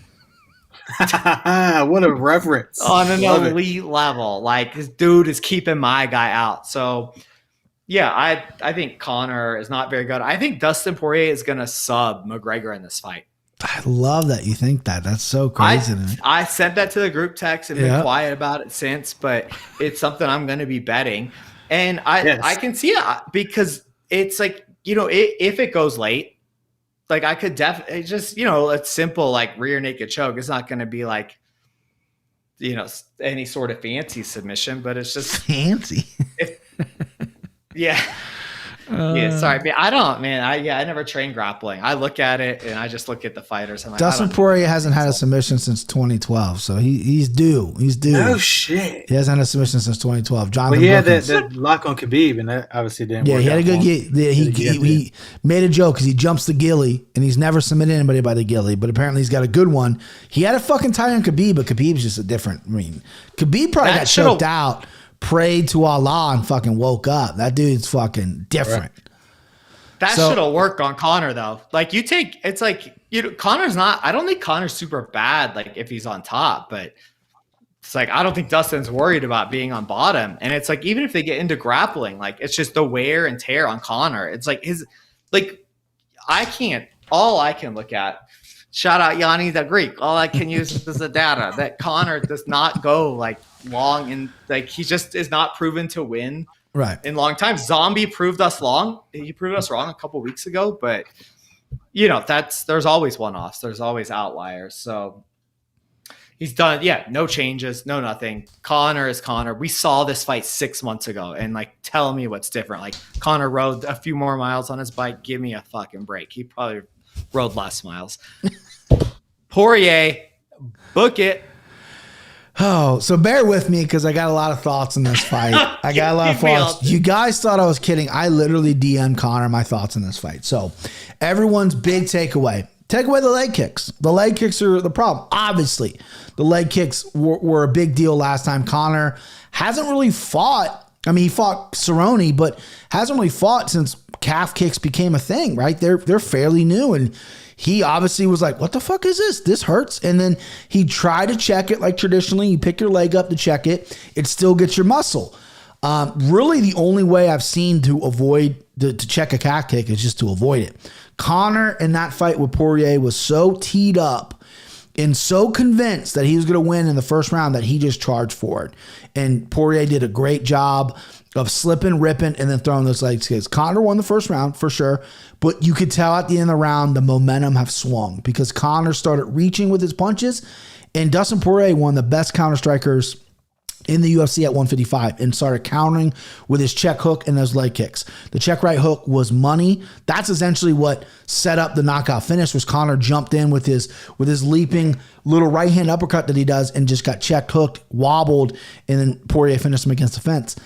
what a reference on an elite level. Like, this dude is keeping my guy out. So yeah, I think Conor is not very good. I think Dustin Poirier is going to sub McGregor in this fight. I love that you think that. That's so crazy to me. I sent that to the group text and been quiet about it since, but it's something I'm going to be betting. And I can see it, because it's like, if it goes late, like, I could definitely just, a simple like rear naked choke. It's not going to be like, any sort of fancy submission, but it's just fancy. Yeah. Yeah, sorry, man. I never trained grappling. I look at it and I just look at the fighters. I'm like, Dustin Poirier hasn't had a submission since 2012, so he's due. He's due. No shit. He hasn't had a submission since 2012. Well, he had that lock on Khabib, and that obviously didn't work. Yeah, he had a good he made a joke because he jumps the gilly, and he's never submitted anybody by the gilly, but apparently he's got a good one. He had a fucking tie on Khabib, but Khabib's just a different. Khabib probably got choked out, prayed to Allah, and fucking woke up. That dude's fucking different. Right. That shit'll work on Conor, though. Like, it's like, Conor's not, I don't think Conor's super bad, like, if he's on top, but it's like, I don't think Dustin's worried about being on bottom. And it's like, even if they get into grappling, like, it's just the wear and tear on Conor. It's like all I can look at, shout out Yanni the Greek, all I can use is the data that Conor does not go like long, and like, he just is not proven to win. Right. In long time. Zombie proved us wrong. He proved us wrong a couple weeks ago, but there's always one-offs. There's always outliers. So he's done. Yeah. No changes, no nothing. Conor is Conor. We saw this fight 6 months ago, and like, tell me what's different. Like, Conor rode a few more miles on his bike. Give me a fucking break. He probably rode less miles. Poirier, book it. Oh, so bear with me because I got a lot of thoughts in this fight. I got a lot of thoughts. You guys thought I was kidding. I literally DM'd Conor my thoughts in this fight. So everyone's big takeaway. Take away the leg kicks. The leg kicks are the problem. Obviously, the leg kicks were a big deal last time. Conor hasn't really fought. I mean, he fought Cerrone, but hasn't really fought since calf kicks became a thing, right? They're fairly new, and he obviously was like, what the fuck is this? This hurts. And then he tried to check it like traditionally. You pick your leg up to check it. It still gets your muscle. Really, the only way I've seen to avoid to check a calf kick is just to avoid it. Conor in that fight with Poirier was so teed up and so convinced that he was going to win in the first round that he just charged for it. And Poirier did a great job of slipping, ripping, and then throwing those leg kicks. Conor won the first round for sure, but you could tell at the end of the round the momentum have swung because Conor started reaching with his punches, and Dustin Poirier, one of the best counter strikers in the UFC at 155, and started countering with his check hook and those leg kicks. The check right hook was money. That's essentially what set up the knockout finish. Was Conor jumped in with his leaping little right hand uppercut that he does and just got check hooked, wobbled, and then Poirier finished him against the fence.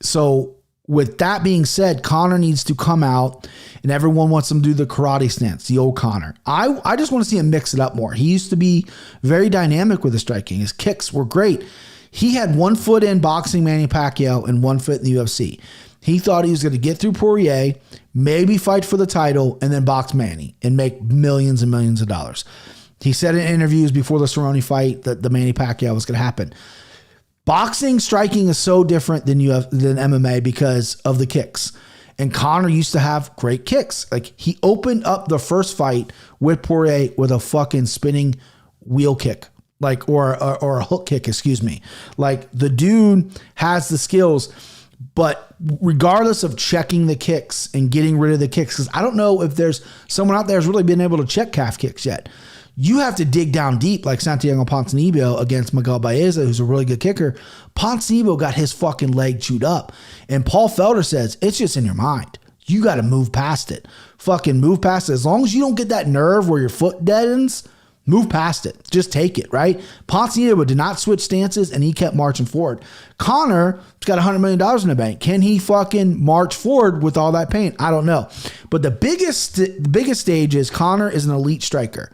So with that being said, Conor needs to come out, and everyone wants him to do the karate stance, the old Conor. I just want to see him mix it up more. He used to be very dynamic with his striking. His kicks were great. He had 1 foot in boxing Manny Pacquiao and 1 foot in the UFC. He thought he was going to get through Poirier, maybe fight for the title, and then box Manny and make millions and millions of dollars. He said in interviews before the Cerrone fight that the Manny Pacquiao was going to happen. Boxing striking is so different than MMA because of the kicks. And Conor used to have great kicks. Like, he opened up the first fight with Poirier with a fucking spinning wheel kick. Like, or a hook kick, excuse me. Like, the dude has the skills, but regardless of checking the kicks and getting rid of the kicks, because I don't know if there's someone out there who's really been able to check calf kicks yet. You have to dig down deep, like Santiago Ponzinibbio against Miguel Baeza, who's a really good kicker. Ponzinibbio got his fucking leg chewed up. And Paul Felder says, it's just in your mind. You got to move past it. Fucking move past it. As long as you don't get that nerve where your foot deadens, move past it. Just take it, right? Ponzinibbio did not switch stances, and he kept marching forward. Conor's got $100 million in the bank. Can he fucking march forward with all that pain? I don't know. But the biggest stage is Conor is an elite striker.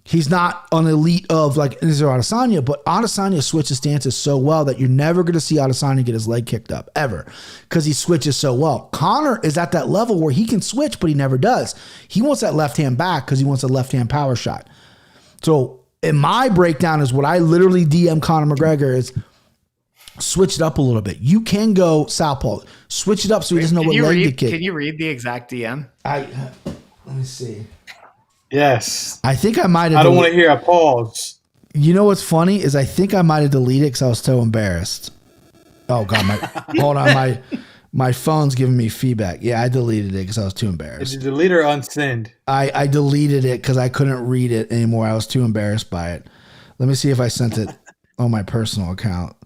He's not an elite of like Israel Adesanya, but Adesanya switches stances so well that you're never going to see Adesanya get his leg kicked up, ever, because he switches so well. Conor is at that level where he can switch, but he never does. He wants that left hand back because he wants a left hand power shot. So in my breakdown is what I literally DM Conor McGregor is switch it up a little bit. You can go southpaw. Switch it up so he doesn't know what leg to kick. Can you read the exact DM? Let me see. Yes. I think I might have. I don't want to hear a pause. You know what's funny is I think I might have deleted it because I was so embarrassed. Oh God, hold on, my phone's giving me feedback. Yeah, I deleted it because I was too embarrassed. Did you delete or unsend? I deleted it because I couldn't read it anymore. I was too embarrassed by it. Let me see if I sent it on my personal account.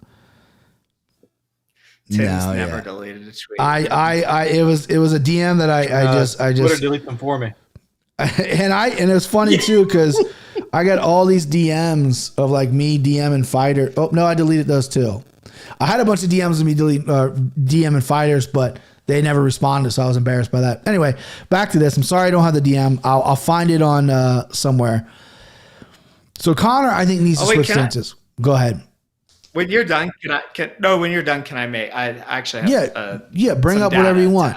Tim's never deleted a tweet. It was a DM that I just Twitter delete them for me. And it was funny too because I got all these DMs of like me DMing fighter. Oh no, I deleted those too. I had a bunch of DMs of me DMing fighters, but they never responded, so I was embarrassed by that. Anyway, back to this. I'm sorry I don't have the DM. I'll find it on somewhere. So Conor, I think, needs to switch stances. Go ahead. When you're done, when you're done, can I make? I actually have bring up whatever you want.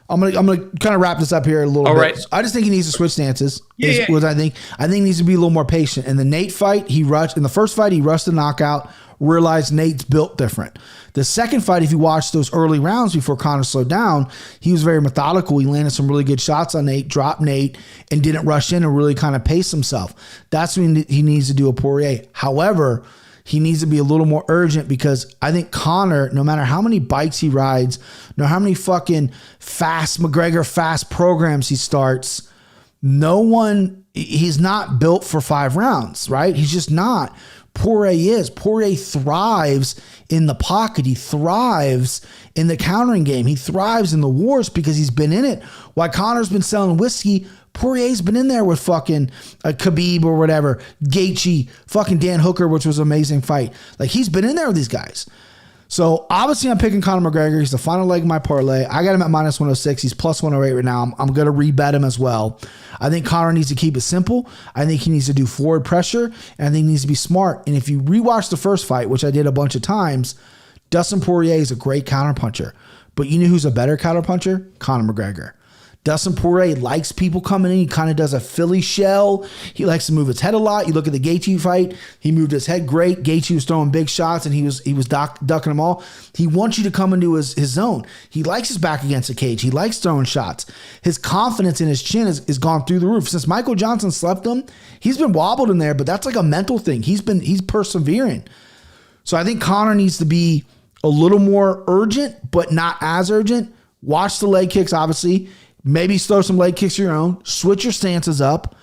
I'm gonna kind of wrap this up here a little bit. Right. I just think he needs to switch stances. Yeah. I think he needs to be a little more patient. In the Nate fight, he rushed. In the first fight, he rushed the knockout. Realized Nate's built different. The second fight, if you watch those early rounds before Conor slowed down, he was very methodical. He landed some really good shots on Nate, dropped Nate, and didn't rush in and really kind of pace himself. That's when he needs to do a Poirier. However, he needs to be a little more urgent because I think Conor, no matter how many bikes he rides, no matter how many fucking McGregor fast programs he starts, he's not built for 5 rounds, right? He's just not. Poirier is. Poirier thrives in the pocket. He thrives in the countering game. He thrives in the wars because he's been in it. While Conor's been selling whiskey, Poirier's been in there with fucking Khabib or whatever, Gaethje, fucking Dan Hooker, which was an amazing fight. Like, he's been in there with these guys. So obviously I'm picking Conor McGregor. He's the final leg of my parlay. I got him at minus 106. He's plus 108 right now. I'm going to rebet him as well. I think Conor needs to keep it simple. I think he needs to do forward pressure, and I think he needs to be smart. And if you rewatch the first fight, which I did a bunch of times, Dustin Poirier is a great counterpuncher. But you know who's a better counterpuncher? Conor McGregor. Dustin Poirier likes people coming in. He kind of does a Philly shell. He likes to move his head a lot. You look at the Gaethje fight. He moved his head great. Gaethje was throwing big shots, and he was ducking them all. He wants you to come into his zone. He likes his back against the cage. He likes throwing shots. His confidence in his chin is gone through the roof. Since Michael Johnson slept him, he's been wobbled in there, but that's like a mental thing. He's persevering. So I think Conor needs to be a little more urgent, but not as urgent. Watch the leg kicks, obviously. Maybe throw some leg kicks of your own. Switch your stances up.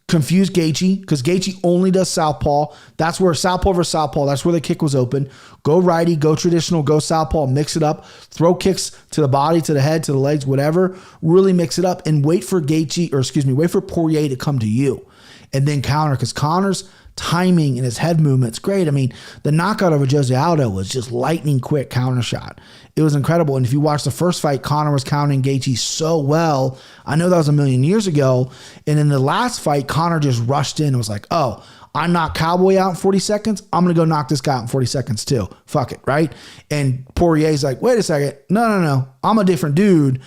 Confuse Gaethje because Gaethje only does southpaw. That's where southpaw versus southpaw. That's where the kick was open. Go righty, go traditional, go southpaw. Mix it up. Throw kicks to the body, to the head, to the legs, whatever. Really mix it up and wait for Poirier to come to you. and then counter, because Conor's timing and his head movement's great. I mean, the knockout over Jose Aldo was just lightning quick counter shot. It was incredible. And if you watch the first fight, Conor was countering Gaethje so well. I know that was a million years ago. And in the last fight, Conor just rushed in and was like, oh, I knocked Cowboy out in 40 seconds. I'm going to go knock this guy out in 40 seconds too. Fuck it, right? And Poirier's like, wait a second. No. I'm a different dude.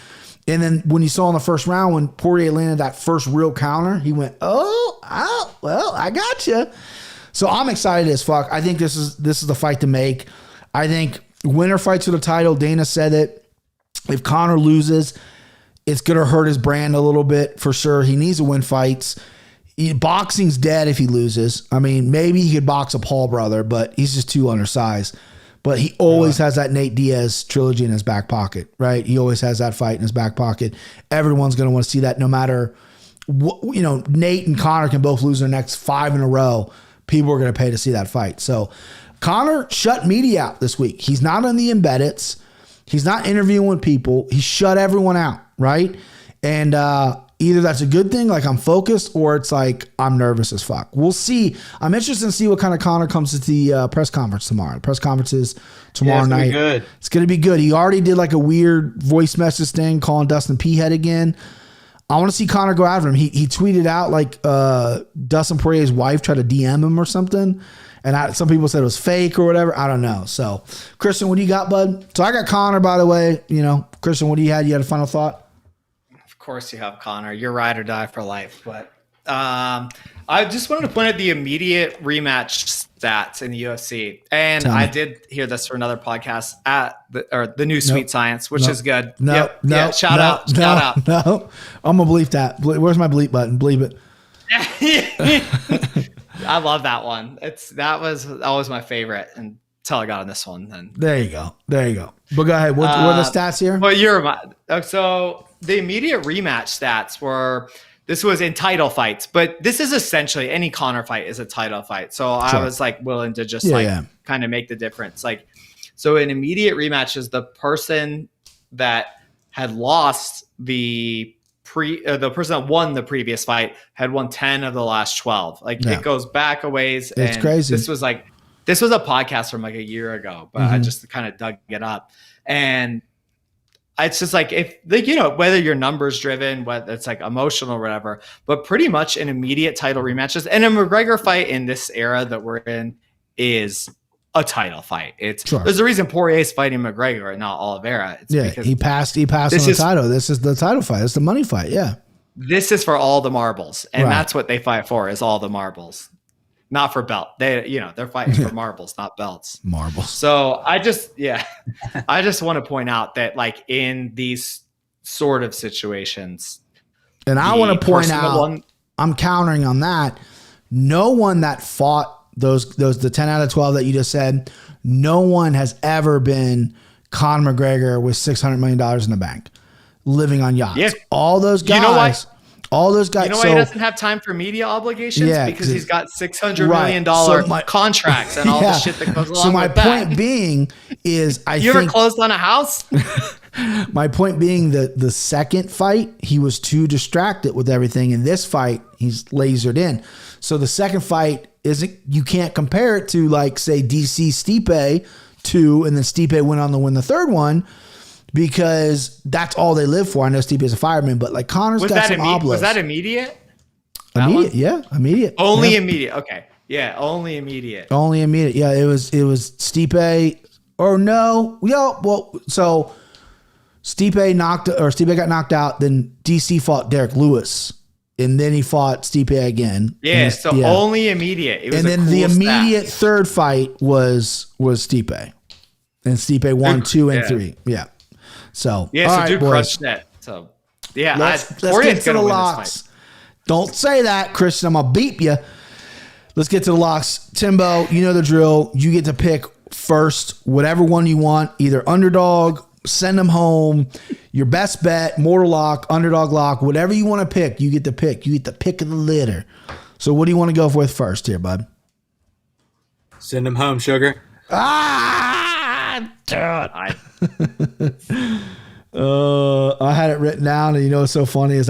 And then when you saw in the first round, when Poirier landed that first real counter, he went, well, I got you. So I'm excited as fuck. I think this is the fight to make. I think winner fights for the title. Dana said it. If Conor loses, it's going to hurt his brand a little bit for sure. He needs to win fights. Boxing's dead if he loses. I mean, maybe he could box a Paul brother, but he's just too undersized. But he always has that Nate Diaz trilogy in his back pocket, right? He always has that fight in his back pocket. Everyone's going to want to see that no matter what. Nate and Conor can both lose their next 5 in a row. People are going to pay to see that fight. So Conor shut media out this week. He's not on the embeddeds. He's not interviewing with people. He shut everyone out, right? And either that's a good thing, like I'm focused, or it's like I'm nervous as fuck. We'll see. I'm interested to see what kind of Conor comes to the press conference tomorrow. The press conference is tomorrow night. It's going to be good. He already did like a weird voice message thing calling Dustin P-head again. I want to see Conor go after him. He tweeted out like Dustin Poirier's wife tried to DM him or something. And some people said it was fake or whatever. I don't know. So, Christian, what do you got, bud? So I got Conor, by the way. Christian, what do you had? You had a final thought? Of course you have Conor. You're ride or die for life. But I just wanted to point out the immediate rematch stats in the UFC. And I did hear this for another podcast at the new Sweet Science, which is good. Shout out. No, I'm going to bleep that. Where's my bleep button? Bleep it. I love that one. That was always my favorite until I got on this one. Then there you go. But go ahead. What are the stats here? Well, so the immediate rematch stats were. This was in title fights, but this is essentially any Conor fight is a title fight. So I was like willing to just kind of make the difference. Like, so an immediate rematch is the person that had lost the person that won the previous fight had won 10 of the last 12. Like it goes back a ways. It's crazy. This was a podcast from like a year ago, but I just kind of dug it up. And it's just like, if whether you're numbers driven, whether it's like emotional or whatever, but pretty much an immediate title rematches. And a McGregor fight in this era that we're in is a title fight. There's a reason Poirier's fighting McGregor and not Oliveira. He passed on the title. This is the title fight. It's the money fight. Yeah. This is for all the marbles. And that's what they fight for, is all the marbles. Not for belt. They're fighting for marbles, not belts. Marbles. So I just want to point out that like in these sort of situations, and I want to point out, I'm countering on that. No one that fought the 10 out of 12 that you just said, no one has ever been Conor McGregor with $600 million in the bank, living on yachts. Yeah. All those guys. You know why? All those guys. You know why he doesn't have time for media obligations? Because he's got $600 million contracts and all the shit that goes along with that. So my point being is, you ever closed on a house? My point being that the second fight, he was too distracted with everything. In this fight, he's lasered in. So the second fight you can't compare it to like say DC Stipe 2, and then Stipe went on to win the third one. Because that's all they live for. I know Steve is a fireman, but like Conor's got some oblos. Was that immediate? Immediate. Only immediate. Okay. Yeah, only immediate. Yeah, it was Stipe. Or no. So Stipe got knocked out, then DC fought Derek Lewis. And then he fought Stipe again. Yeah, only immediate. It was and then the immediate third fight was Stipe. And Stipe won 2 and 3. Yeah. So dude crushed that. So let's get to the locks. Don't say that, Christian. I'm gonna beep you. Let's get to the locks. Timbo, you know the drill. You get to pick first, whatever one you want. Either underdog, send them home, your best bet, mortal lock, underdog lock, whatever you want to pick. You get to pick. You get the pick of the litter. So what do you want to go with first here, bud? Send them home, sugar. Dude. I had it written down, and you know what's so funny is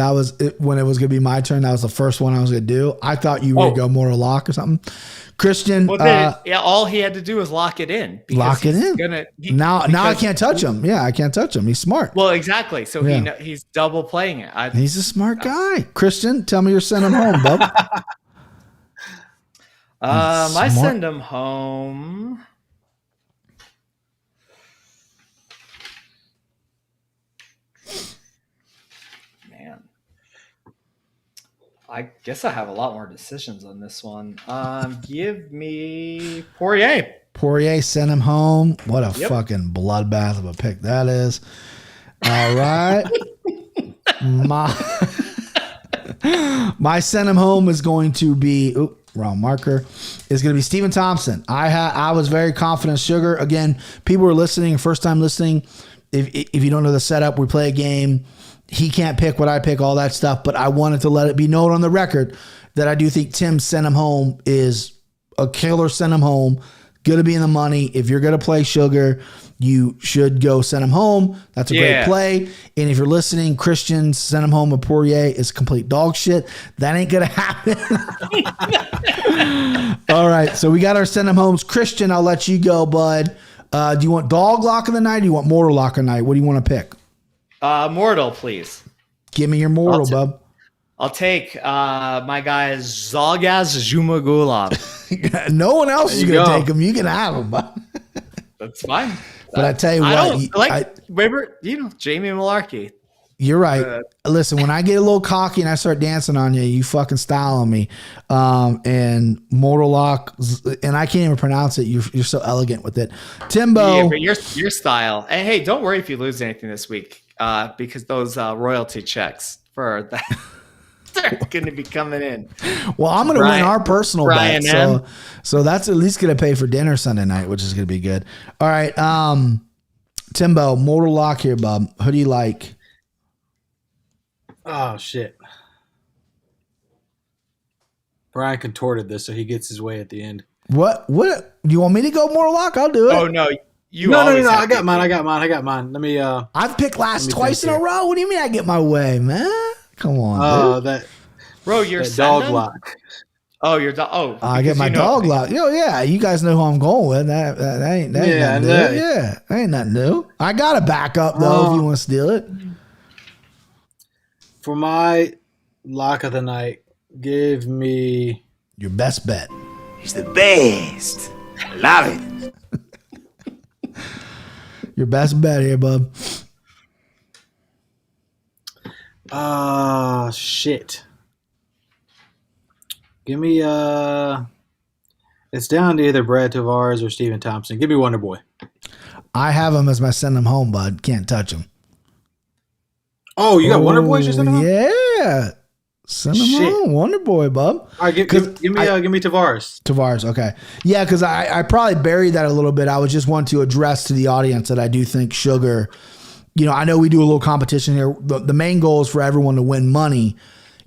when it was going to be my turn, that was the first one I was going to do. I thought you would go more lock or something. Christian, Well, then, all he had to do was lock it in. Lock it in. Now I can't touch him. Yeah, I can't touch him. He's smart. Well, exactly. So he's double playing it. He's a smart guy. Christian, tell me you're sending him home, bub. I send him home. Man, I guess I have a lot more decisions on this one. Give me Poirier. Poirier, send him home. What a fucking bloodbath of a pick that is. All right. My send him home is going to be wrong marker. Is going to be Stephen Thompson. I was very confident. Sugar, again, people were listening, first time listening. If you don't know the setup, we play a game. He can't pick what I pick, all that stuff. But I wanted to let it be known on the record that I do think Tim send him home is a killer. Send him home. Going to be in the money. If you're going to play Sugar, you should go send him home. That's a great play. And if you're listening, Christian, send him home with Poirier is complete dog shit. That ain't going to happen. All right. So we got our send him homes. Christian, I'll let you go, bud. Do you want dog lock of the night or do you want mortal lock of the night? What do you want to pick? Mortal, please. Give me your mortal, bub. I'll take my guy Zalgaz Zhumagulov. No one else is going to take him. You can have him, bub. That's fine. But I tell you remember, Jamie Malarkey. You're right. Listen, when I get a little cocky and I start dancing on you, you fucking style on me. And Mortal Lock, and I can't even pronounce it. You're so elegant with it. Timbo. Yeah, but your style. And hey, don't worry if you lose anything this week, because those royalty checks for that they're going to be coming in. Well, I'm going to win our personal bet. So that's at least going to pay for dinner Sunday night, which is going to be good. All right. Timbo, Mortal Lock here, bub. Who do you like? Oh, shit. Brian contorted this so he gets his way at the end. What? You want me to go Mortal Lock? I'll do it. Oh, no. No. I got mine. Let me. I've picked last twice in a row. What do you mean I get my way, man? Come on. Bro, you're dog lock. Oh, your dog. Oh, I get my dog lock. Yeah. You guys know who I'm going with. That ain't nothing new. Yeah, that ain't nothing new. I got a backup though if you want to steal it. For my lock of the night, give me your best bet. He's the best. I love it. Your best bet here, bub. Shit. Give me it's down to either Brad Tavares or Stephen Thompson. Give me Wonder Boy. I have him as my send him home, bud. Can't touch him. Oh, you got Wonder Boy just send him home? Yeah. Send him home. Wonder Boy, bub. All right, give me Tavares. Tavares, okay. Yeah, because I probably buried that a little bit. I would just want to address to the audience that I do think Sugar, I know we do a little competition here. The main goal is for everyone to win money.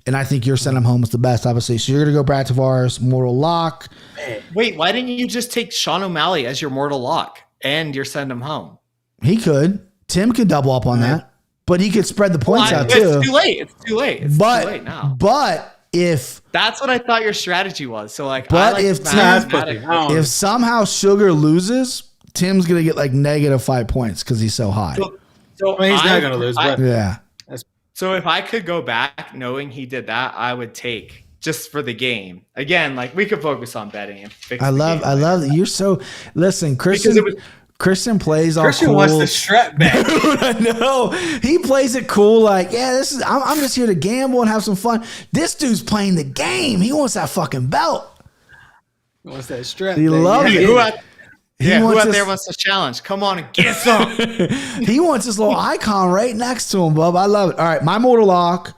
And I think your send him home is the best, obviously. So you're going to go Brad Tavares, Mortal Lock. Wait, why didn't you just take Sean O'Malley as your Mortal Lock and your send him home? He could. Tim could double up on that. But he could spread the points out too. It's too late. It's too late now. But if that's what I thought your strategy was. So if somehow Sugar loses, Tim's going to get like -5 points because he's so high. So he's not going to lose. But yeah. So if I could go back knowing he did that, I would take just for the game. Again, like we could focus on betting and fix I love that. You're so listen, Christian plays all Christian cool. wants the strap back. Dude, I know. He plays it cool like, I'm just here to gamble and have some fun. This dude's playing the game. He wants that fucking belt. He wants that strap. He loves it. Who out there wants to challenge? Come on and get some. He wants this little icon right next to him, bub. I love it. All right, my Mortal Lock.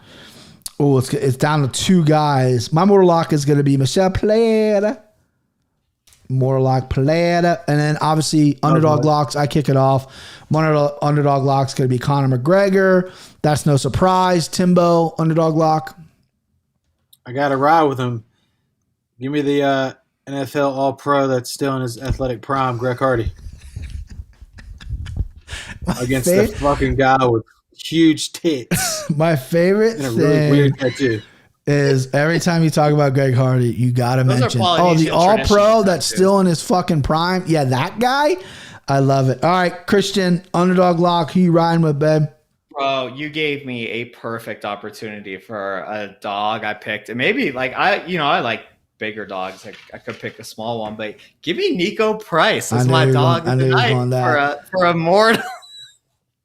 Oh, it's down to 2 guys. My Mortal Lock is going to be Michelle Plata. Mortal Lock Plata. And then obviously underdog locks. I kick it off. My underdog lock's going to be Conor McGregor. That's no surprise. Timbo, underdog lock. I got to ride with him. Give me the NFL All-Pro that's still in his athletic prime, Greg Hardy. against the fucking guy with huge tits My favorite and a thing really weird tattoo. is every time you talk about Greg Hardy, you gotta Those are mention the Polynesian All Pro traditions, that's too. still in his fucking prime. Yeah, that guy. I love it. All right, Christian, underdog lock. Who you riding with, babe? Bro, you gave me a perfect opportunity for a dog I picked. And maybe like I like bigger dogs. I could pick a small one, but give me Nico Price as my dog I knew you were going that. for a mortal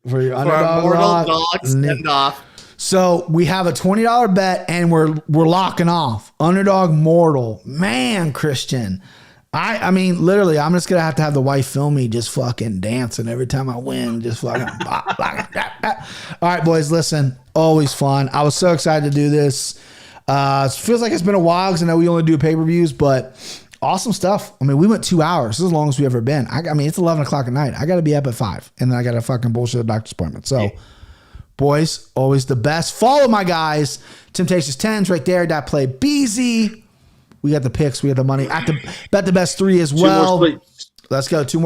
For your for a underdog mortal lock. dog send off. So we have a $20 bet and we're locking off underdog mortal. Man, Christian. I mean, literally, I'm just gonna have the wife film me just fucking dancing every time I win. Just fucking. All right, boys, listen. Always fun. I was so excited to do this. It feels like it's been a while because I know we only do pay-per-views, but awesome stuff. I mean, we went 2 hours. This is as long as we've ever been. I mean, it's 11 o'clock at night. I got to be up at 5, and then I got a fucking bullshit doctor's appointment. So, boys, always the best. Follow my guys. Temptations 10's right there. That play Beezy. We got the picks. We got the money. I have to bet the best 3 as well. Two more sleeps. Let's go. 2 more.